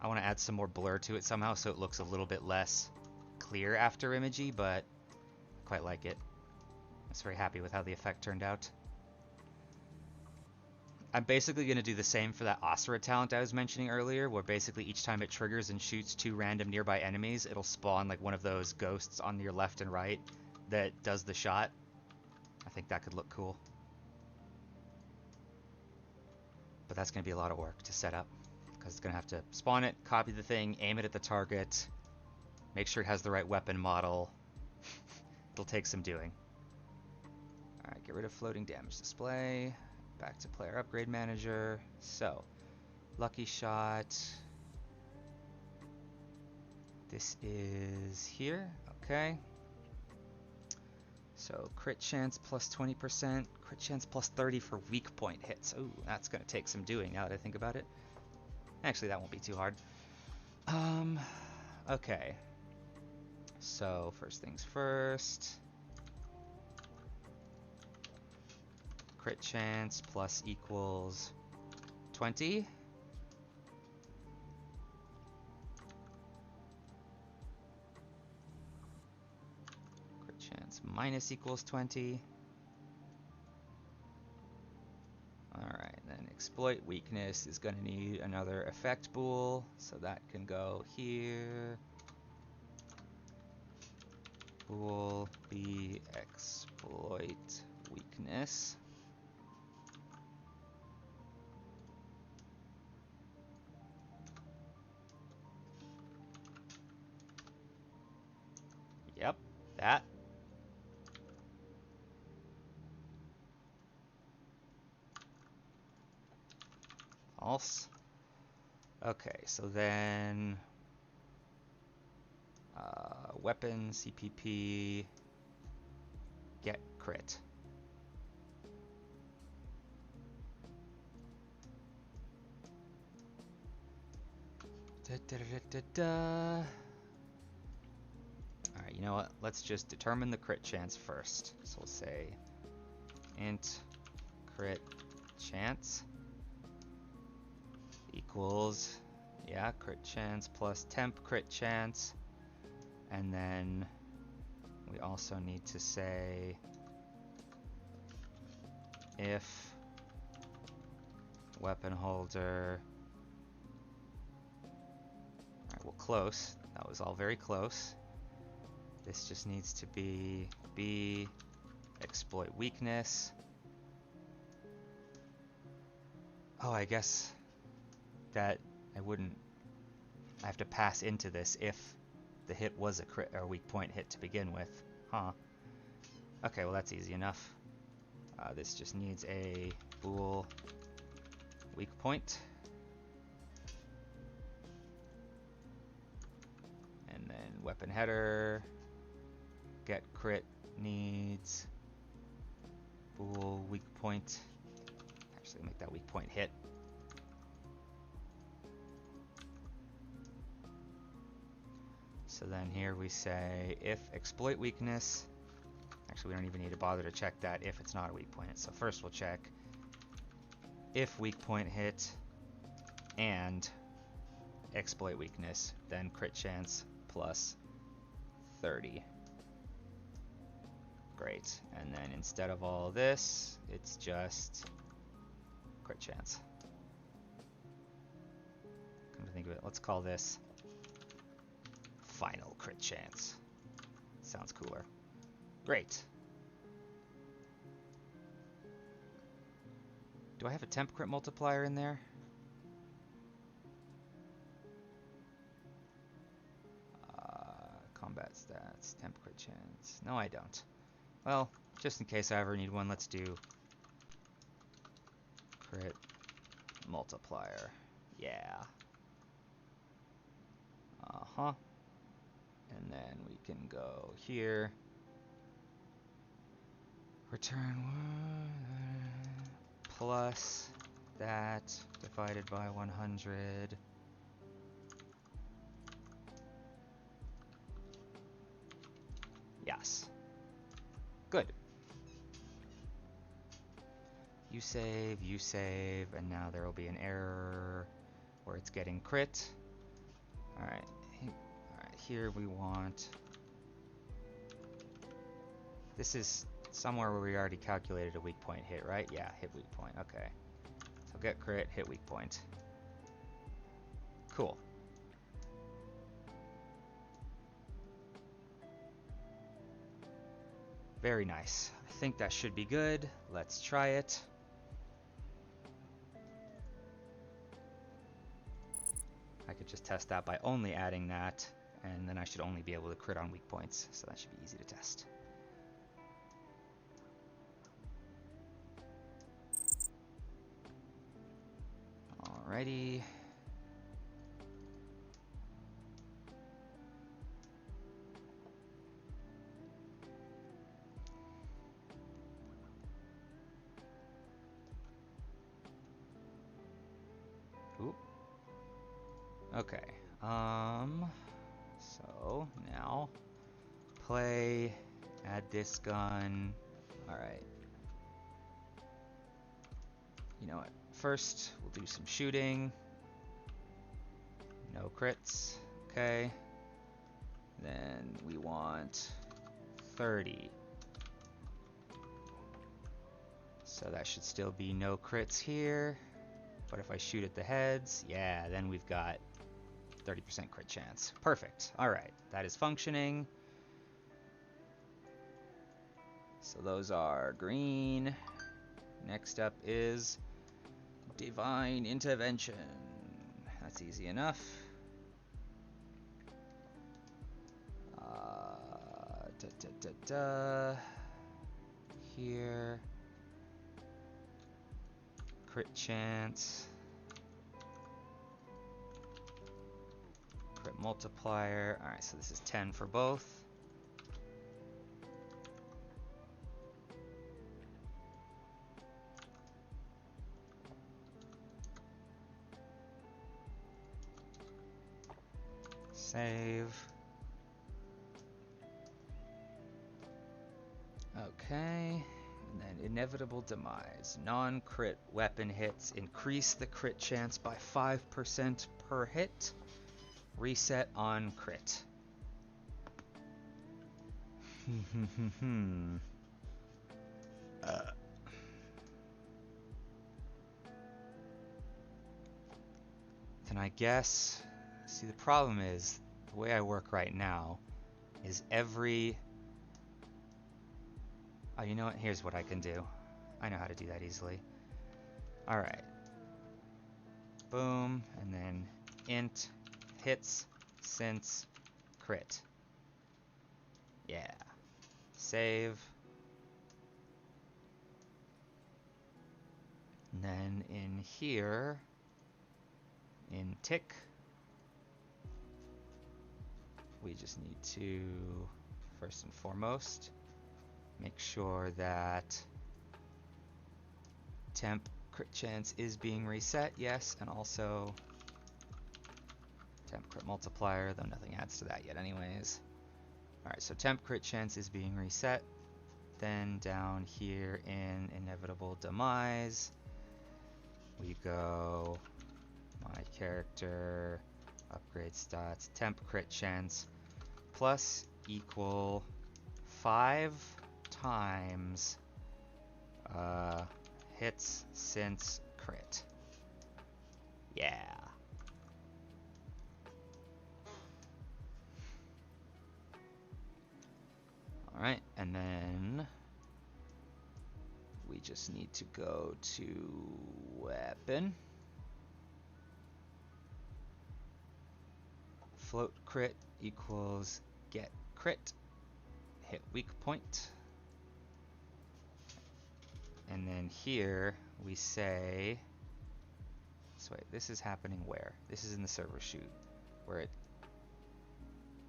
Speaker 1: I want to add some more blur to it somehow so it looks a little bit less clear after imagey, but I quite like it. I was very happy with how the effect turned out. I'm basically going to do the same for that Asura talent I was mentioning earlier, where basically each time it triggers and shoots 2 random nearby enemies, it'll spawn like one of those ghosts on your left and right that does the shot. I think that could look cool. But that's going to be a lot of work to set up, because it's going to have to spawn it, copy the thing, aim it at the target, make sure it has the right weapon model. It'll take some doing. Alright, get rid of floating damage display. Back to player upgrade manager. So, lucky shot. This is here. Okay. So, crit chance plus 20%. Crit chance plus 30 for weak point hits. Ooh, that's going to take some doing now that I think about it. Actually, that won't be too hard. Okay. So, first things first. Crit chance plus equals 20. Crit chance minus equals 20. Alright, then exploit weakness is going to need another effect bool, so that can go here. Bool be exploit weakness. Yep, that. False. Okay, so then weapon CPP get crit. Da, da, da, da, da. Alright, you know what? Let's just determine the crit chance first. So we'll say int crit chance equals, yeah, crit chance plus temp crit chance. And then we also need to say if weapon holder. Alright, well, close. That was all very close. This just needs to be B exploit weakness. Oh, I guess that I have to pass into this if the hit was a crit or weak point hit to begin with. Huh. Okay, well that's easy enough. This just needs a bool weak point. And then weapon header get crit needs bool weak point. Actually, make that weak point hit. So then here we say if exploit weakness. Actually, we don't even need to bother to check that if it's not a weak point. So first we'll check if weak point hit and exploit weakness, then crit chance plus 30. Great. And then instead of all this, it's just crit chance. Come to think of it, let's call this final crit chance. Sounds cooler. Great. Do I have a temp crit multiplier in there? Combat stats, temp crit chance. No, I don't. Well, just in case I ever need one, let's do crit multiplier. Yeah. Uh-huh. And then we can go here. Return 1 plus that divided by 100. Yes. Good. You save, and now there will be an error where it's getting crit. Alright. Alright, here we want... This is somewhere where we already calculated a weak point hit, right? Yeah, hit weak point. Okay. So get crit, hit weak point. Cool. Very nice. I think that should be good. Let's try it. I could just test that by only adding that, and then I should only be able to crit on weak points, so that should be easy to test. Alrighty. Oop. Okay. So now play, add this gun. Alright. You know what? First, we'll do some shooting. No crits. Okay. Then we want 30. So that should still be no crits here. But if I shoot at the heads, yeah, then we've got 30% crit chance. Perfect. Alright, that is functioning. So those are green. Next up is Divine Intervention. That's easy enough. Here. Crit chance. Crit multiplier. Alright, so this is 10 for both. Save. Okay. And then inevitable demise. Non-crit weapon hits increase the crit chance by 5% per hit. Reset on crit. Then I guess, see, the problem is, the way I work right now is every... Oh, you know what? Here's what I can do. I know how to do that easily. Alright. Boom, and then int hits since crit. Yeah. Save. And then in here, in tick, we just need to, first and foremost, make sure that temp crit chance is being reset, yes, and also temp crit multiplier, though nothing adds to that yet anyways. Alright, so temp crit chance is being reset. Then down here in inevitable demise, we go my character, upgrade stats, temp crit chance, plus equal 5 times hits since crit. Yeah. Alright, and then we just need to go to weapon. Float crit equals get crit, hit weak point. And then here we say, so wait, this is happening where? This is in the server shoot, where it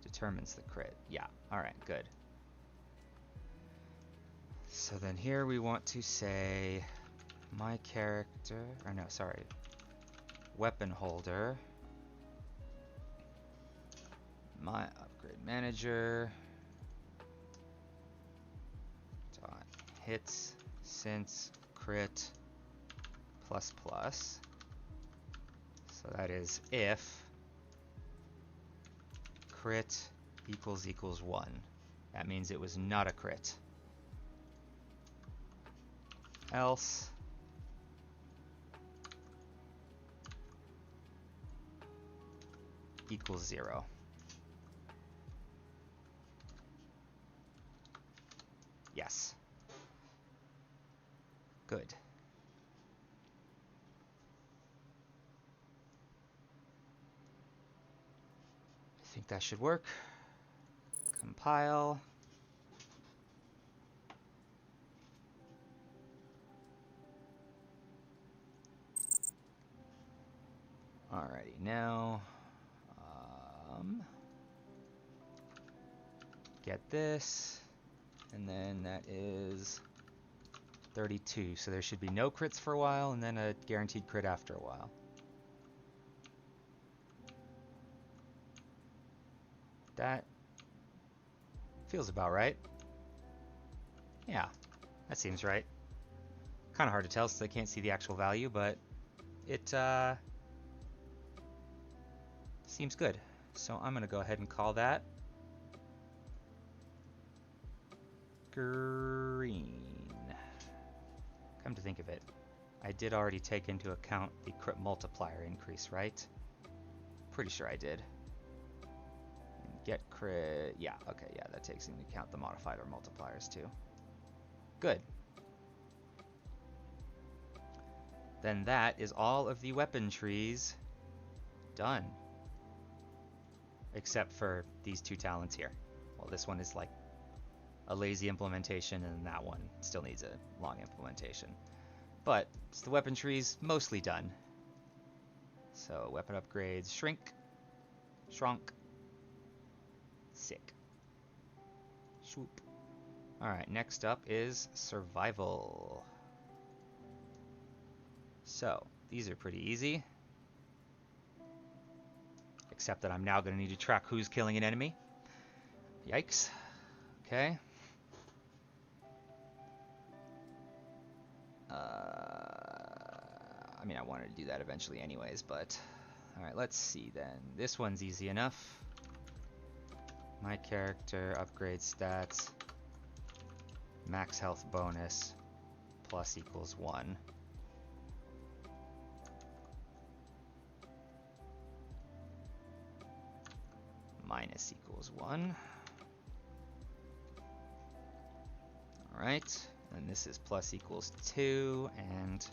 Speaker 1: determines the crit. Yeah, alright, good. So then here we want to say my character, or no, sorry, weapon holder, my upgrade manager, dot hits since crit plus plus. So that is if crit equals 1. That means it was not a crit. Else equals 0. Yes. Good. I think that should work. Compile. Alrighty, now get this, and then that is 32. So there should be no crits for a while, and then a guaranteed crit after a while. That feels about right. Yeah, that seems right. Kind of hard to tell since I can't see the actual value, but it seems good. So I'm gonna go ahead and call that green. Come to think of it, I did already take into account the crit multiplier increase, right? Pretty sure I did. Get crit, yeah, okay, yeah, that takes into account the modifier multipliers too. Good. Then that is all of the weapon trees done. Except for these two talents here. Well, this one is like a lazy implementation, and that one still needs a long implementation. But the weapon tree's mostly done. So weapon upgrades, shrunk, sick. Swoop. Alright, next up is survival. So, these are pretty easy. except that I'm now going to need to track who's killing an enemy. Yikes. Okay. I mean, I wanted to do that eventually anyways, but... Alright, let's see then. This one's easy enough. My character, upgrade stats, max health bonus, plus equals 1. Minus equals 1. Alright, and this is plus equals 2, and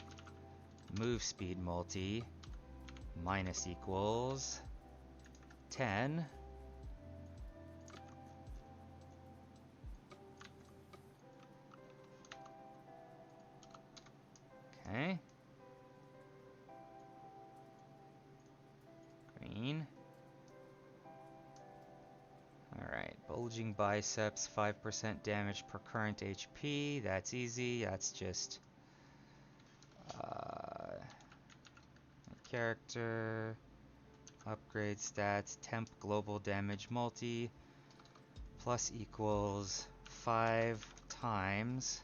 Speaker 1: move speed multi minus equals 10. Okay. Green. Alright, bulging biceps, 5% damage per current HP. That's easy. That's just character, upgrade stats, temp global damage multi, plus equals 5 times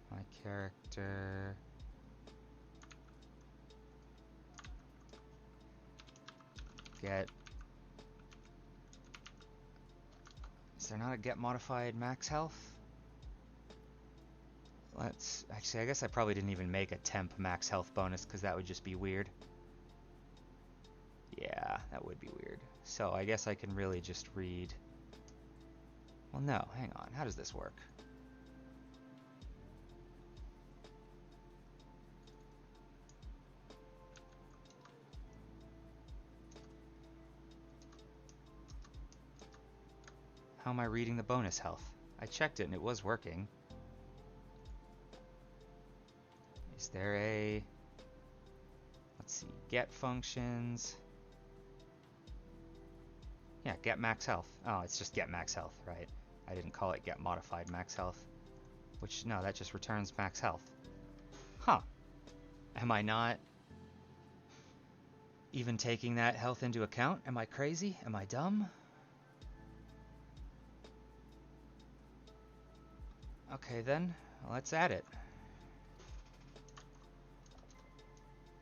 Speaker 1: my character get. Is there not a get modified max health? Let's actually, I guess I probably didn't even make a temp max health bonus because that would just be weird. Yeah, that would be weird. So I guess I can really just read. Well, no, hang on. How does this work? How am I reading the bonus health? I checked it and it was working. Is there a... Let's see, get functions. Yeah, get max health. Oh, it's just get max health, right? I didn't call it get modified max health. Which, no, that just returns max health. Huh. Am I not even taking that health into account? Am I crazy? Am I dumb? Okay then, let's add it.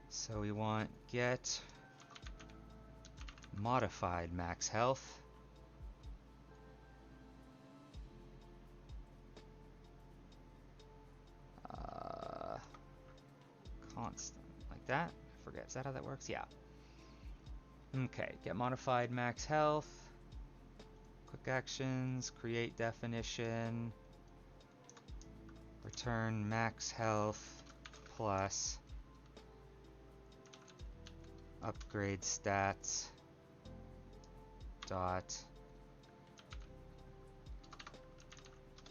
Speaker 1: So we want get modified max health. Constant, like that. I forget, is that how that works? Yeah. Okay, get modified max health. Quick actions, create definition. Return max health plus upgrade stats dot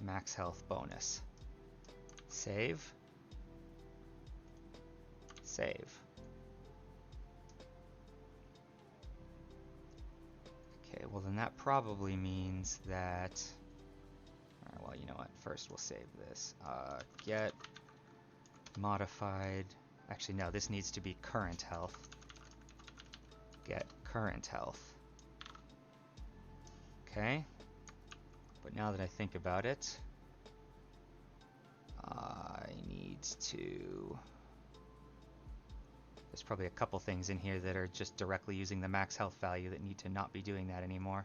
Speaker 1: max health bonus. Save. Save. Okay, well then that probably means that... Alright, well, you know what? First we'll save this. Get modified... Actually, no, this needs to be current health. Get current health. Okay. But now that I think about it, I need to... There's probably a couple things in here that are just directly using the max health value that need to not be doing that anymore.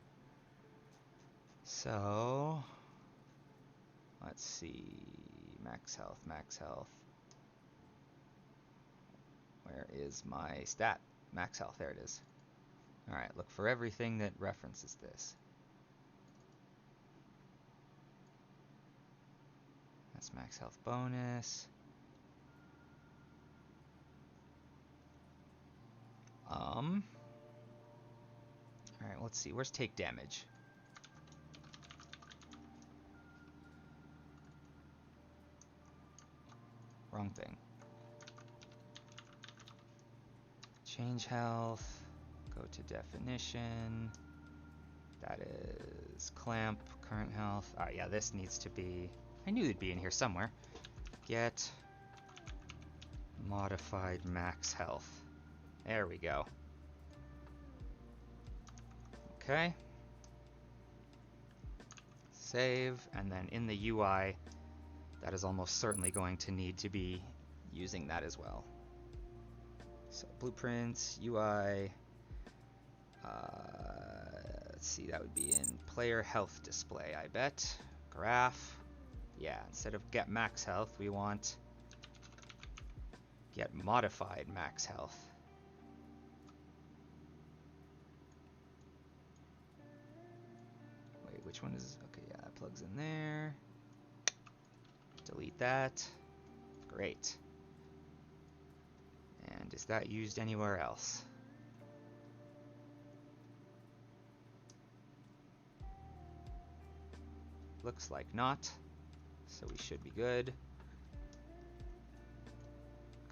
Speaker 1: So... Let's see... Max health, max health. Where is my stat? Max health, there it is. Alright, look for everything that references this. That's max health bonus. Alright, let's see. Where's take damage? Wrong thing. Change health. Go to definition. That is clamp, current health. Alright, yeah, this needs to be... I knew it'd be in here somewhere. Get modified max health. There we go. Okay. Save, and then in the UI, that is almost certainly going to need to be using that as well. So blueprints, UI, let's see, that would be in player health display, I bet. Graph, yeah, instead of get max health, we want get modified max health. Wait, which one is, okay, yeah, that plugs in there. Delete that. Great. And is that used anywhere else? Looks like not, so we should be good.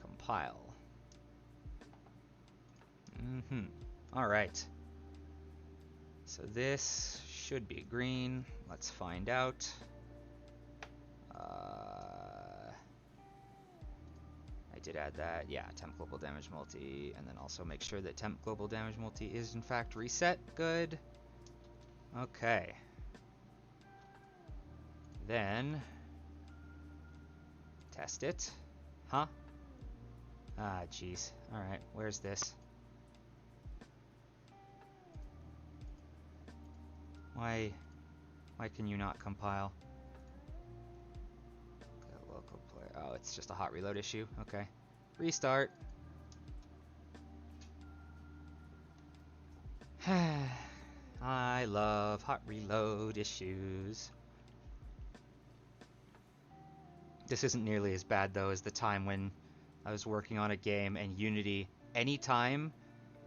Speaker 1: Compile. All right. So this should be green. Let's find out. I did add that. Yeah, temp global damage multi, and then also make sure that temp global damage multi is in fact reset. Good. Okay. Then test it. Huh? Ah, jeez. All right, where's this? Why can you not compile? Local player. Oh, it's just a hot reload issue. Okay. Restart. I love hot reload issues. This isn't nearly as bad though as the time when I was working on a game and Unity, anytime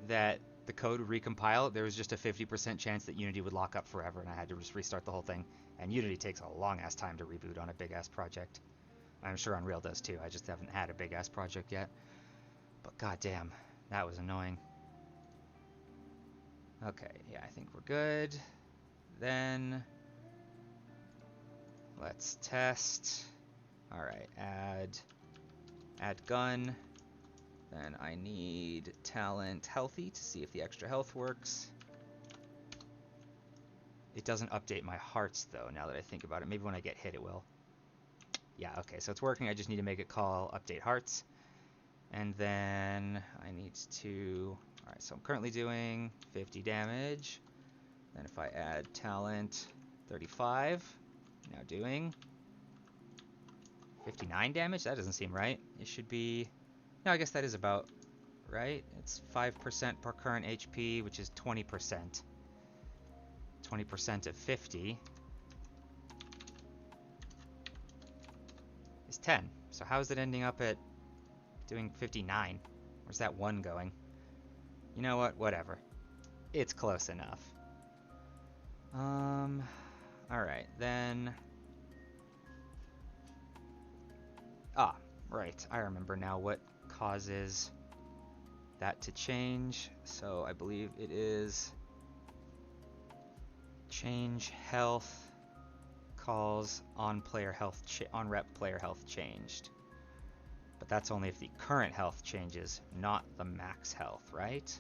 Speaker 1: that the code would recompile, there was just a 50% chance that Unity would lock up forever and I had to just restart the whole thing. And Unity takes a long ass time to reboot on a big ass project. I'm sure Unreal does too, I just haven't had a big ass project yet. But goddamn, that was annoying. Okay, yeah, I think we're good. Then let's test. Alright, add gun. Then I need talent healthy to see if the extra health works. It doesn't update my hearts though, now that I think about it. Maybe when I get hit it will. Yeah, okay, so it's working. I just need to make it call update hearts. And then I need to... Alright, so I'm currently doing 50 damage. Then if I add talent 35, now doing 59 damage? That doesn't seem right. It should be... No, I guess that is about right. It's 5% per current HP, which is 20%. 20% of 50 is 10. So how is it ending up at doing 59? Where's that 1 going? You know what? Whatever. It's close enough. Alright, then... Ah, right. I remember now what causes that to change. So I believe it is change health calls on player health on rep player health changed. But that's only if the current health changes, not the max health, right?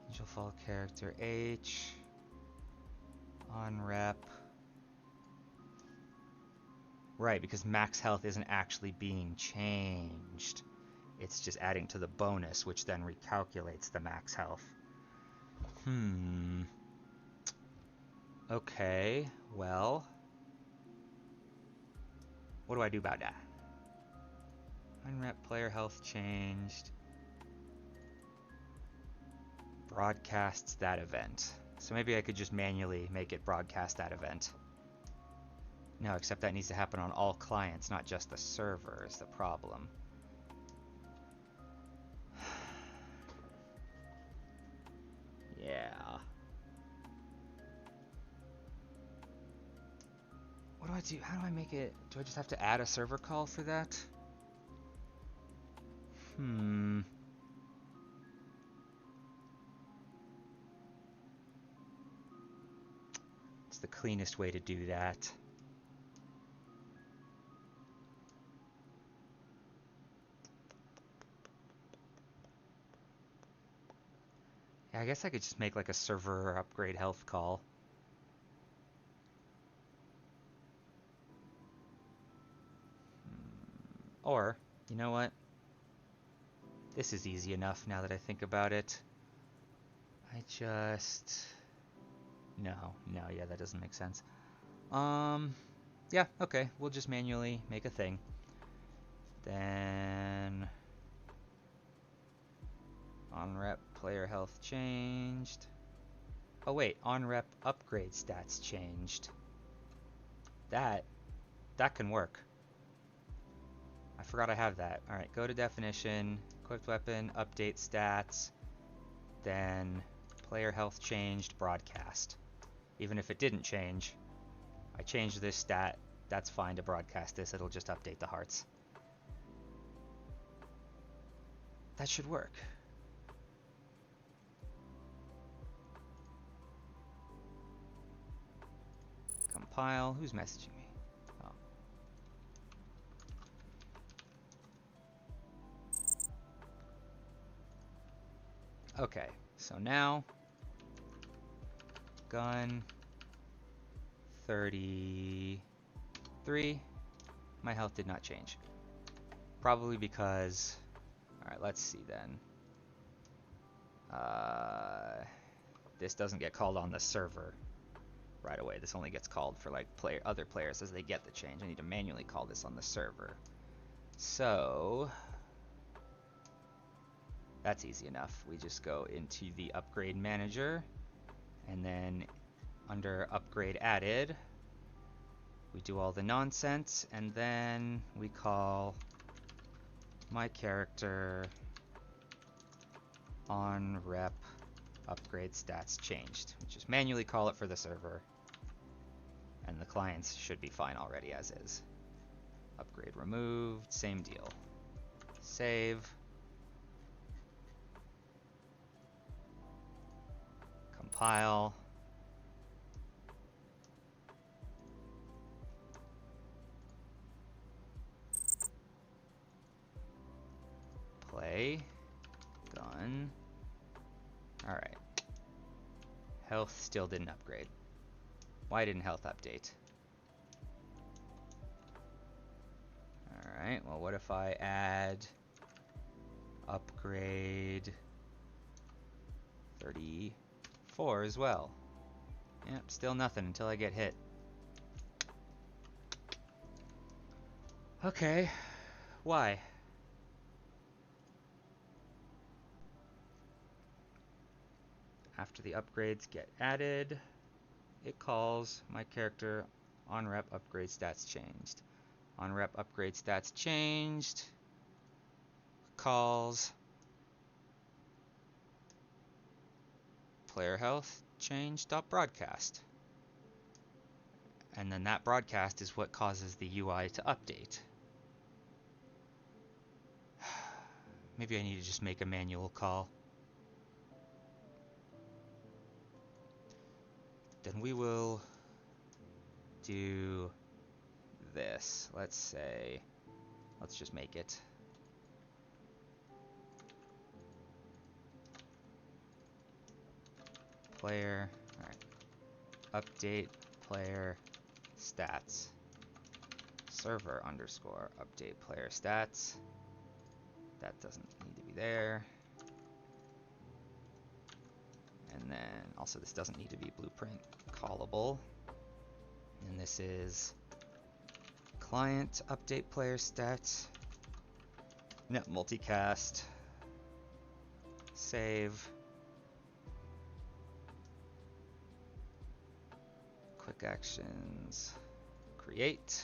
Speaker 1: Angel Fall character H on rep. Right, because max health isn't actually being changed. It's just adding to the bonus, which then recalculates the max health. Okay, well... What do I do about that? Unrep player health changed. Broadcasts that event. So maybe I could just manually make it broadcast that event. No, except that needs to happen on all clients, not just the server is the problem. Yeah. What do I do? How do I make it? Do I just have to add a server call for that? It's the cleanest way to do that. Yeah, I guess I could just make like a server upgrade health call. Or, you know what? This is easy enough now that I think about it. I just... No, yeah, that doesn't make sense. Yeah, okay, we'll just manually make a thing. Then... on-rep player health changed. Oh wait, on-rep upgrade stats changed. That can work. I forgot I have that. Alright, go to definition, equipped weapon, update stats, then player health changed, broadcast. Even if it didn't change, I changed this stat, that's fine to broadcast this, it'll just update the hearts. That should work. Compile, who's messaging me? Oh. Okay, so now, gun 33, my health did not change. Probably because, alright, let's see then. This doesn't get called on the server right away. This only gets called for like other players as they get the change. I need to manually call this on the server. So that's easy enough. We just go into the upgrade manager, and then under upgrade added, we do all the nonsense, and then we call my character on rep upgrade stats changed. We just manually call it for the server, and the clients should be fine already as is. Upgrade removed, same deal. Save. Compile. Play. Gun. Alright. Health still didn't upgrade. Why didn't health update? Alright, well what if I add upgrade 34 as well? Yep, still nothing until I get hit. Okay, why? After the upgrades get added, it calls my character on rep upgrade stats changed. On rep upgrade stats changed, calls player health change.broadcast. And then that broadcast is what causes the UI to update. Maybe I need to just make a manual call. Then we will do this. Let's just make it player, alright, update player stats, server underscore update player stats. That doesn't need to be there. And then also this doesn't need to be blueprint callable. And this is client update player stats, net multicast, save, quick actions, create,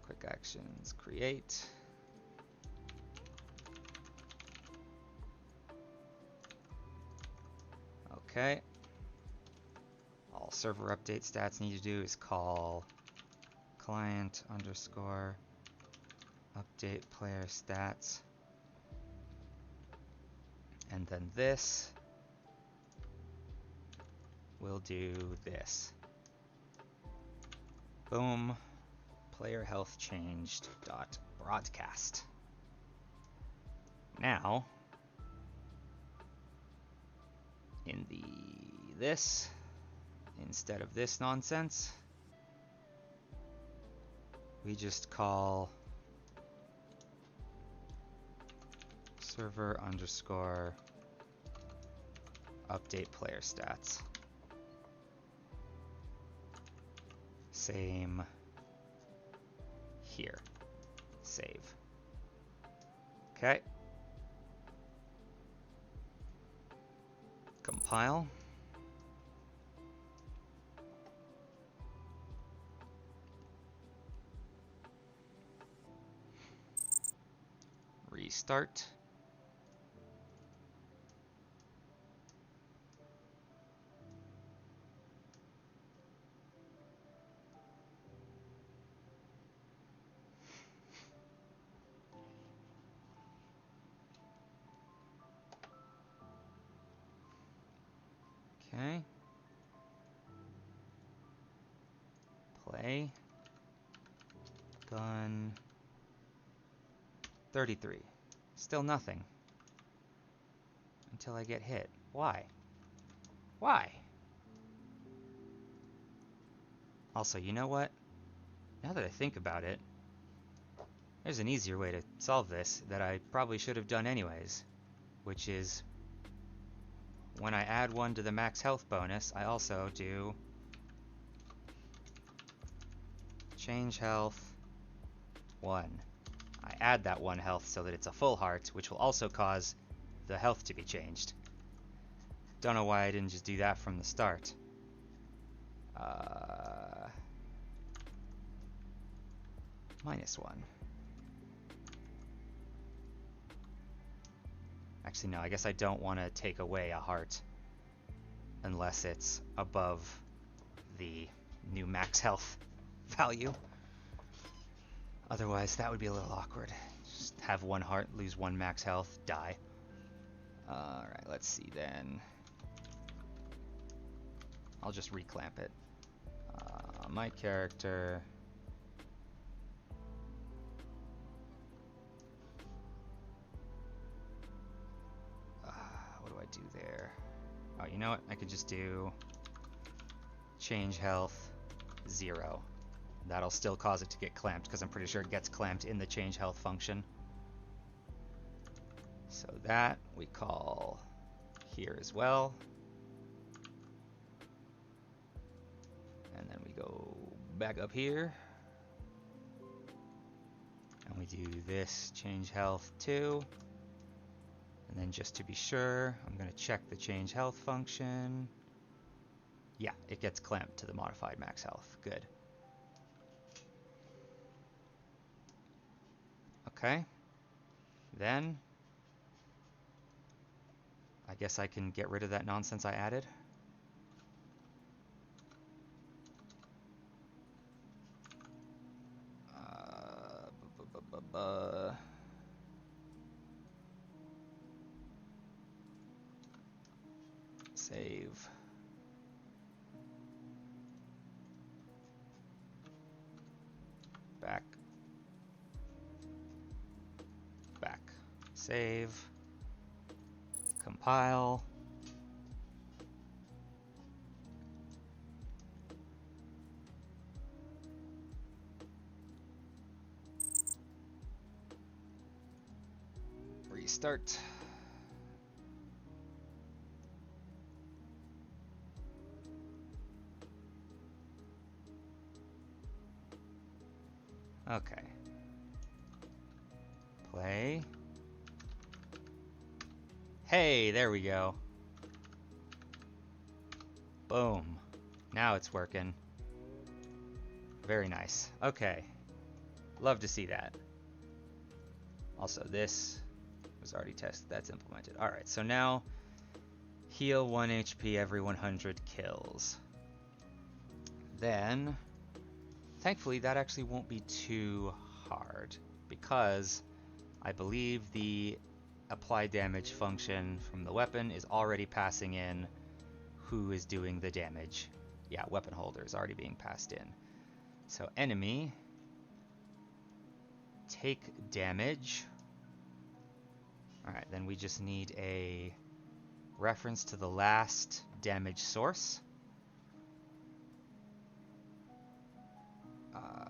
Speaker 1: quick actions, create. Okay. All server update stats need to do is call client underscore update player stats. And then this will do this. Boom. Player health changed dot broadcast. Now in this instead of this nonsense, we just call server underscore update player stats. Same here. Save. Okay. Compile. Restart. Okay. Play. Gun. 33. Still nothing. Until I get hit. Why? Why? Also, you know what? Now that I think about it, there's an easier way to solve this that I probably should have done anyways, which is when I add one to the max health bonus, I also do change health 1. I add that 1 health so that it's a full heart, which will also cause the health to be changed. Don't know why I didn't just do that from the start. -1. Actually, no, I guess I don't want to take away a heart unless it's above the new max health value. Otherwise, that would be a little awkward. Just have 1 heart, lose 1 max health, die. Alright, let's see then. I'll just reclamp it. My character... what do I do there? Oh, you know what? I could just do change health 0. That'll still cause it to get clamped, because I'm pretty sure it gets clamped in the change health function. So that we call here as well. And then we go back up here. And we do this change health too. And then just to be sure, I'm going to check the change health function. Yeah, it gets clamped to the modified max health. Good. Okay. Then I guess I can get rid of that nonsense I added. Save. Back. Back. Save. Compile. Restart. Okay. Play. Hey, there we go. Boom. Now it's working. Very nice. Okay. Love to see that. Also, this was already tested. That's implemented. Alright, so now heal 1 HP every 100 kills. Then, thankfully, that actually won't be too hard because I believe the apply damage function from the weapon is already passing in who is doing the damage. Yeah, weapon holder is already being passed in. So enemy, take damage. Alright, then we just need a reference to the last damage source.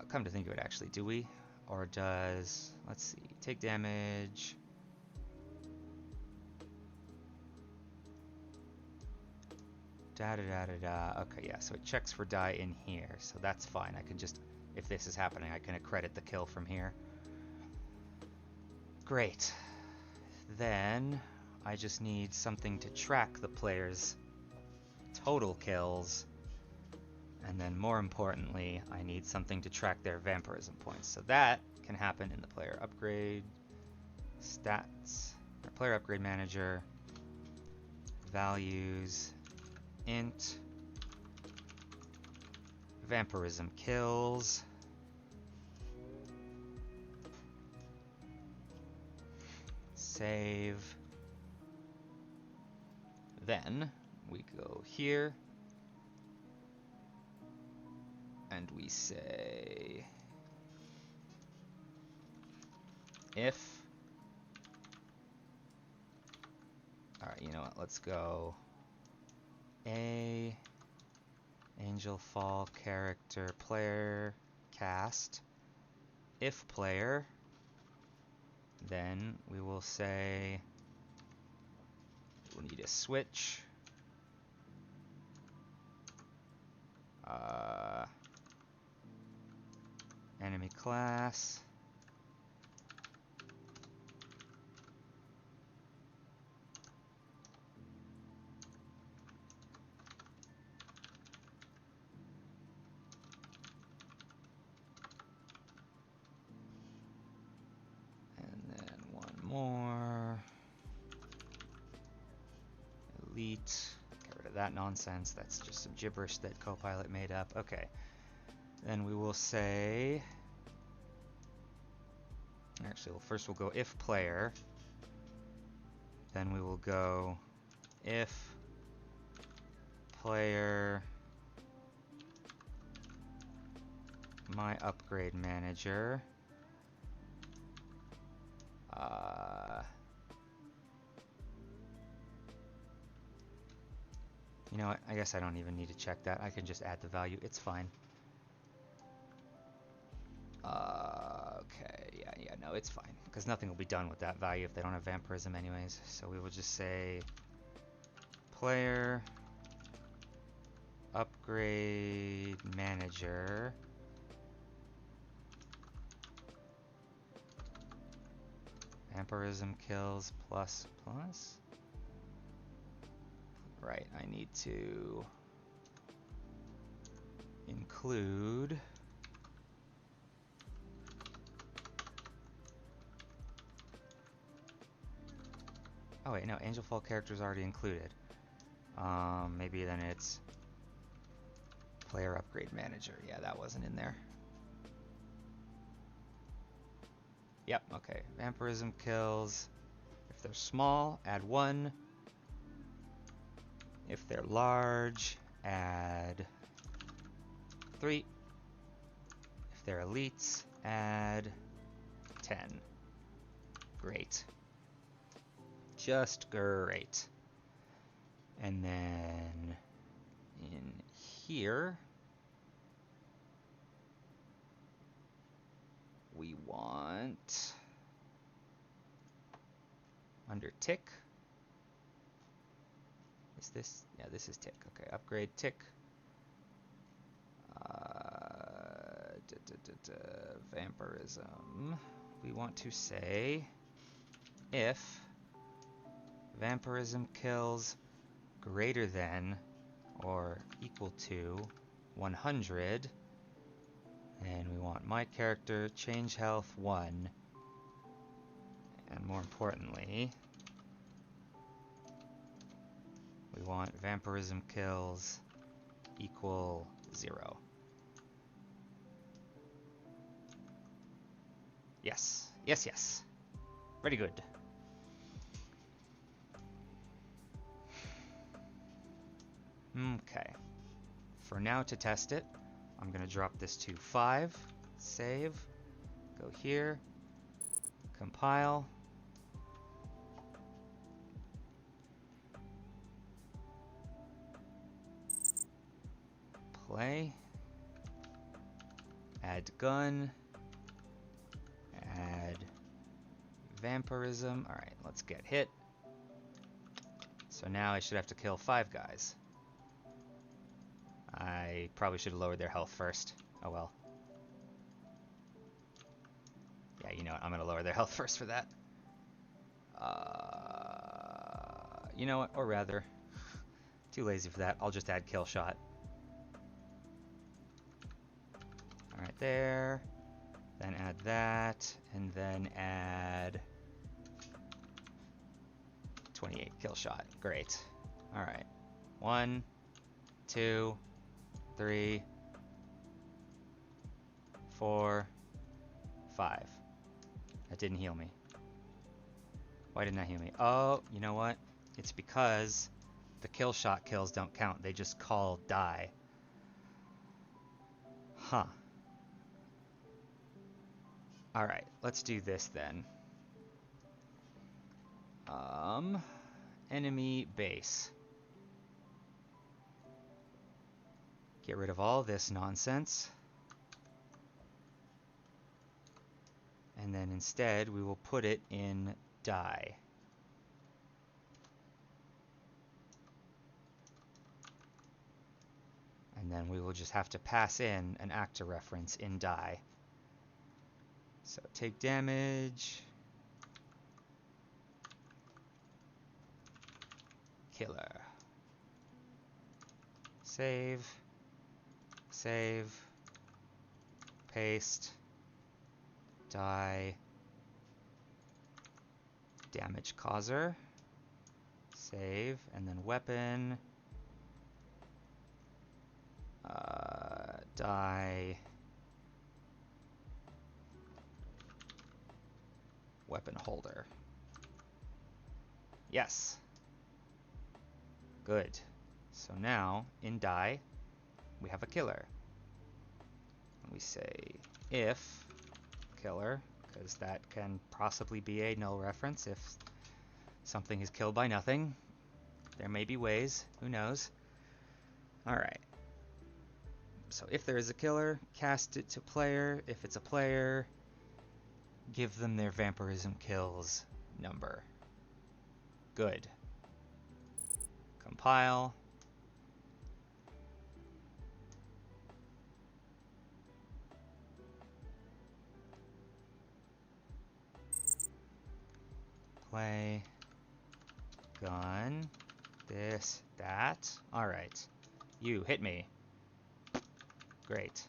Speaker 1: Come to think of it, actually, do we? Or does, let's see, take damage. Okay, yeah, so it checks for die in here, so that's fine. I can just, if this is happening, I can accredit the kill from here. Great. Then I just need something to track the player's total kills. And then more importantly, I need something to track their vampirism points. So that can happen in the player upgrade stats, or player upgrade manager, values, int, vampirism kills, save. Then we go here and we say if, all right, you know what, let's go Angel Fall character player cast, if player, then we will say we'll need a switch, enemy class, and then one more, elite. Get rid of that nonsense, that's just some gibberish that Copilot made up. Okay, then we will say, actually, well, first we'll go if player, then we will go if player my upgrade manager, you know what, I guess I don't even need to check that, I can just add the value, it's fine. Okay, yeah, no, it's fine, because nothing will be done with that value if they don't have vampirism anyways. So we will just say player upgrade manager vampirism kills plus. Right, I need to include oh wait, no, Angel Fall character is already included. Maybe then it's player upgrade manager. Yeah, that wasn't in there. Yep, okay. Vampirism kills. If they're small, add 1. If they're large, add 3. If they're elites, add 10. Great. Just great. And then in here, we want under tick. Is this? Yeah, this is tick. Okay, upgrade tick. Vampirism. We want to say if vampirism kills greater than or equal to 100, and we want my character change health 1, and more importantly, we want vampirism kills equal 0. Yes, yes, yes. Very good. Okay. For now, to test it, I'm going to drop this to 5, save, go here, compile. Play. Add gun. Add vampirism. Alright, let's get hit. So now I should have to kill 5 guys. I probably should have lowered their health first. Oh well. Yeah, you know what? I'm going to lower their health first for that. You know what? Or rather, too lazy for that. I'll just add kill shot. Alright, there. Then add that. And then add 28 kill shot. Great. Alright. 1, 2, 3, 4, 5. That didn't heal me. Why didn't that heal me? Oh, you know what? It's because the kill shot kills don't count. They just call die. Huh. Alright, let's do this then. Enemy base. Get rid of all this nonsense. And then instead we will put it in die. And then we will just have to pass in an actor reference in die. So take damage. Killer. Save. Save. Paste. Die. Damage causer. Save. And then weapon. Die. Weapon holder. Yes. Good. So now, in die, we have a killer. And we say if killer, because that can possibly be a null reference if something is killed by nothing. There may be ways. Who knows? Alright. So if there is a killer, cast it to player. If it's a player, give them their vampirism kills number. Good. Compile. Play. Gun. This. That. Alright. You, hit me. Great.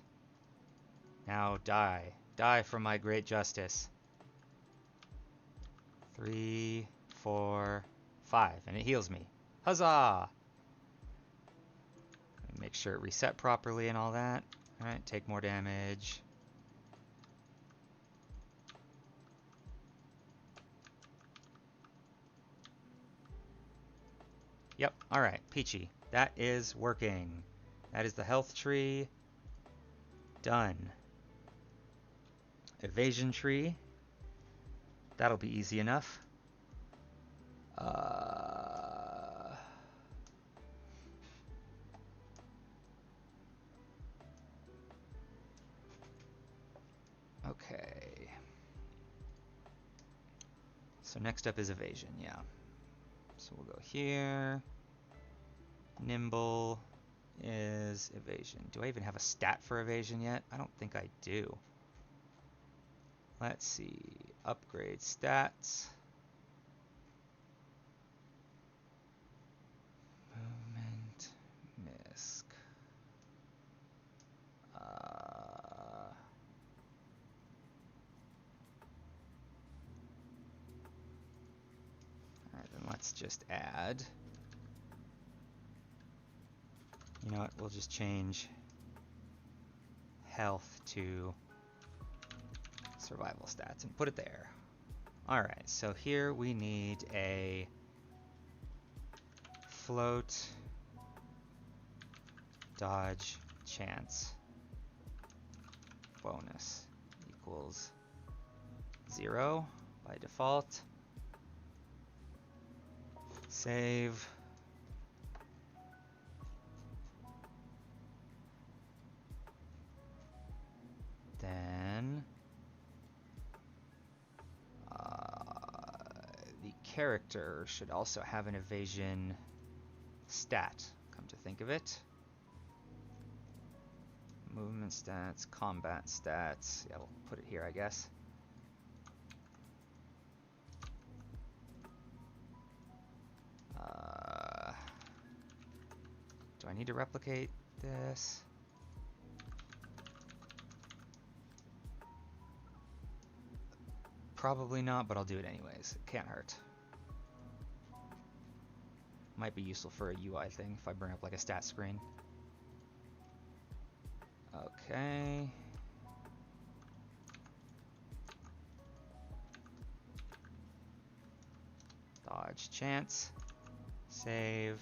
Speaker 1: Now die. Die for my great justice. 3, 4, 5. And it heals me. Huzzah! Make sure it reset properly and all that. Alright, take more damage. Yep, alright, peachy. That is working. That is the health tree. Done. Evasion tree. That'll be easy enough. Okay. So next up is evasion, yeah. So we'll go here. Nimble is evasion. Do I even have a stat for evasion yet? I don't think I do. Let's see. Upgrade stats. Movement. Misc. Alright, then let's just add. You know what? We'll just change health to survival stats and put it there. Alright, so here we need a float dodge chance bonus equals 0 by default. Save. character should also have an evasion stat, come to think of it. Movement stats, combat stats. Yeah, we'll put it here, I guess. Do I need to replicate this? Probably not, but I'll do it anyways. It can't hurt. Might be useful for a UI thing if I bring up like a stat screen. Okay. Dodge chance. Save.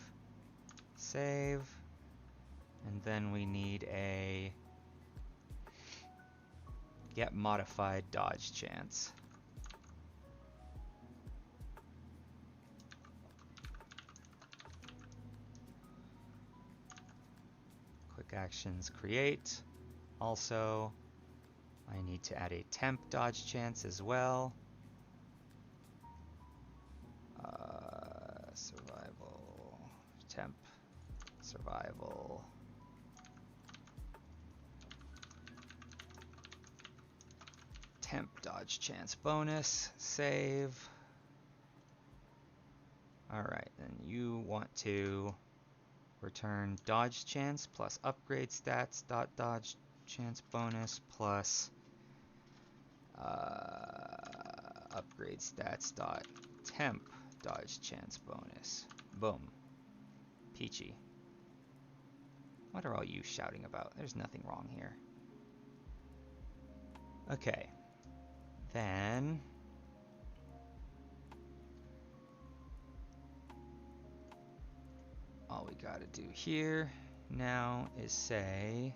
Speaker 1: Save. And then we need a get modified dodge chance. Quick actions create. Also, I need to add a temp dodge chance as well. Survival, temp, survival. Temp dodge chance bonus, save. Alright, then you want to return dodge chance plus upgrade stats dot dodge chance bonus plus upgrade stats dot temp dodge chance bonus. Boom. Peachy. What are all you shouting about? There's nothing wrong here. Okay. Then all we gotta do here now is say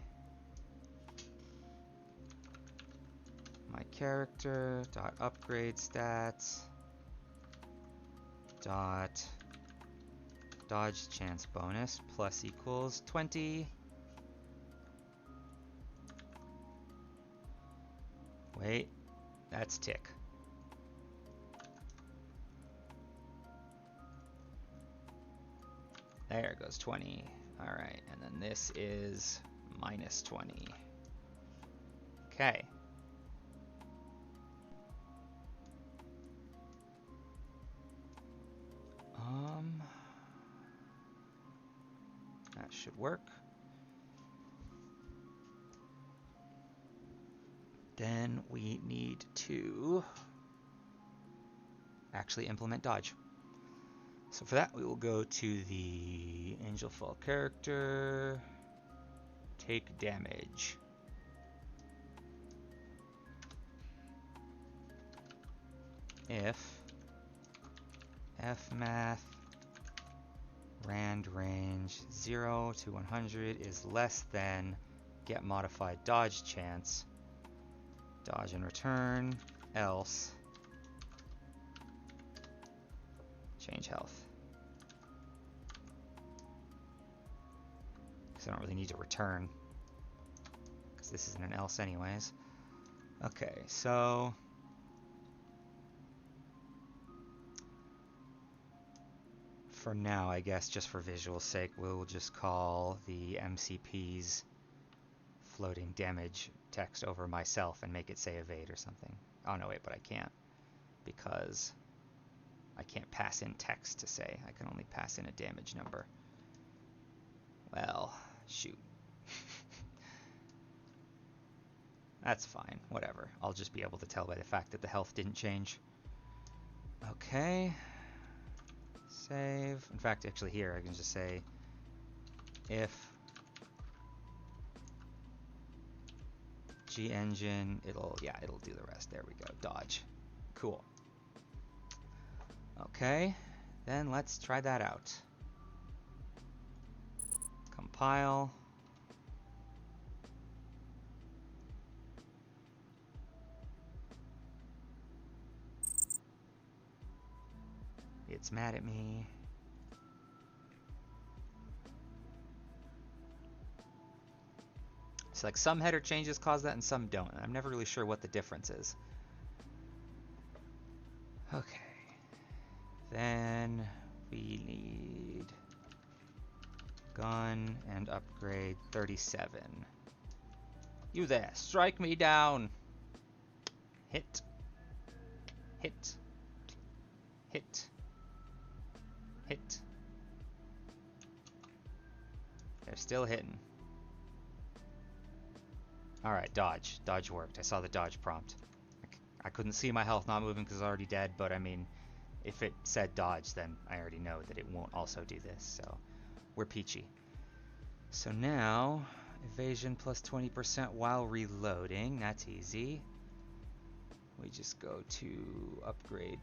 Speaker 1: my character dot upgrade stats dot dodge chance bonus plus equals 20. Wait, that's tick. There goes 20. Alright, and then this is minus 20. Okay. That should work. Then we need to actually implement dodge. So for that, we will go to the Angelfall character, take damage. If fmath rand range 0 to 100 is less than get modified dodge chance, dodge and return, else change health. Because I don't really need to return, because this isn't an else anyways. Okay, so for now, I guess, just for visual sake, we'll just call the MCP's floating damage text over myself and make it say evade or something. Oh no, wait, but I can't, because I can't pass in text to say. I can only pass in a damage number. Well, shoot. That's fine, whatever. I'll just be able to tell by the fact that the health didn't change. Okay. Save. In fact, actually here I can just say if G-engine, it'll do the rest. There we go. Dodge. Cool. Okay, then let's try that out. Compile. It's mad at me. It's like some header changes cause that and some don't. I'm never really sure what the difference is. Okay. gun and upgrade 37. You there, strike me down. Hit. Hit. Hit. Hit. They're still hitting. Alright, dodge. Dodge worked. I saw the dodge prompt. I couldn't see my health not moving because it's already dead, but I mean, if it said dodge, then I already know that it won't also do this, so we're peachy. So now, evasion plus 20% while reloading. That's easy. We just go to upgrade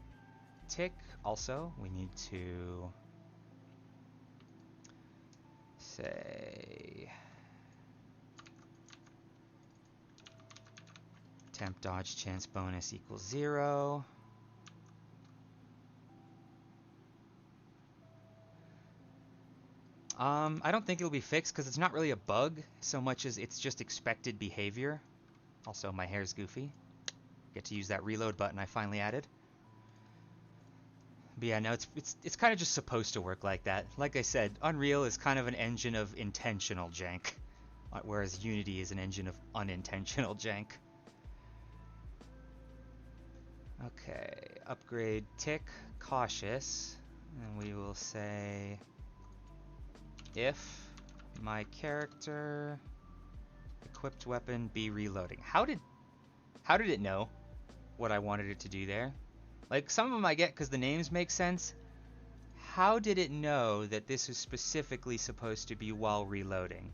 Speaker 1: tick. Also, we need to say temp dodge chance bonus equals 0. I don't think it'll be fixed because it's not really a bug so much as it's just expected behavior. Also, my hair's goofy. Get to use that reload button I finally added. But yeah, no, it's kind of just supposed to work like that. Like I said, Unreal is kind of an engine of intentional jank, whereas Unity is an engine of unintentional jank. Okay, upgrade tick, cautious, and we will say if my character equipped weapon be reloading. How did it know what I wanted it to do there? Like, some of them I get because the names make sense. How did it know that this is specifically supposed to be while reloading?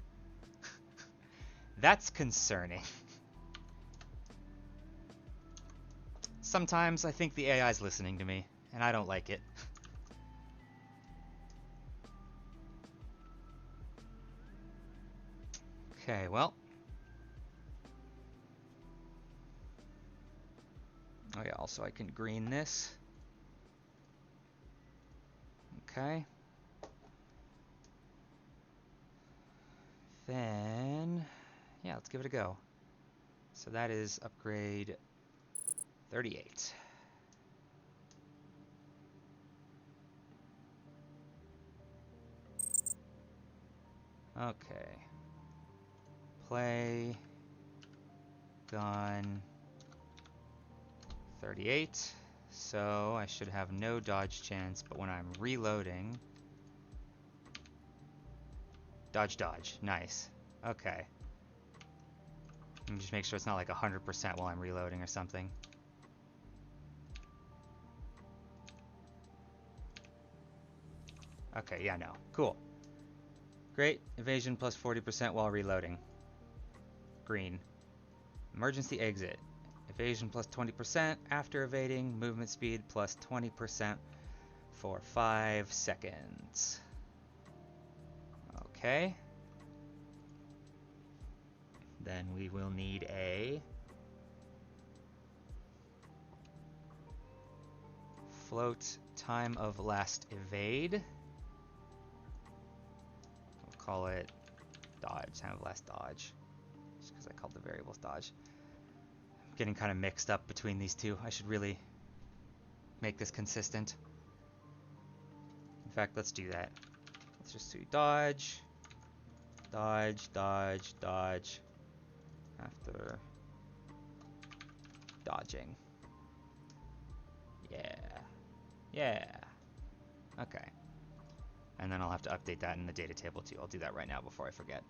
Speaker 1: That's concerning. Sometimes I think the AI is listening to me, and I don't like it. Okay, well. Oh yeah, also I can green this. Okay. Then, yeah, let's give it a go. So that is upgrade 38. Okay. Play. Gun. 38. So I should have no dodge chance, but when I'm reloading... Dodge, dodge. Nice. Okay. Let me just make sure it's not like 100% while I'm reloading or something. Okay, yeah, no. Cool. Great. Evasion plus 40% while reloading. Green. Emergency exit. Evasion plus 20% after evading. Movement speed plus 20% for 5 seconds. Okay. Then we will need a float time of last evade. We'll call it dodge, time of last dodge. Just because I called the variables dodge. I'm getting kind of mixed up between these two. I should really make this consistent. In fact, let's do that. Let's just do dodge, dodge, dodge, dodge, after dodging. Yeah. Yeah. Okay. And then I'll have to update that in the data table too. I'll do that right now before I forget.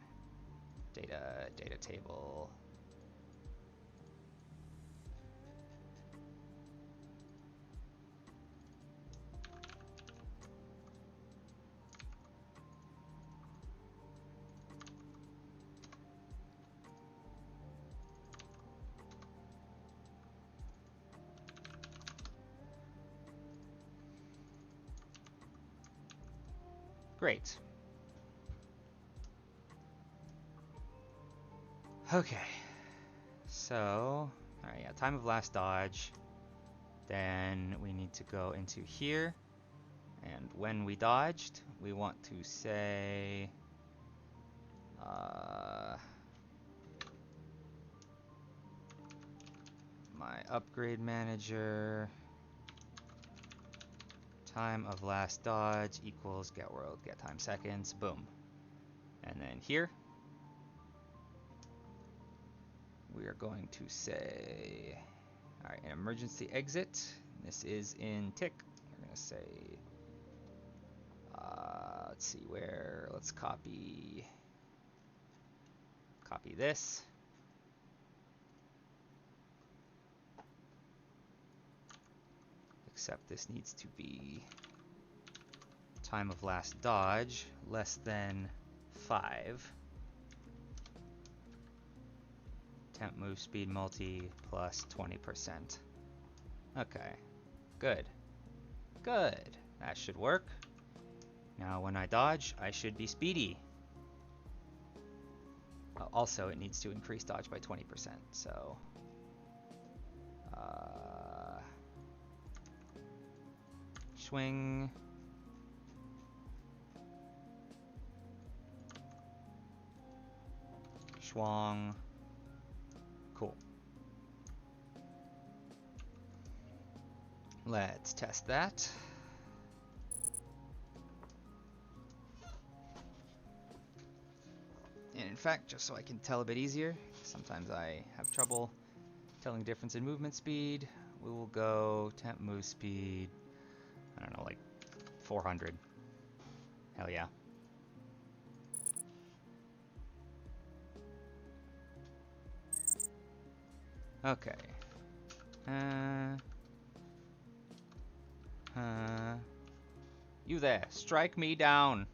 Speaker 1: Data table. Great. Okay. So, alright, yeah, time of last dodge. Then we need to go into here. And when we dodged, we want to say... my upgrade manager... time of last dodge equals get world, get time seconds. Boom. And then here, we are going to say, all right, an emergency exit. This is in tick. We're going to say, let's see where, let's copy this. Except this needs to be time of last dodge less than 5. Temp move speed multi plus 20%. Okay, good. Good. That should work. Now when I dodge, I should be speedy. Also, it needs to increase dodge by 20%, so... swing... Schwung. Cool. Let's test that. And in fact, just so I can tell a bit easier, sometimes I have trouble telling the difference in movement speed, we will go temp move speed, I don't know, like 400. Hell yeah. Okay. You there, strike me down.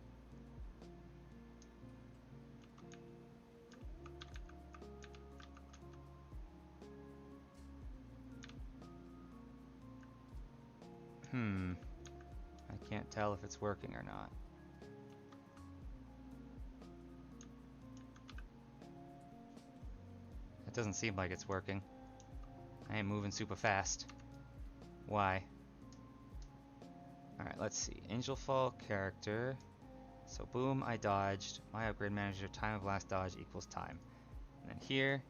Speaker 1: I can't tell if it's working or not. It doesn't seem like it's working. I ain't moving super fast. Why? Alright, let's see. Angel Fall character. So boom, I dodged. My upgrade manager, time of last dodge equals time. And then here,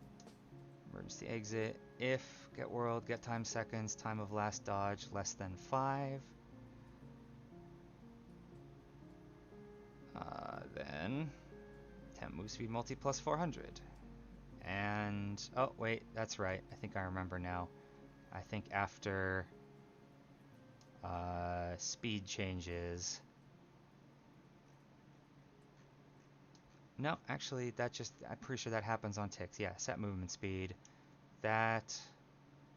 Speaker 1: emergency exit. If, get world, get time seconds, time of last dodge less than 5. Then, temp move speed multi plus 400. And, oh wait, that's right. I think I remember now. I think after speed changes. No, actually, that just, I'm pretty sure that happens on ticks. Yeah, set movement speed. That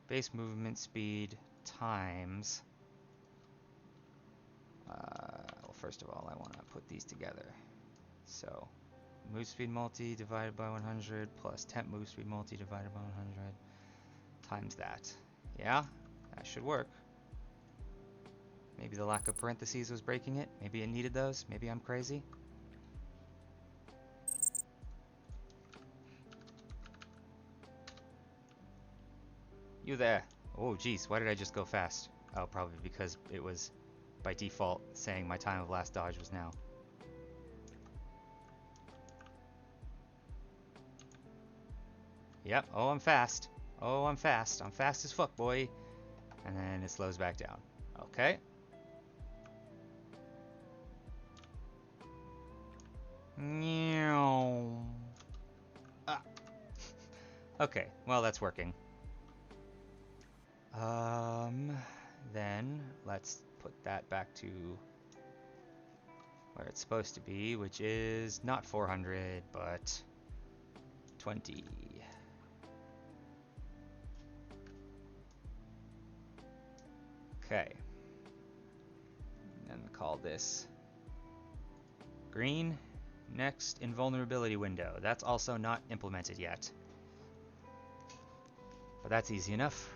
Speaker 1: base movement speed times. Well, first of all, I want to put these together. So, move speed multi divided by 100 plus temp move speed multi divided by 100 times that. Yeah, that should work. Maybe the lack of parentheses was breaking it. Maybe it needed those. Maybe I'm crazy. You there. Oh, geez, why did I just go fast? Oh, probably because it was, by default, saying my time of last dodge was now. Yep, oh, I'm fast. Oh, I'm fast. I'm fast as fuck, boy. And then it slows back down. Okay. Ah. Okay, well, that's working. Then let's put that back to where it's supposed to be, which is not 400, but 20. Okay. And call this green. Next invulnerability window. That's also not implemented yet. But that's easy enough.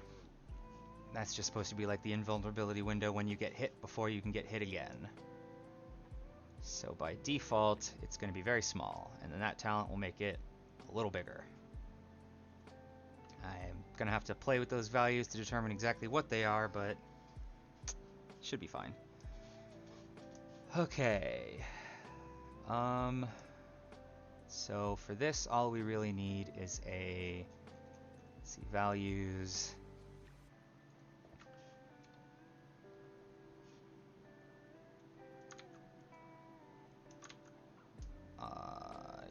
Speaker 1: That's just supposed to be like the invulnerability window when you get hit before you can get hit again. So by default, it's going to be very small, and then that talent will make it a little bigger. I'm going to have to play with those values to determine exactly what they are, but should be fine. Okay. So for this, all we really need is a, let's see, values.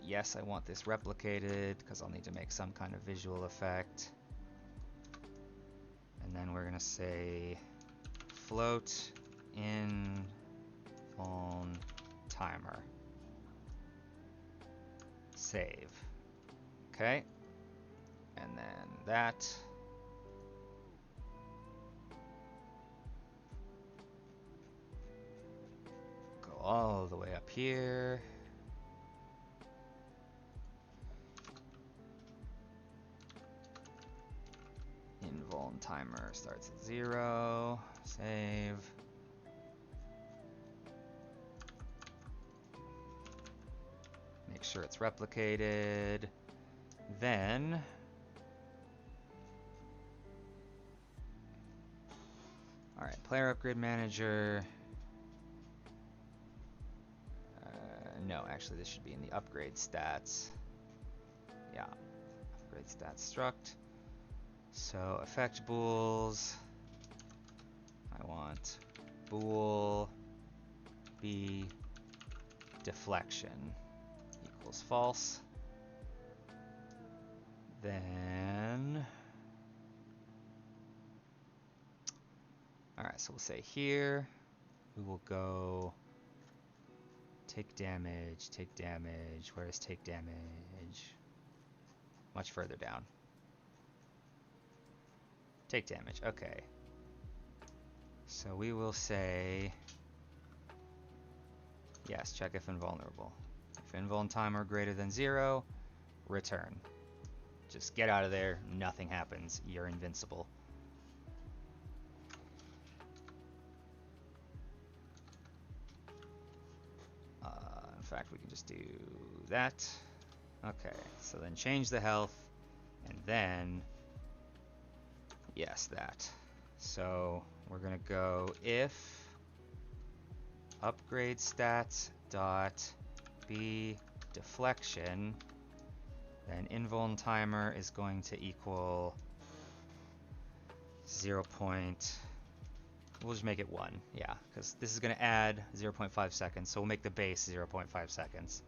Speaker 1: yes, I want this replicated because I'll need to make some kind of visual effect. And then we're going to say float in vuln timer. Save. Okay. And then that. Go all the way up here. Invuln timer starts at 0. Save. Make sure it's replicated. Then all right, player upgrade manager. No, actually this should be in the upgrade stats. Yeah, upgrade stats struct. So effect bools. I want bool b deflection equals false. Then, all right, so we'll say here, we will go take damage, take damage. Where is take damage? Much further down. Take damage, okay. So we will say, yes, check if invulnerable. If invuln timer greater than 0, return. Just get out of there, nothing happens, you're invincible. In fact, we can just do that. Okay, so then change the health, and then, yes, that. So we're gonna go if upgrade stats dot b deflection, then invuln timer is going to equal 0. We'll just make it 1, yeah, because this is going to add 0.5 seconds, so we'll make the base 0.5 seconds.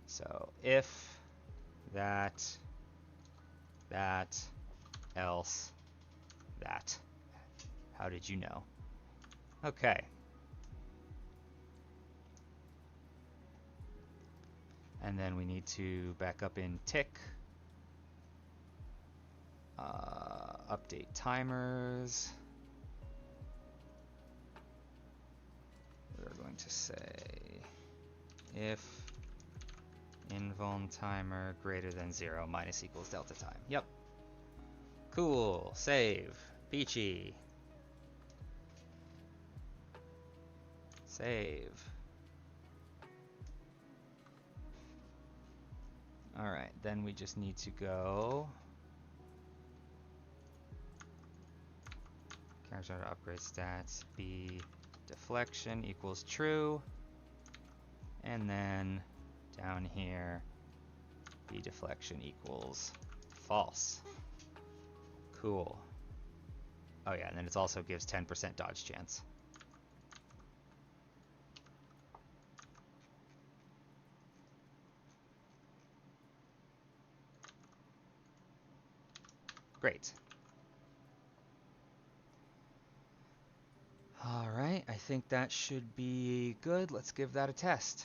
Speaker 1: So if that, else that. How did you know? Okay. And then we need to back up in tick. Update timers. We're going to say if invuln timer greater than 0 minus equals delta time. Yep. Cool. Save. Peachy. Save. Alright, then we just need to go character upgrade stats b deflection equals true, and then down here b deflection equals false. Cool. Oh yeah, and then it also gives 10% dodge chance. Great. All right, I think that should be good. Let's give that a test.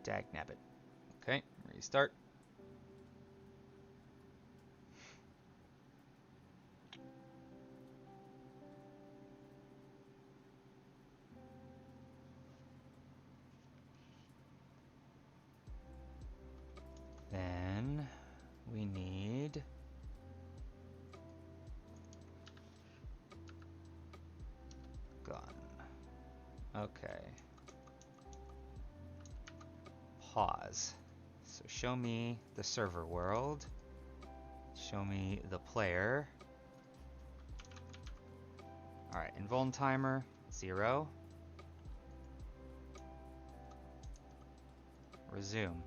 Speaker 1: Dagnabbit. Okay, restart. Then we need gun. Okay. Pause. So show me the server world. Show me the player. All right, invuln timer 0. Resume.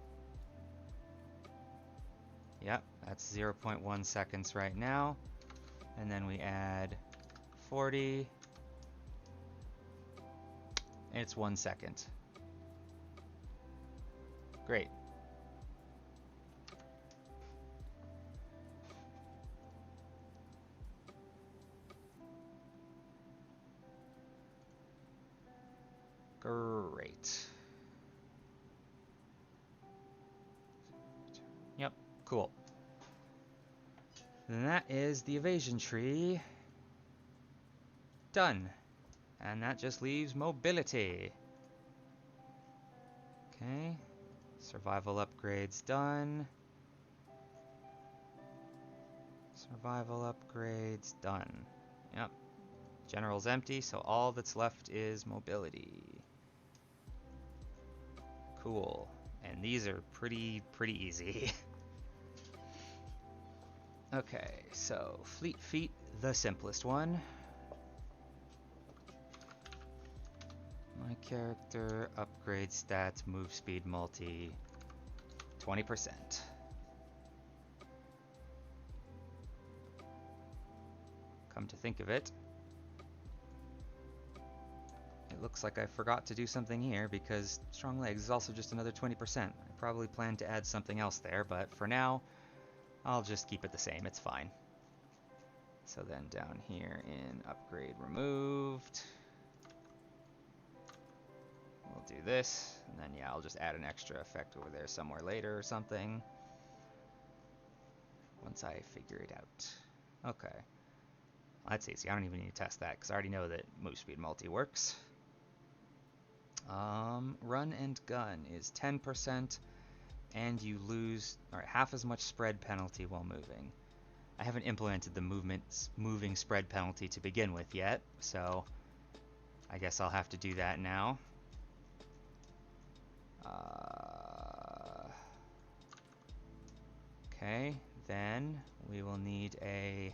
Speaker 1: Yep, that's 0.1 seconds right now. And then we add 40. It's 1 second. Great. Great. Yep, cool. And that is the evasion tree done. And that just leaves mobility. Okay. Survival upgrades done. Survival upgrades done. Yep. General's empty, so all that's left is mobility. Cool. And these are pretty easy. Okay, so Fleet Feet, the simplest one. My character upgrade stats, move speed multi, 20%. Come to think of it, it looks like I forgot to do something here because strong legs is also just another 20%. I probably plan to add something else there, but for now, I'll just keep it the same. It's fine. So then down here in upgrade removed, we'll do this, and then yeah, I'll just add an extra effect over there somewhere later or something once I figure it out. Okay. That's easy. I don't even need to test that because I already know that move speed multi works. Run and gun is 10%, and you lose half as much spread penalty while moving. I haven't implemented the moving spread penalty to begin with yet, so I guess I'll have to do that now. Okay, then we will need a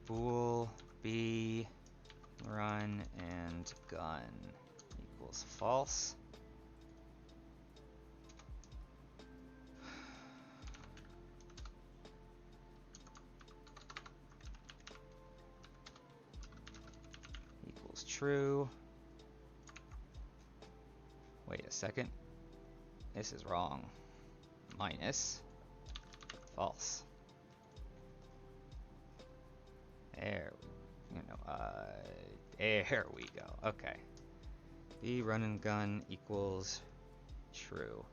Speaker 1: bool b run and gun equals false. Equals true. Wait a second. This is wrong. Minus false. There we go. Okay. B run and gun equals true.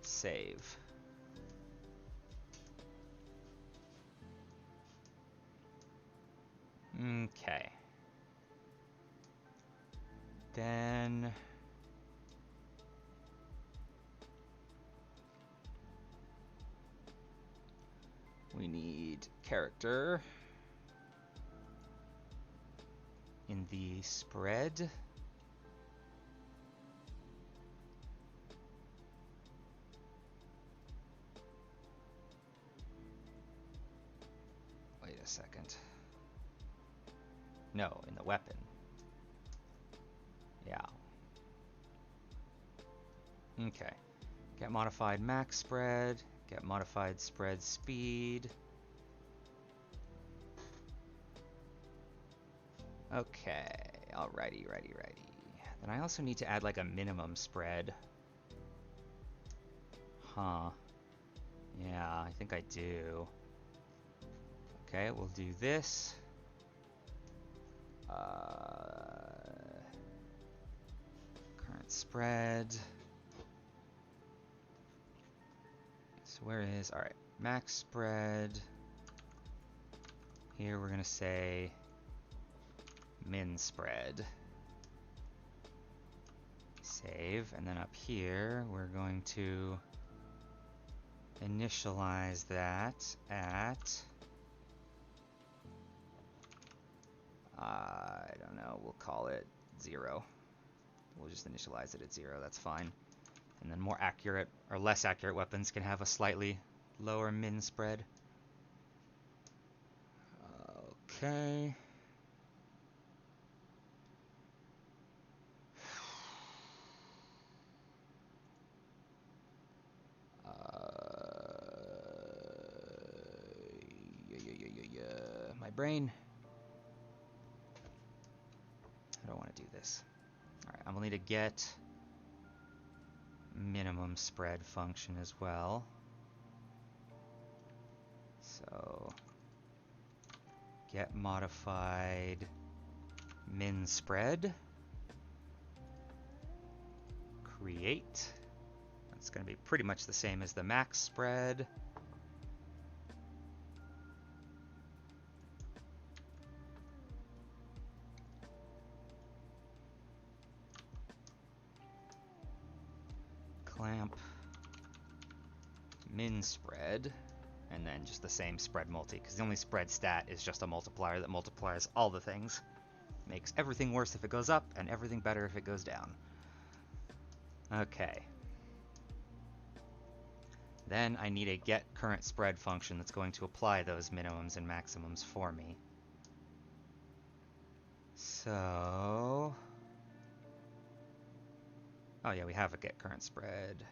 Speaker 1: Save. Okay. Then we need character in the spread. Wait a second. No, in the weapon. Yeah. Okay. Get modified max spread. Get modified spread speed. Okay. Alrighty. Then I also need to add like a minimum spread. Huh. Yeah, I think I do. Okay, we'll do this. Current spread. So where is, alright, max spread. Here we're gonna say min spread. Save, and then up here we're going to initialize that at, I don't know, we'll call it 0. We'll just initialize it at 0, that's fine. And then more accurate, or less accurate weapons can have a slightly lower min spread. Okay. My brain. I don't want to do this. All right, I'm going to need a get minimum spread function as well. So get modified min spread. Create. That's going to be pretty much the same as the max spread. Clamp min spread, and then just the same spread multi, because the only spread stat is just a multiplier that multiplies all the things. Makes everything worse if it goes up, and everything better if it goes down. Okay. Then I need a get current spread function that's going to apply those minimums and maximums for me. So... oh yeah, we have a get current spread.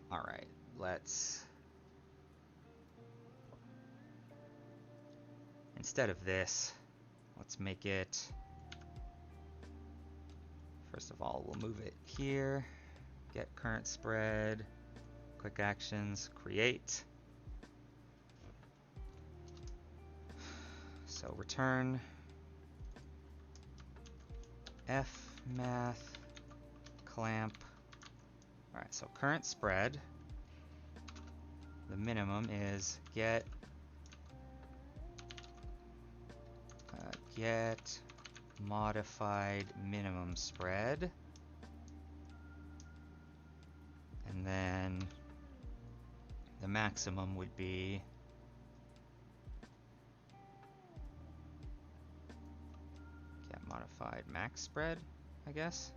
Speaker 1: Alright, let's... instead of this, let's make it... first of all, we'll move it here. Get current spread, quick actions, create. So return fmath clamp. Alright, so current spread, the minimum is get modified minimum spread, and then the maximum would be get modified max spread, I guess.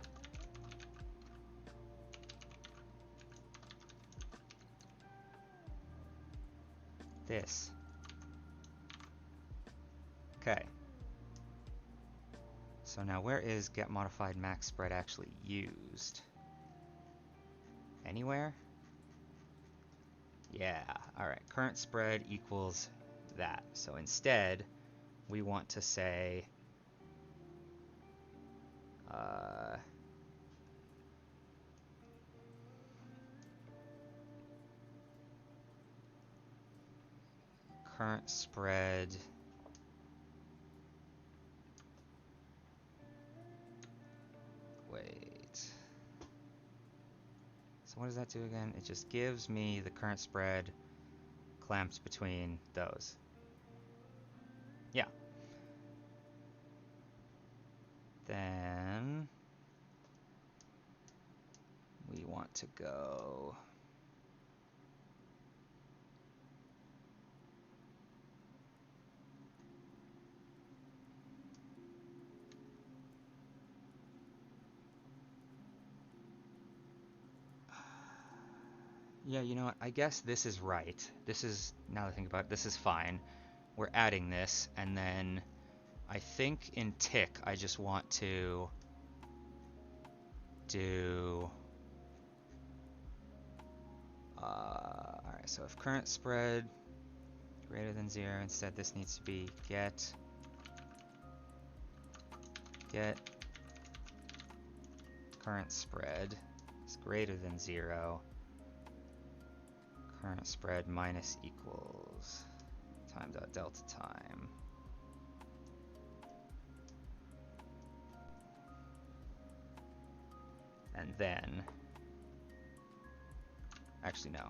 Speaker 1: This. Okay. So now where is get modified max spread actually used? Anywhere? Yeah, alright, current spread equals that. So instead, we want to say current spread so what does that do again? It just gives me the current spread clamped between those. Yeah. Then we want to go yeah, you know what? I guess this is right. This is, now that I think about it, this is fine. We're adding this, and then I think in tick I just want to do alright, so if current spread greater than 0, instead this needs to be get current spread is greater than 0, current spread minus equals time.delta time. And then, actually no.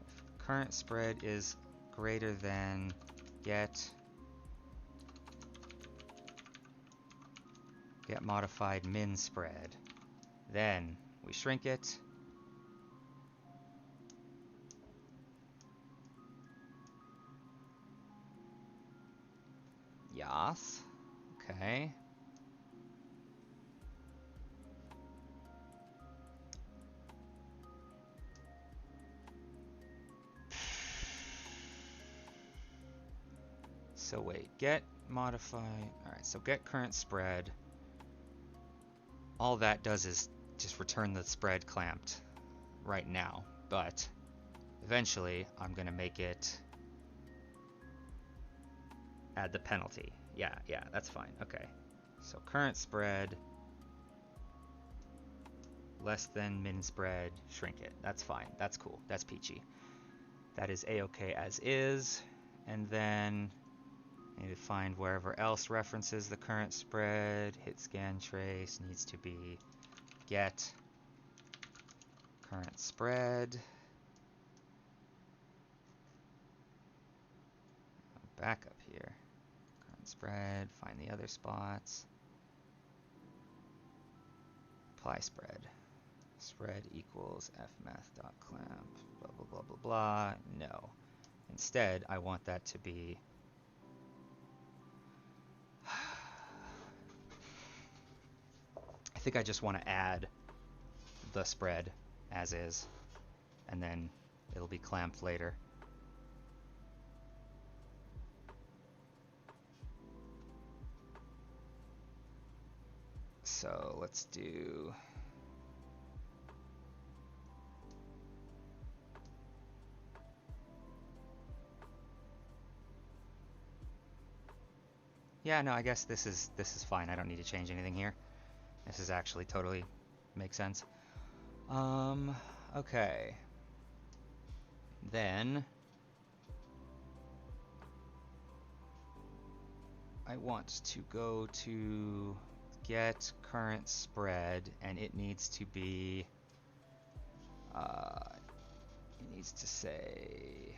Speaker 1: If current spread is greater than get modified min spread, then we shrink it. Yas. Okay. So wait, get modified. Alright, so get current spread. All that does is just return the spread clamped right now. but eventually I'm gonna make it add the penalty. Yeah, that's fine. Okay. So current spread less than min spread, shrink it. That's fine. That's cool. That's peachy. That is a-okay as is. And then I need to find wherever else references the current spread. Hit scan trace needs to be get current spread. Back up here. Current spread, find the other spots. Apply spread. Spread equals fmath.clamp, blah, blah, blah, blah, blah. No. Instead, I want that to be I think I just want to add the spread as is, and then it'll be clamped later. So let's do yeah, no, I guess this is fine. I don't need to change anything here. This is actually totally makes sense. Okay. Then I want to go to get current spread, and it needs to be it needs to say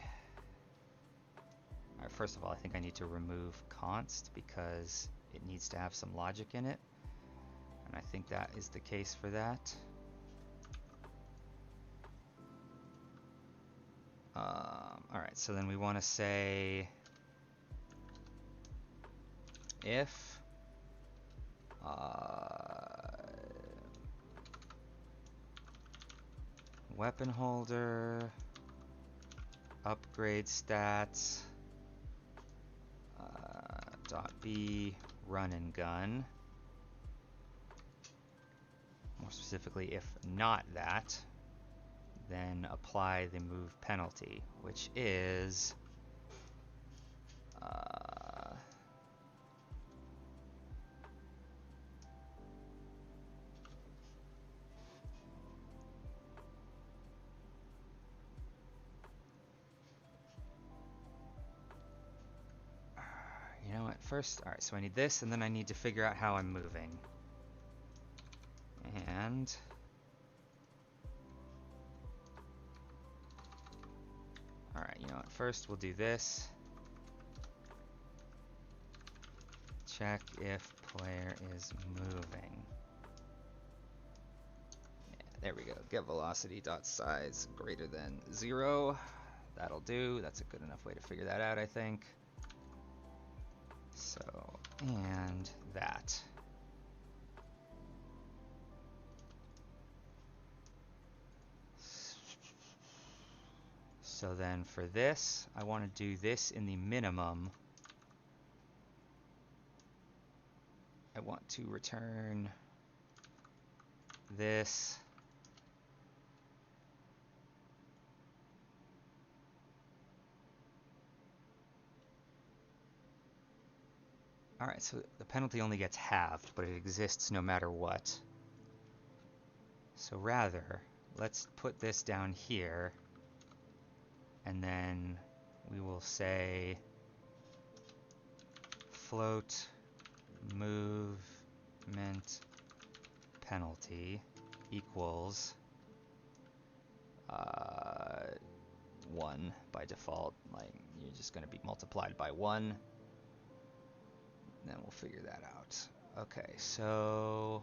Speaker 1: alright, first of all, I think I need to remove const because it needs to have some logic in it, and I think that is the case for that. Alright, so then we want to say if weapon holder upgrade stats dot b run and gun. More specifically, if not that, then apply the move penalty, which is you know what, first, alright, so I need this, and then I need to figure out how I'm moving. And alright, you know what, first we'll do this. Check if player is moving. Yeah, there we go. Get velocity dot size greater than 0. That'll do. That's a good enough way to figure that out, I think. So, and that. So then for this, I want to do this in the minimum. I want to return this. Alright, so the penalty only gets halved, but it exists no matter what. So rather, let's put this down here, and then we will say float movement penalty equals 1 by default. Like, you're just going to be multiplied by 1. Then we'll figure that out. Okay, so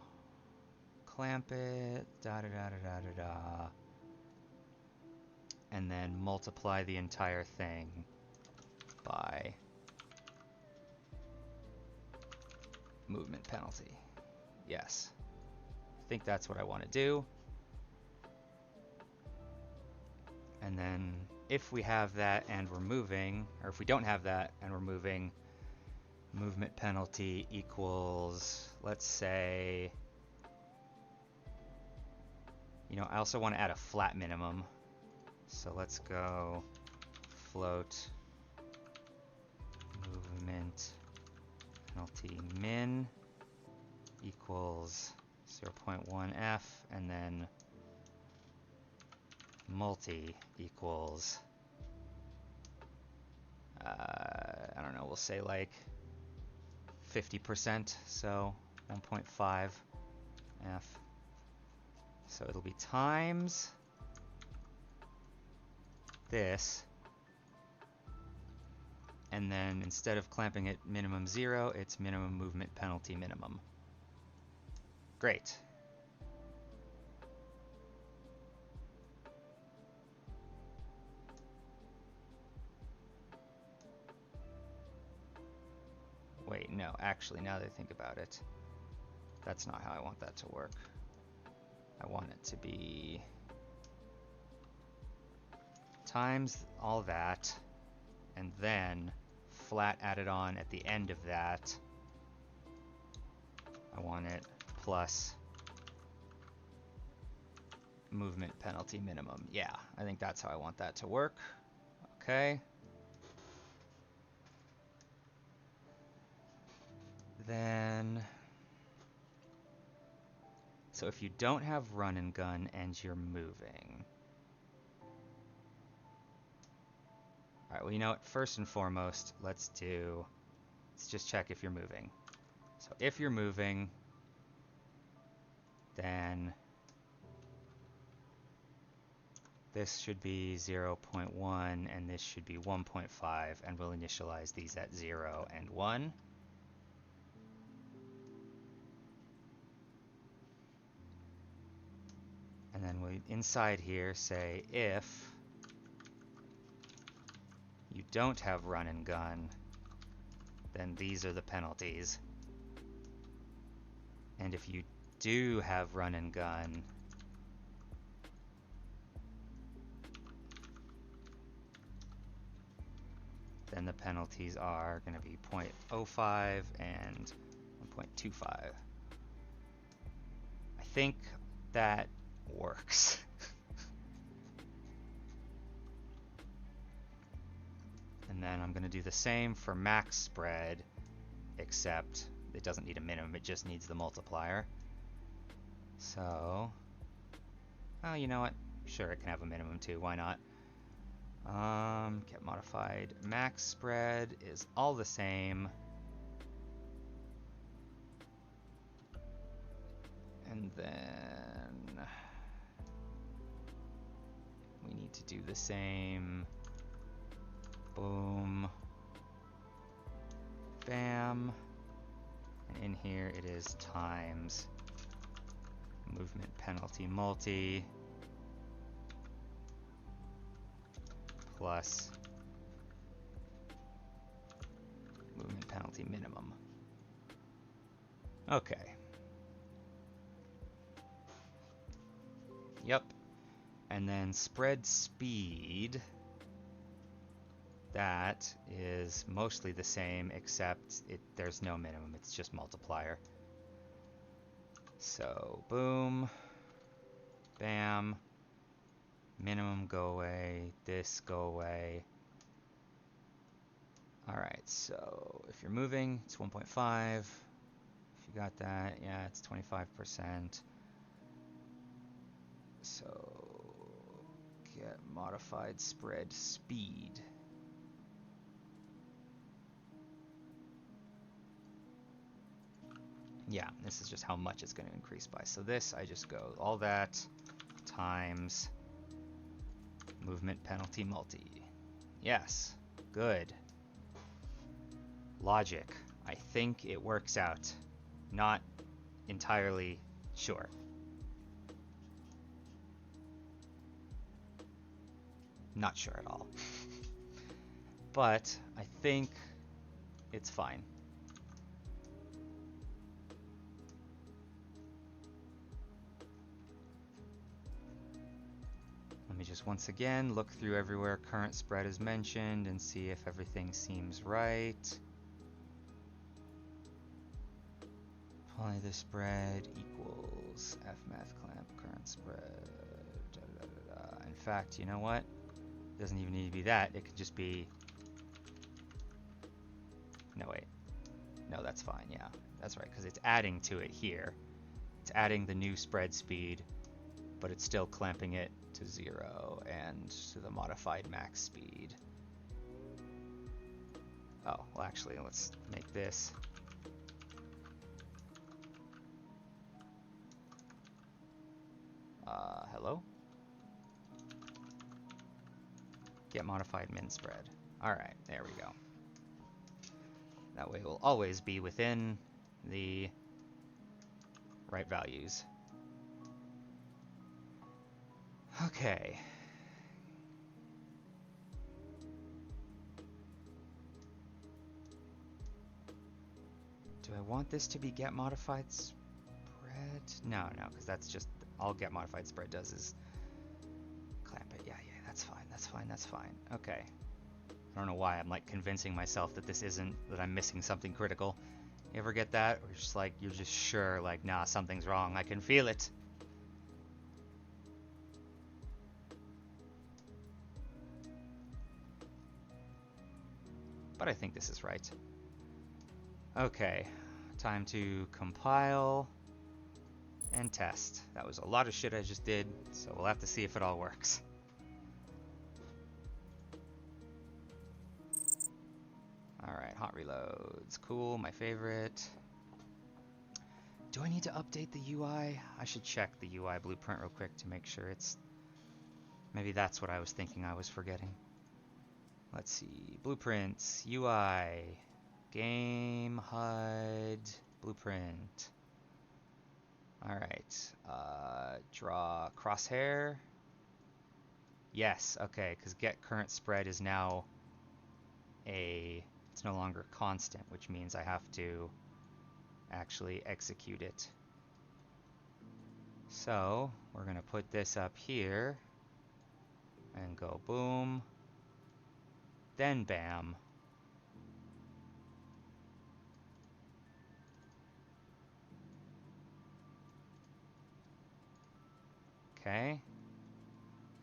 Speaker 1: clamp it, da da da da da da da, and then multiply the entire thing by movement penalty. Yes, I think that's what I want to do. And then if we have that and we're moving, or if we don't have that and we're moving, movement penalty equals, let's say, you know, I also want to add a flat minimum. So let's go float movement penalty min equals 0.1f, and then multi equals, I don't know, we'll say like 50%, so 1.5 f. So it'll be times this, and then instead of clamping at minimum 0, it's minimum movement penalty minimum. Great. Wait, no, actually, now that I think about it, that's not how I want that to work. I want it to be times all that, and then flat added on at the end of that. I want it plus movement penalty minimum. Yeah, I think that's how I want that to work. Okay. Then, so if you don't have run and gun and you're moving. All right, well, you know what? First and foremost, let's just check if you're moving. So if you're moving, then this should be 0.1 and this should be 1.5, and we'll initialize these at 0 and 1. And then we inside here say if you don't have run and gun, then these are the penalties. And if you do have run and gun, then the penalties are going to be 0.05 and 1.25. I think that works. And then I'm going to do the same for max spread, except it doesn't need a minimum, it just needs the multiplier. So, oh, you know what? Sure, it can have a minimum too, why not? Get modified. Max spread is all the same. And then we need to do the same. Boom. Bam. And in here it is times movement penalty multi plus movement penalty minimum. Okay. Yep. And then spread speed, that is mostly the same, except there's no minimum, it's just multiplier. So boom, bam, minimum go away, this go away. Alright, so if you're moving, it's 1.5. If you got that, yeah, it's 25%. So get modified spread speed. Yeah, this is just how much it's going to increase by. So this, I just go all that times movement penalty multi. Yes, good. Logic. I think it works out. Not entirely sure. Not sure at all. But I think it's fine. Let me just once again look through everywhere current spread is mentioned and see if everything seems right. Apply the spread equals fmath clamp current spread. In fact, you know what? doesn't even need to be that. It could just be... No, wait. No, that's fine, yeah. That's right, because it's adding to it here. It's adding the new spread speed, but it's still clamping it to 0 and to the modified max speed. Oh, well actually, let's make this. Hello? Get modified min spread. Alright, there we go. That way we'll always be within the right values. Okay. Do I want this to be get modified spread? No, because that's just all get modified spread does is clamp it. Yeah, that's fine. That's fine. That's fine. Okay. I don't know why I'm like convincing myself that this isn't, that I'm missing something critical. You ever get that? Or just like, you're just sure, like, nah, something's wrong. I can feel it. But I think this is right. Okay, time to compile and test. That was a lot of shit I just did, so we'll have to see if it all works. Alright, hot reloads. Cool, my favorite. Do I need to update the UI? I should check the UI blueprint real quick to make sure it's... Maybe that's what I was thinking I was forgetting. Let's see. Blueprints, UI, game, HUD, blueprint. Alright. Draw crosshair. Yes, okay, because get current spread is now it's no longer constant, which means I have to actually execute it. So we're going to put this up here and go boom, then bam. Okay.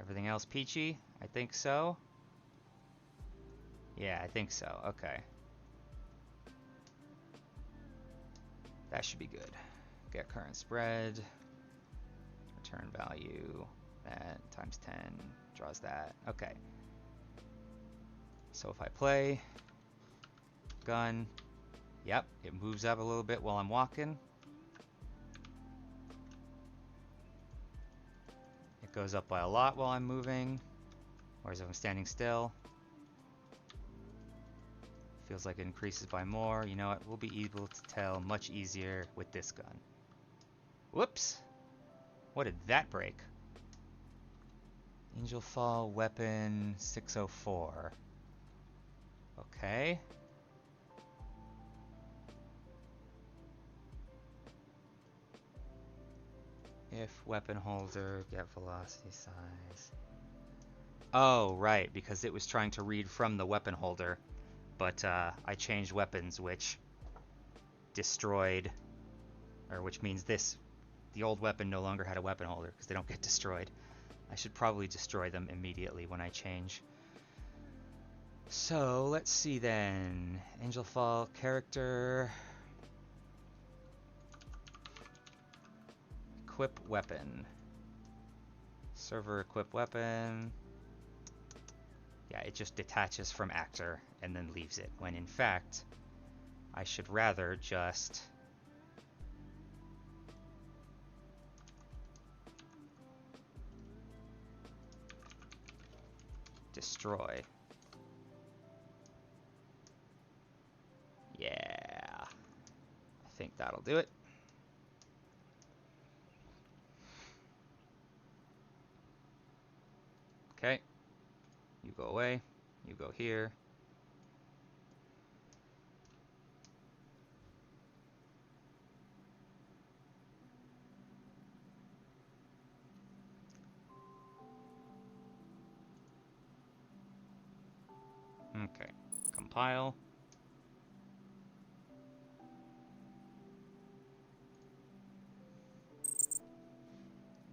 Speaker 1: Everything else peachy? I think so. Yeah, I think so. Okay. That should be good. Get current spread. Return value. That times 10 draws that. Okay. So if I play gun, yep, it moves up a little bit while I'm walking. It goes up by a lot while I'm moving, whereas if I'm standing still, feels like it increases by more. You know what? We'll be able to tell much easier with this gun. Whoops! What did that break? Angel Fall weapon 604. Okay. If weapon holder, get velocity size. Oh, right, because it was trying to read from the weapon holder, but I changed weapons, which destroyed, or which means the old weapon no longer had a weapon holder because they don't get destroyed. I should probably destroy them immediately when I change. So let's see then. Angel Fall character. Equip weapon. Server equip weapon. Yeah, it just detaches from actor and then leaves it, when in fact I should rather just destroy. Yeah, I think that'll do it. Okay, you go away, you go here. Okay, compile.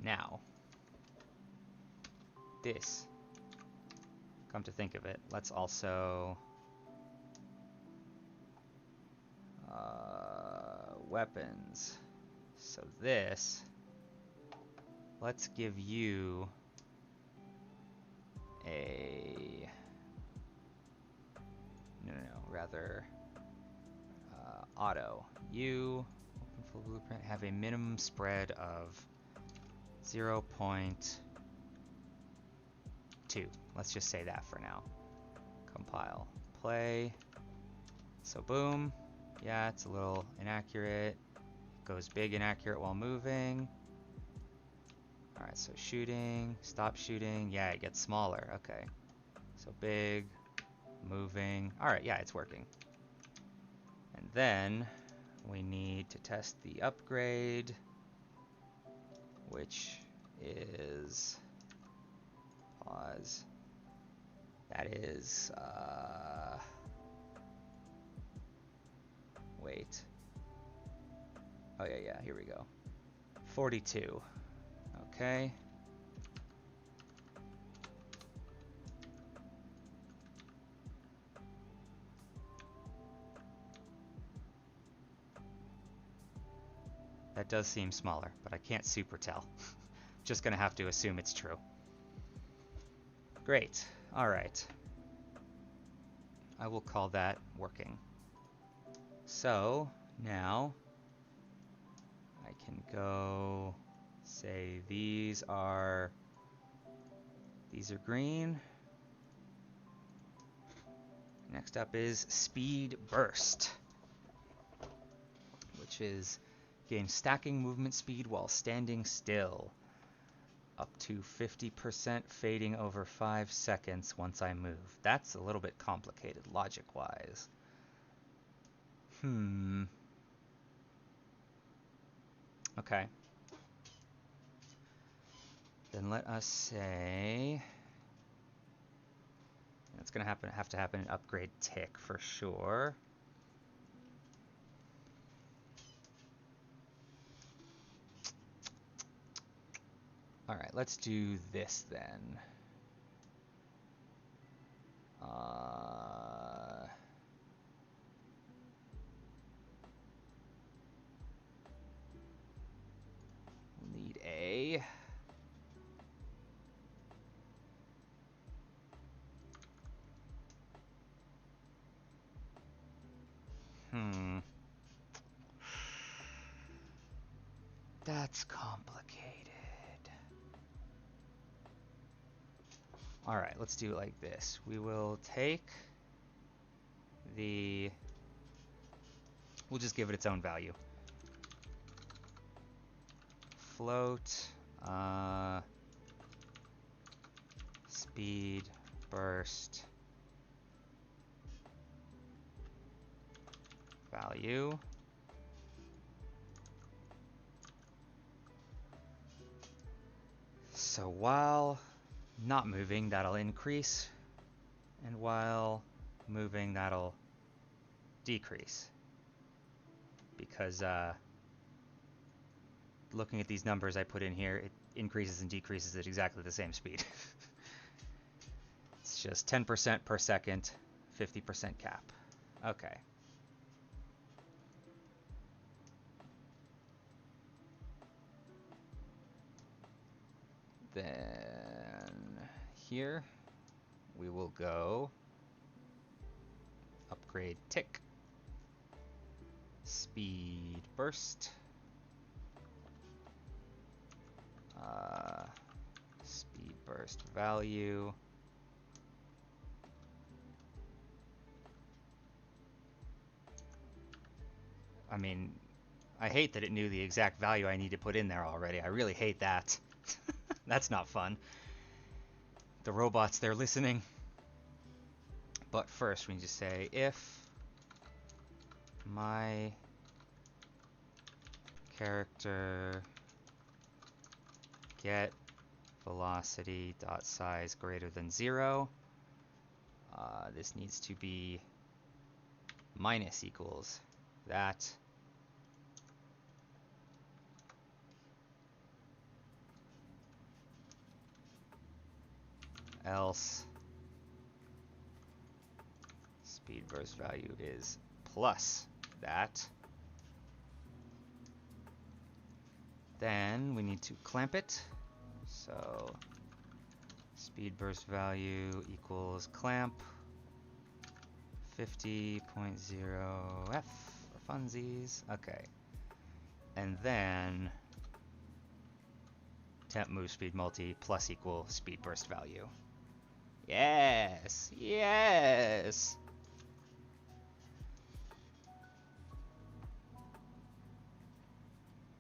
Speaker 1: Now, this come to think of it, let's also weapons. So this, let's give you a rather auto. You open full blueprint have a minimum spread of 0.2. Let's just say that for now. Compile, play. So boom. Yeah, it's a little inaccurate. It goes big inaccurate while moving. All right, so shooting, stop shooting. Yeah, it gets smaller. Okay. So big, moving. All right, yeah, it's working. And then we need to test the upgrade, which is, pause. That is, wait. Oh yeah, here we go. 42. Okay. That does seem smaller, but I can't super tell. Just gonna have to assume it's true. Great. All right. I will call that working. So now I can go say these are green. Next up is speed burst, which is gain stacking movement speed while standing still. Up to 50% fading over 5 seconds once I move. That's a little bit complicated logic-wise. Okay. Then let us say it's going to have to happen in upgrade tick for sure. All right, let's do this then. We'll need a That's complicated. All right, let's do it like this. We will take the... We'll just give it its own value. Float, speed, burst, value. So while not moving, that'll increase, and while moving, that'll decrease. Because looking at these numbers I put in here, it increases and decreases at exactly the same speed. It's just 10% per second, 50% cap. Okay. Then here we will go upgrade tick, speed burst, speed burst value, I mean, I hate that it knew the exact value I need to put in there already. I really hate that. That's not fun. The robots, they're listening. But first, we need to say if my character get velocity dot size greater than 0, this needs to be minus equals that else speed burst value is plus that. Then we need to clamp it. So speed burst value equals clamp 50.0 F for funsies. Okay. And then temp move speed multi plus equal speed burst value. Yes! Yes!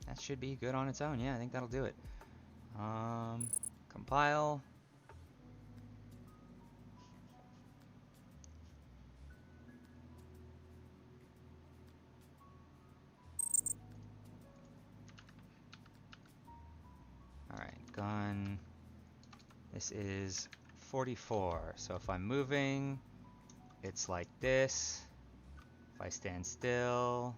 Speaker 1: That should be good on its own. Yeah, I think that'll do it. Compile. Alright, gun. This is 44. So if I'm moving, it's like this. If I stand still,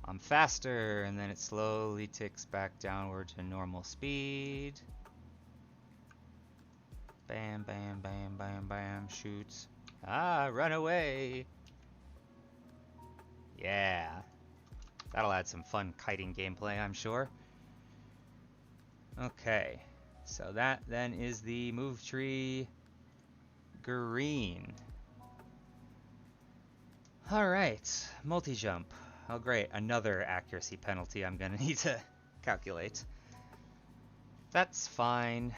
Speaker 1: I'm faster, and then it slowly ticks back downward to normal speed. Bam, bam, bam, bam, bam, shoots. Ah, run away! Yeah. That'll add some fun kiting gameplay, I'm sure. Okay, so that then is the move tree green. Alright, multi-jump. Oh great, another accuracy penalty I'm gonna need to calculate. That's fine.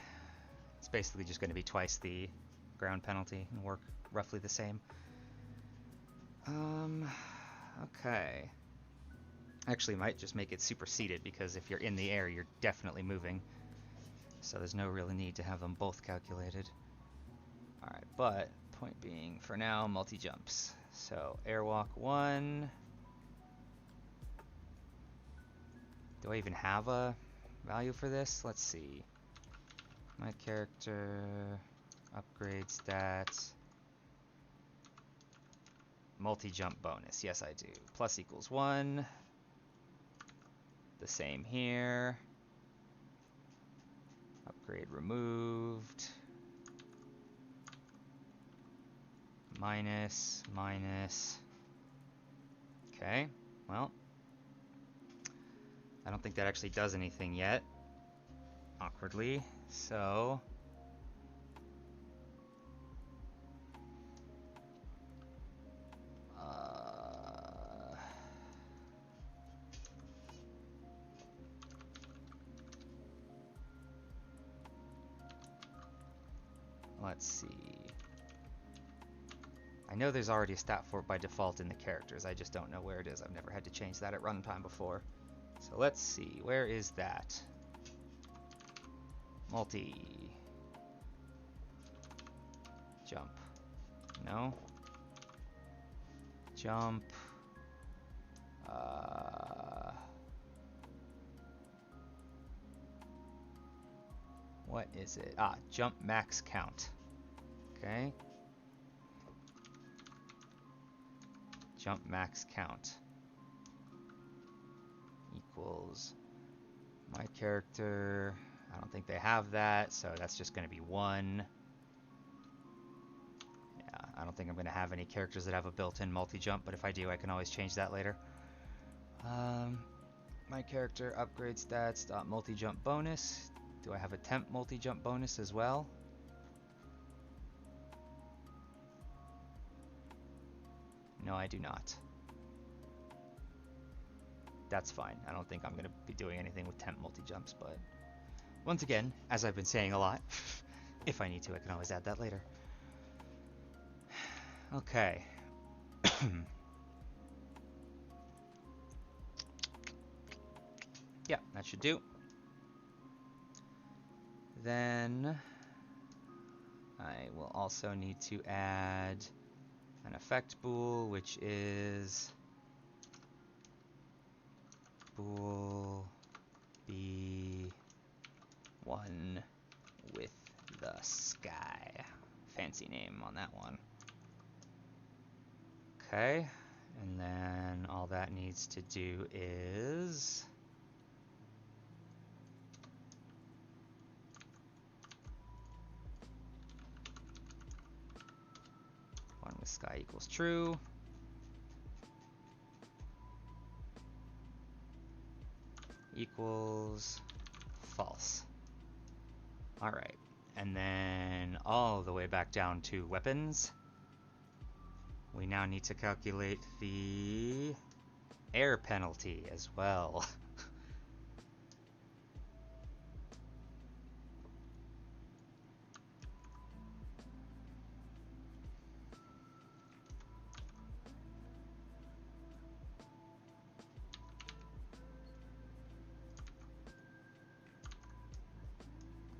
Speaker 1: It's basically just gonna be twice the ground penalty and work roughly the same. Okay. Actually might just make it superseded, because if you're in the air, you're definitely moving. So there's no real need to have them both calculated. Alright, but point being, for now, multi-jumps. So airwalk 1. Do I even have a value for this? Let's see. My character, upgrade stats, multi-jump bonus. Yes, I do. Plus equals 1. The same here. Upgrade removed. Minus, minus. Okay, well, I don't think that actually does anything yet, awkwardly, so let's see. I know there's already a stat for it by default in the characters, I just don't know where it is. I've never had to change that at runtime before. So let's see, where is that? Multi. Jump. No. Jump. What is it? Ah, jump max count. Okay. Jump max count equals my character. I don't think they have that, so that's just going to be 1. Yeah, I don't think I'm going to have any characters that have a built-in multi-jump, but if I do, I can always change that later. My character upgrade stats dot multi-jump bonus. Do I have a temp multi-jump bonus as well? No, I do not. That's fine. I don't think I'm going to be doing anything with temp multi-jumps, but once again, as I've been saying a lot, if I need to, I can always add that later. Okay. Yeah, that should do. Then I will also need to add an effect bool, which is bool B1 with the sky. Fancy name on that one. Okay, and then all that needs to do is Sky equals true. Equals false. All right. And then all the way back down to weapons. We now need to calculate the air penalty as well.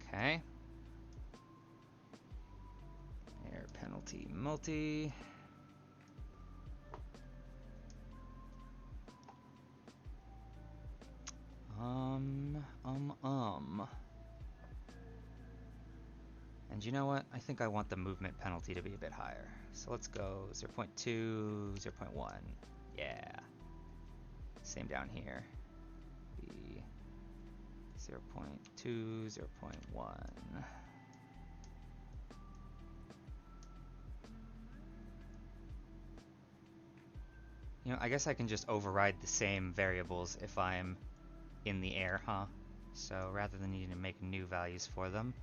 Speaker 1: Okay. Air penalty multi. And you know what? I think I want the movement penalty to be a bit higher. So let's go 0.2, 0.1. Yeah. Same down here. Be 0.2, 0.1. You know, I guess I can just override the same variables if I'm in the air, huh? So rather than needing to make new values for them,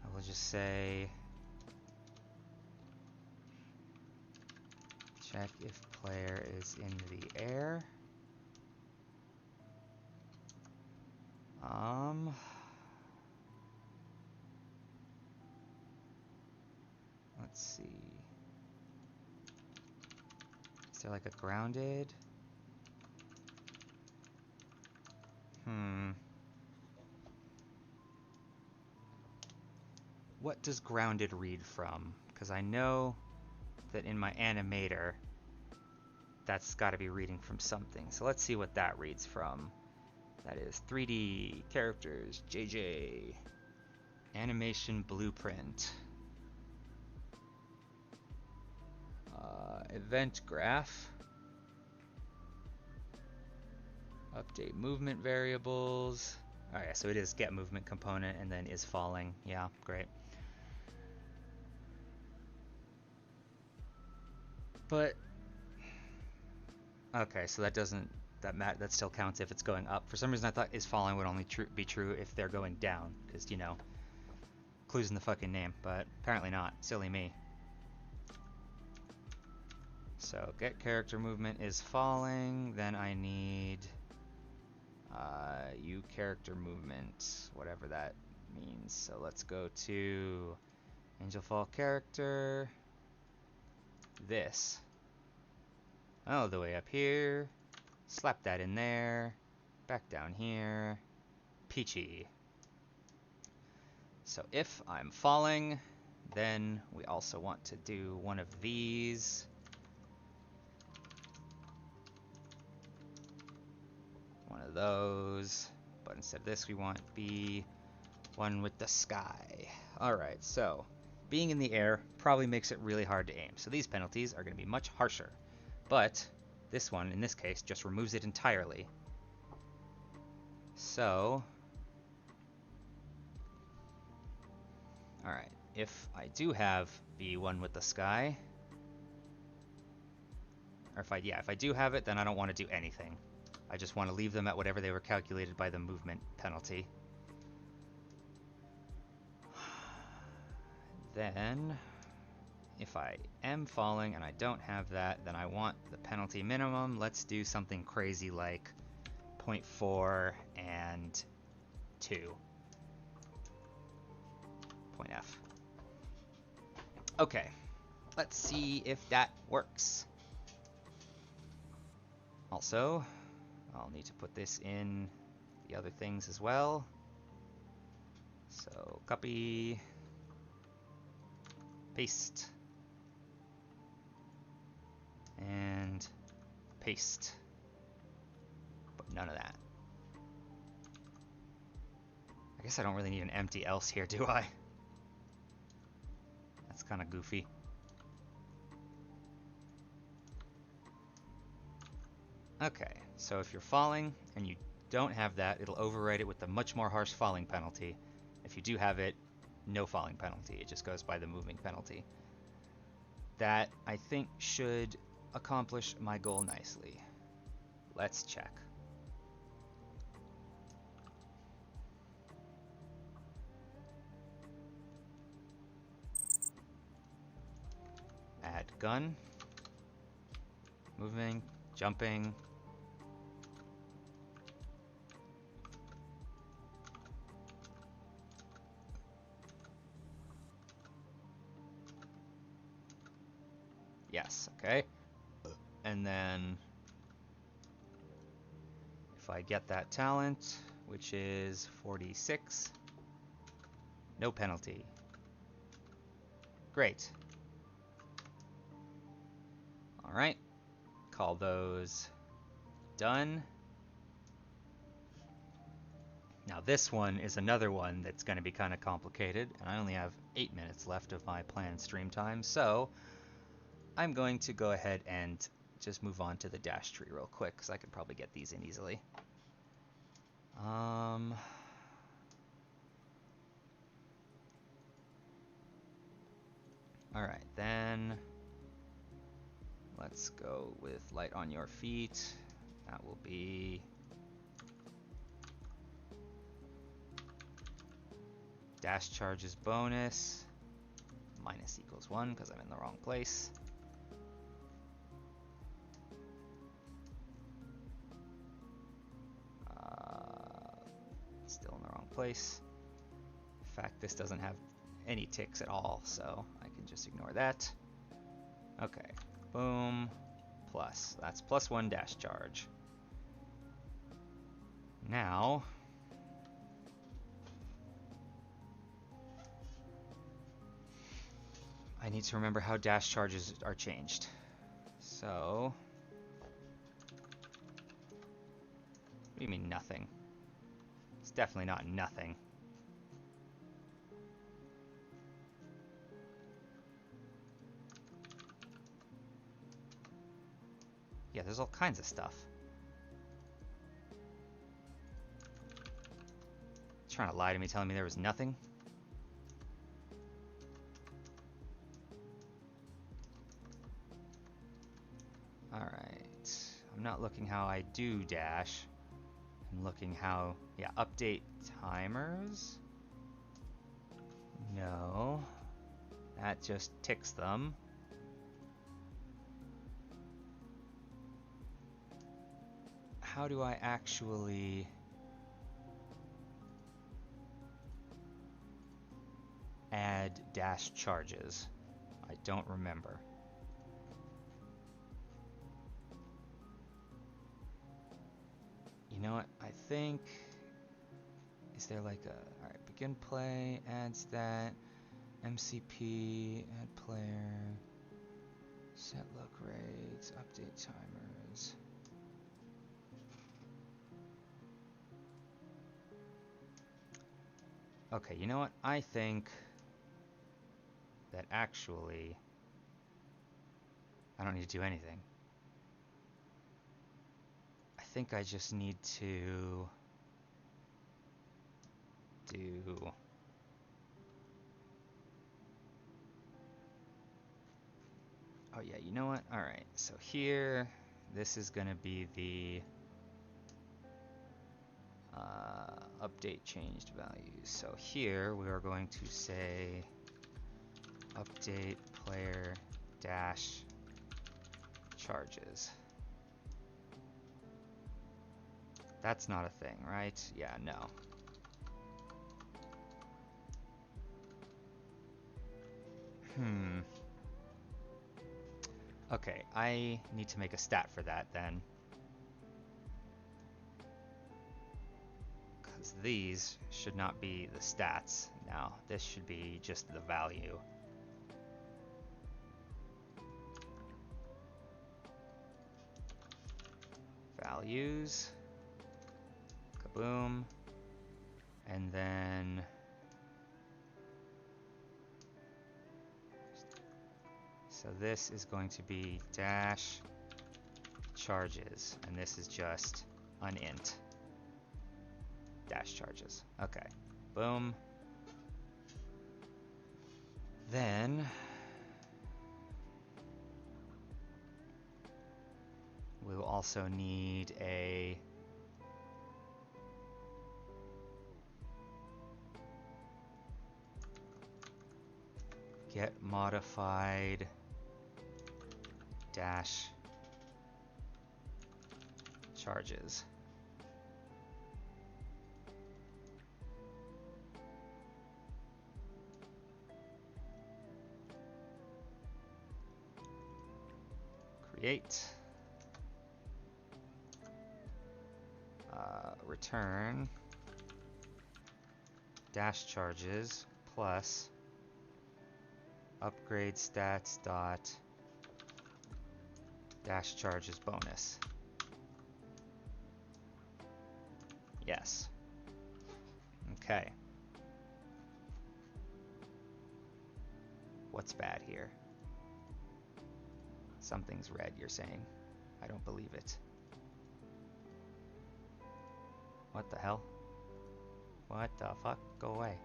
Speaker 1: I will just say check if player is in the air. Let's see. Is there like a grounded? What does grounded read from? Because I know that in my animator, that's got to be reading from something. So let's see what that reads from. That is 3D characters, JJ, animation blueprint, event graph, update movement variables. All right, so it is get movement component and then is falling. Yeah, great. But okay, so that doesn't that still counts if it's going up. For some reason I thought is falling would only be true if they're going down, because you know, clues in the fucking name, but apparently not. Silly me. So get character movement is falling, then I need U character movement, whatever that means. So let's go to Angel Fall character, this, all the way up here, slap that in there, back down here, Peachy. So if I'm falling, then we also want to do one of these. One of those, but instead of this we want B, one with the sky. Alright, so being in the air probably makes it really hard to aim. So these penalties are going to be much harsher. But this one, in this case, just removes it entirely. So, alright, if I do have B1 with the sky, or if I do have it, then I don't want to do anything. I just want to leave them at whatever they were calculated by the movement penalty. Then, if I am falling and I don't have that, then I want the penalty minimum. Let's do something crazy like 0.4 and 2. Point F. Okay, let's see if that works. Also, I'll need to put this in the other things as well. So copy, paste, and paste, but none of that. I guess I don't really need an empty else here, do I? That's kind of goofy. Okay, so if you're falling and you don't have that, it'll override it with the much more harsh falling penalty. If you do have it, no falling penalty. It just goes by the moving penalty. That, I think, should accomplish my goal nicely. Let's check. Add gun. Moving, jumping. Yes, okay. And then if I get that talent, which is 46, no penalty. Great. All right, call those done. Now this one is another one that's going to be kind of complicated, and I only have 8 minutes left of my planned stream time, so I'm going to go ahead and just move on to the dash tree real quick, because I could probably get these in easily. Alright, then let's go with light on your feet. That will be dash charges bonus, minus equals 1 because I'm in the wrong place. Still in the wrong place. In fact, this doesn't have any ticks at all, so I can just ignore that. Okay, boom, plus. That's plus 1 dash charge. Now, I need to remember how dash charges are changed. So, what do you mean nothing? It's definitely not nothing. Yeah, there's all kinds of stuff. Trying to lie to me, telling me there was nothing? Alright. I'm not looking how I do dash. I'm looking how... Yeah, update timers? No. That just ticks them. How do I actually... add dash charges? I don't remember. You know what? I think... Is there like a... Alright, begin play, adds that. MCP, add player. Set look rates, update timers. Okay, you know what? I think that actually I don't need to do anything. I think I just need to do... Oh yeah, you know what? Alright, so here, this is gonna be the update changed values. So here we are going to say update player dash charges. That's not a thing, right? Yeah, no. Okay, I need to make a stat for that then. Because these should not be the stats now. This should be just the value. Values. Kaboom. And then... So this is going to be dash charges, and this is just an int. Dash charges. Okay. Boom. Then We'll also need a get modified dash charges. Create. Return dash charges plus upgrade stats dot dash charges bonus. Yes. Okay. What's bad here? Something's red, you're saying. I don't believe it. What the hell? What the fuck? Go away.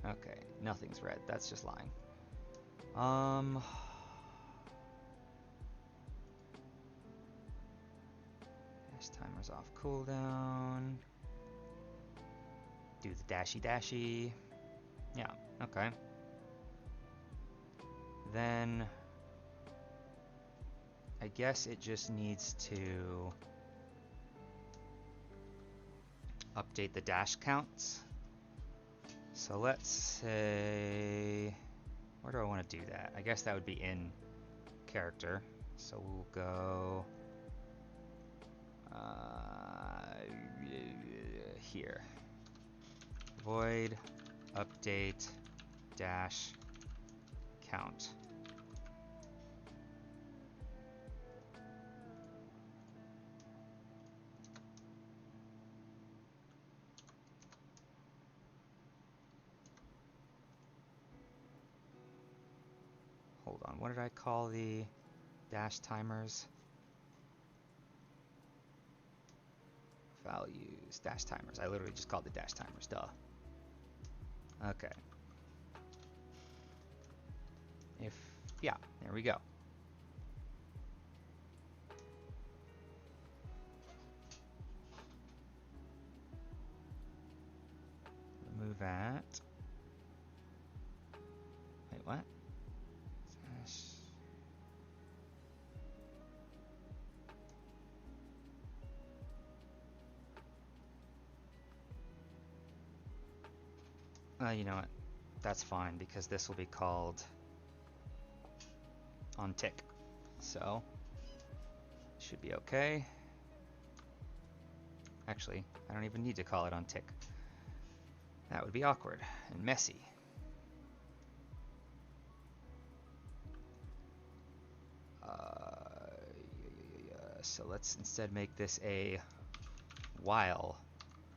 Speaker 1: Okay, nothing's red. That's just lying. Dash timer's off cooldown. Do the dashy dashy. Yeah, okay. Then I guess it just needs to update the dash counts. So let's say, where do I want to do that? I guess that would be in character. So we'll go here. Void update dash count. Hold on, what did I call the dash timers? Values, dash timers. I literally just called the dash timers, duh. Okay. Yeah, there we go. Remove that. Wait, what? You know what? That's fine because this will be called on tick. So, should be okay. Actually, I don't even need to call it on tick. That would be awkward and messy. So let's instead make this a while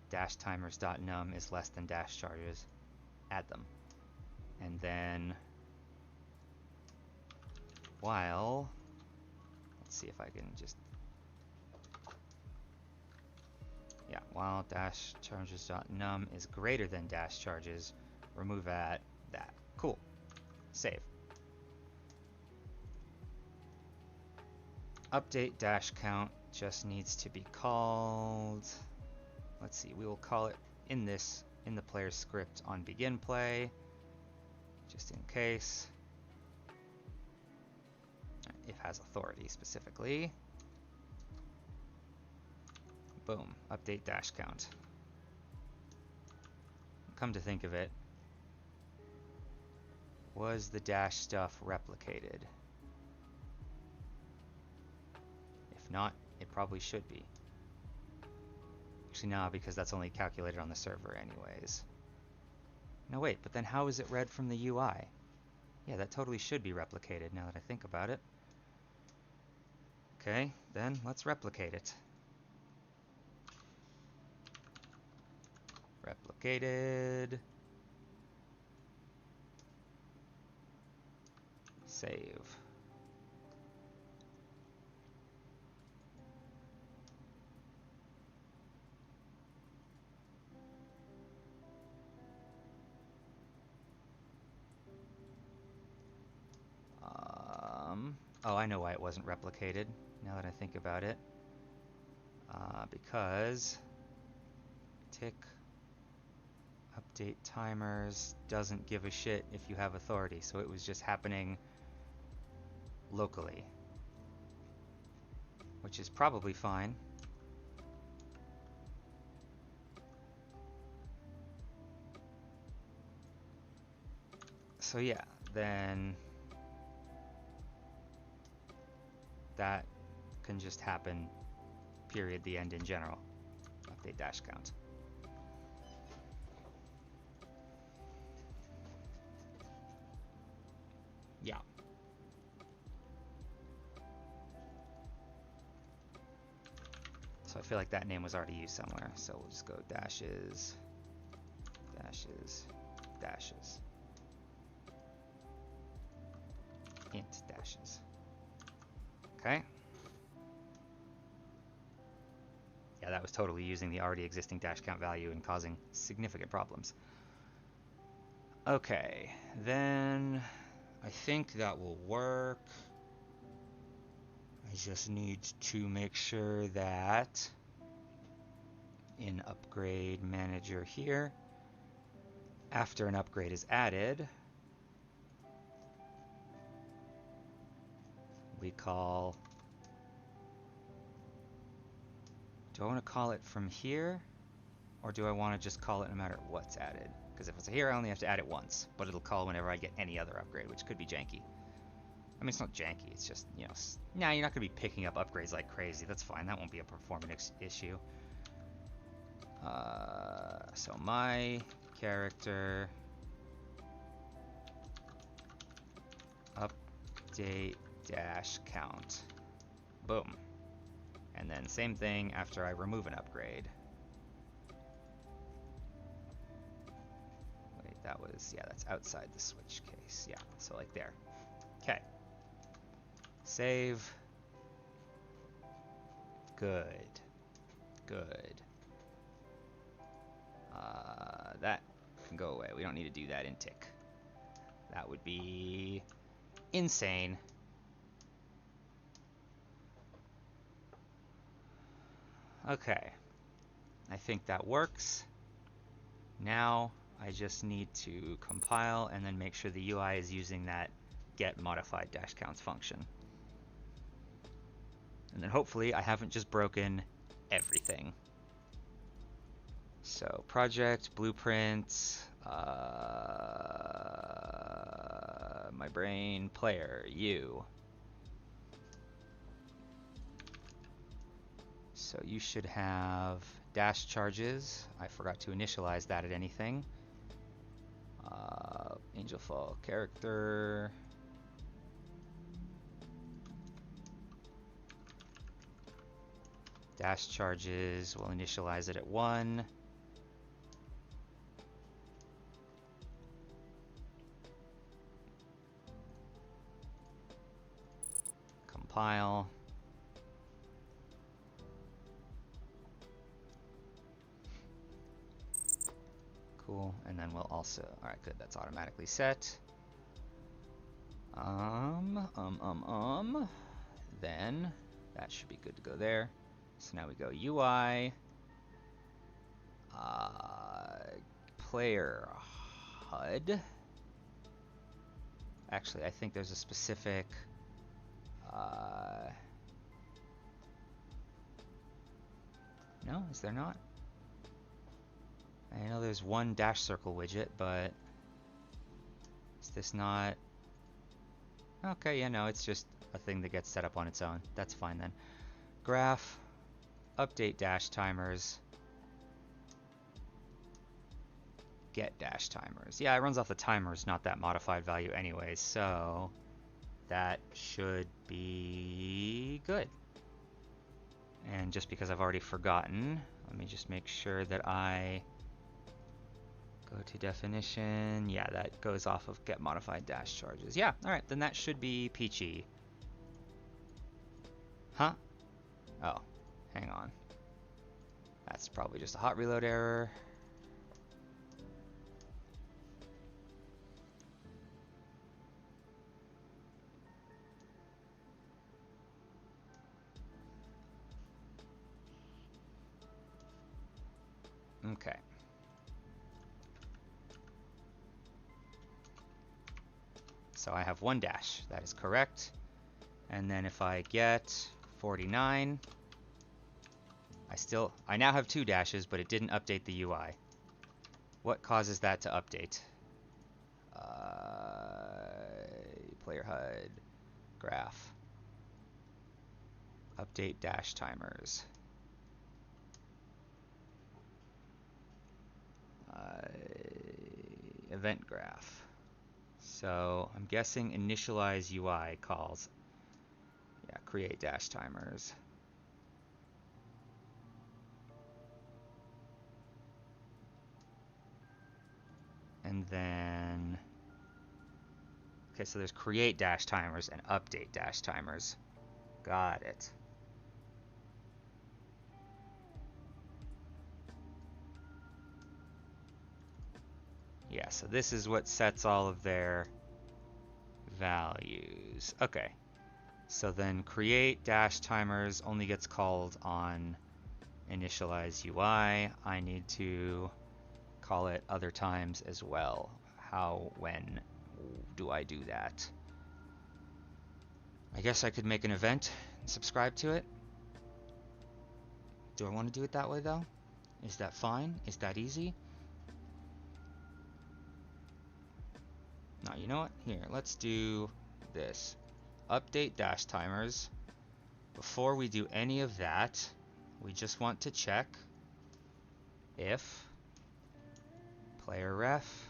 Speaker 1: dash timers.num is less than dash charges. Add them. And then while, let's see if I can just, yeah, while dash charges.num is greater than dash charges, remove that. Cool. Save. Update dash count just needs to be called, let's see, we will call it in the player's script on begin play, just in case. It has authority specifically. Boom, update dash count. Come to think of it, was the dash stuff replicated? If not, it probably should be. Actually, no, because that's only calculated on the server anyways. No, wait, but then how is it read from the UI? Yeah, that totally should be replicated now that I think about it. Okay, then let's replicate it. Replicated. Save. Oh, I know why it wasn't replicated, now that I think about it. Because tick update timers doesn't give a shit if you have authority, so it was just happening locally, which is probably fine. So yeah, then that can just happen, period, the end in general. Update dash count. Yeah. So I feel like that name was already used somewhere. So we'll just go dashes, dashes, dashes, int dashes. Okay. Yeah, that was totally using the already existing dash count value and causing significant problems. Okay, then I think that will work. I just need to make sure that in upgrade manager here, after an upgrade is added, we call, do I want to call it from here, or do I want to just call it no matter what's added? Because if it's here, I only have to add it once, but it'll call whenever I get any other upgrade, which could be janky. I mean, it's not janky, it's just, you know, nah, you're not going to be picking up upgrades like crazy. That's fine, that won't be a performance issue. So my character update dash count. Boom. And then same thing after I remove an upgrade. Wait, that was, yeah, that's outside the switch case. Yeah, so like there. Okay. Save. Good. Good. That can go away. We don't need to do that in tick. That would be insane. Okay. I think that works. Now I just need to compile and then make sure the UI is using that get modified dash counts function. And then hopefully I haven't just broken everything. So project, blueprints, my brain, player, you. So you should have dash charges. I forgot to initialize that at anything. Angelfall character. Dash charges, we'll initialize it at 1. Compile. Cool, and then we'll also, alright, good, that's automatically set. Then that should be good to go there. So now we go UI, player HUD. Actually, I think there's a specific, no, is there not? I know there's one dash circle widget, but is this not? Okay, yeah, no, it's just a thing that gets set up on its own. That's fine then. Graph, update dash timers, get dash timers. Yeah, it runs off the timers, not that modified value anyway, so that should be good. And just because I've already forgotten, let me just make sure that I go to definition. Yeah, that goes off of get modified dash charges. Yeah, alright, then that should be peachy. Huh? Oh, hang on. That's probably just a hot reload error. Okay. So I have one dash. That is correct. And then if I get 49, I now have 2 dashes, but it didn't update the UI. What causes that to update? Player HUD, graph, update dash timers. Event graph. So I'm guessing initialize UI calls. Yeah, create dash timers. And then, okay, so there's create dash timers and update dash timers. Got it. Yeah, so this is what sets all of their values. Okay, so then create dash timers only gets called on initialize UI. I need to call it other times as well. How, when do I do that? I guess I could make an event and subscribe to it. Do I want to do it that way though? Is that fine? Is that easy? No, you know what? Here, let's do this. Update dash timers. Before we do any of that, we just want to check if player ref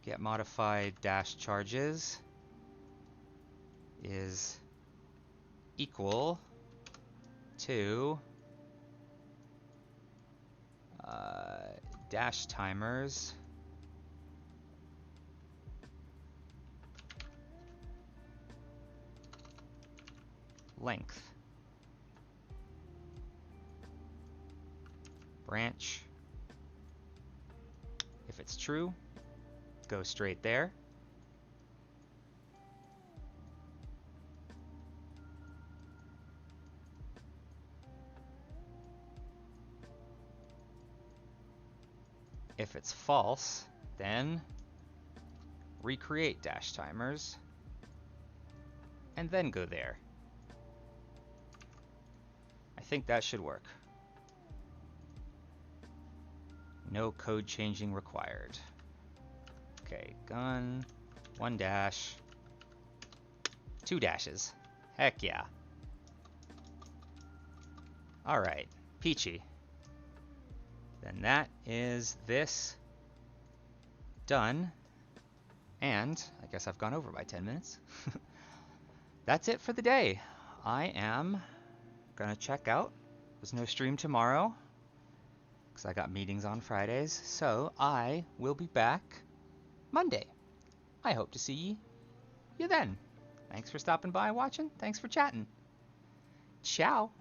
Speaker 1: get modified dash charges is equal to dash timers length. Branch. If it's true, go straight there. If it's false, then recreate dash timers and then go there. I think that should work. No code changing required. Okay, gun, 1 dash, 2 dashes. Heck yeah. Alright, peachy. Then that is this done. And I guess I've gone over by 10 minutes. That's it for the day. I am gonna check out. There's no stream tomorrow because I got meetings on Fridays. So I will be back Monday. I hope to see you then. Thanks for stopping by and watching. Thanks for chatting. Ciao.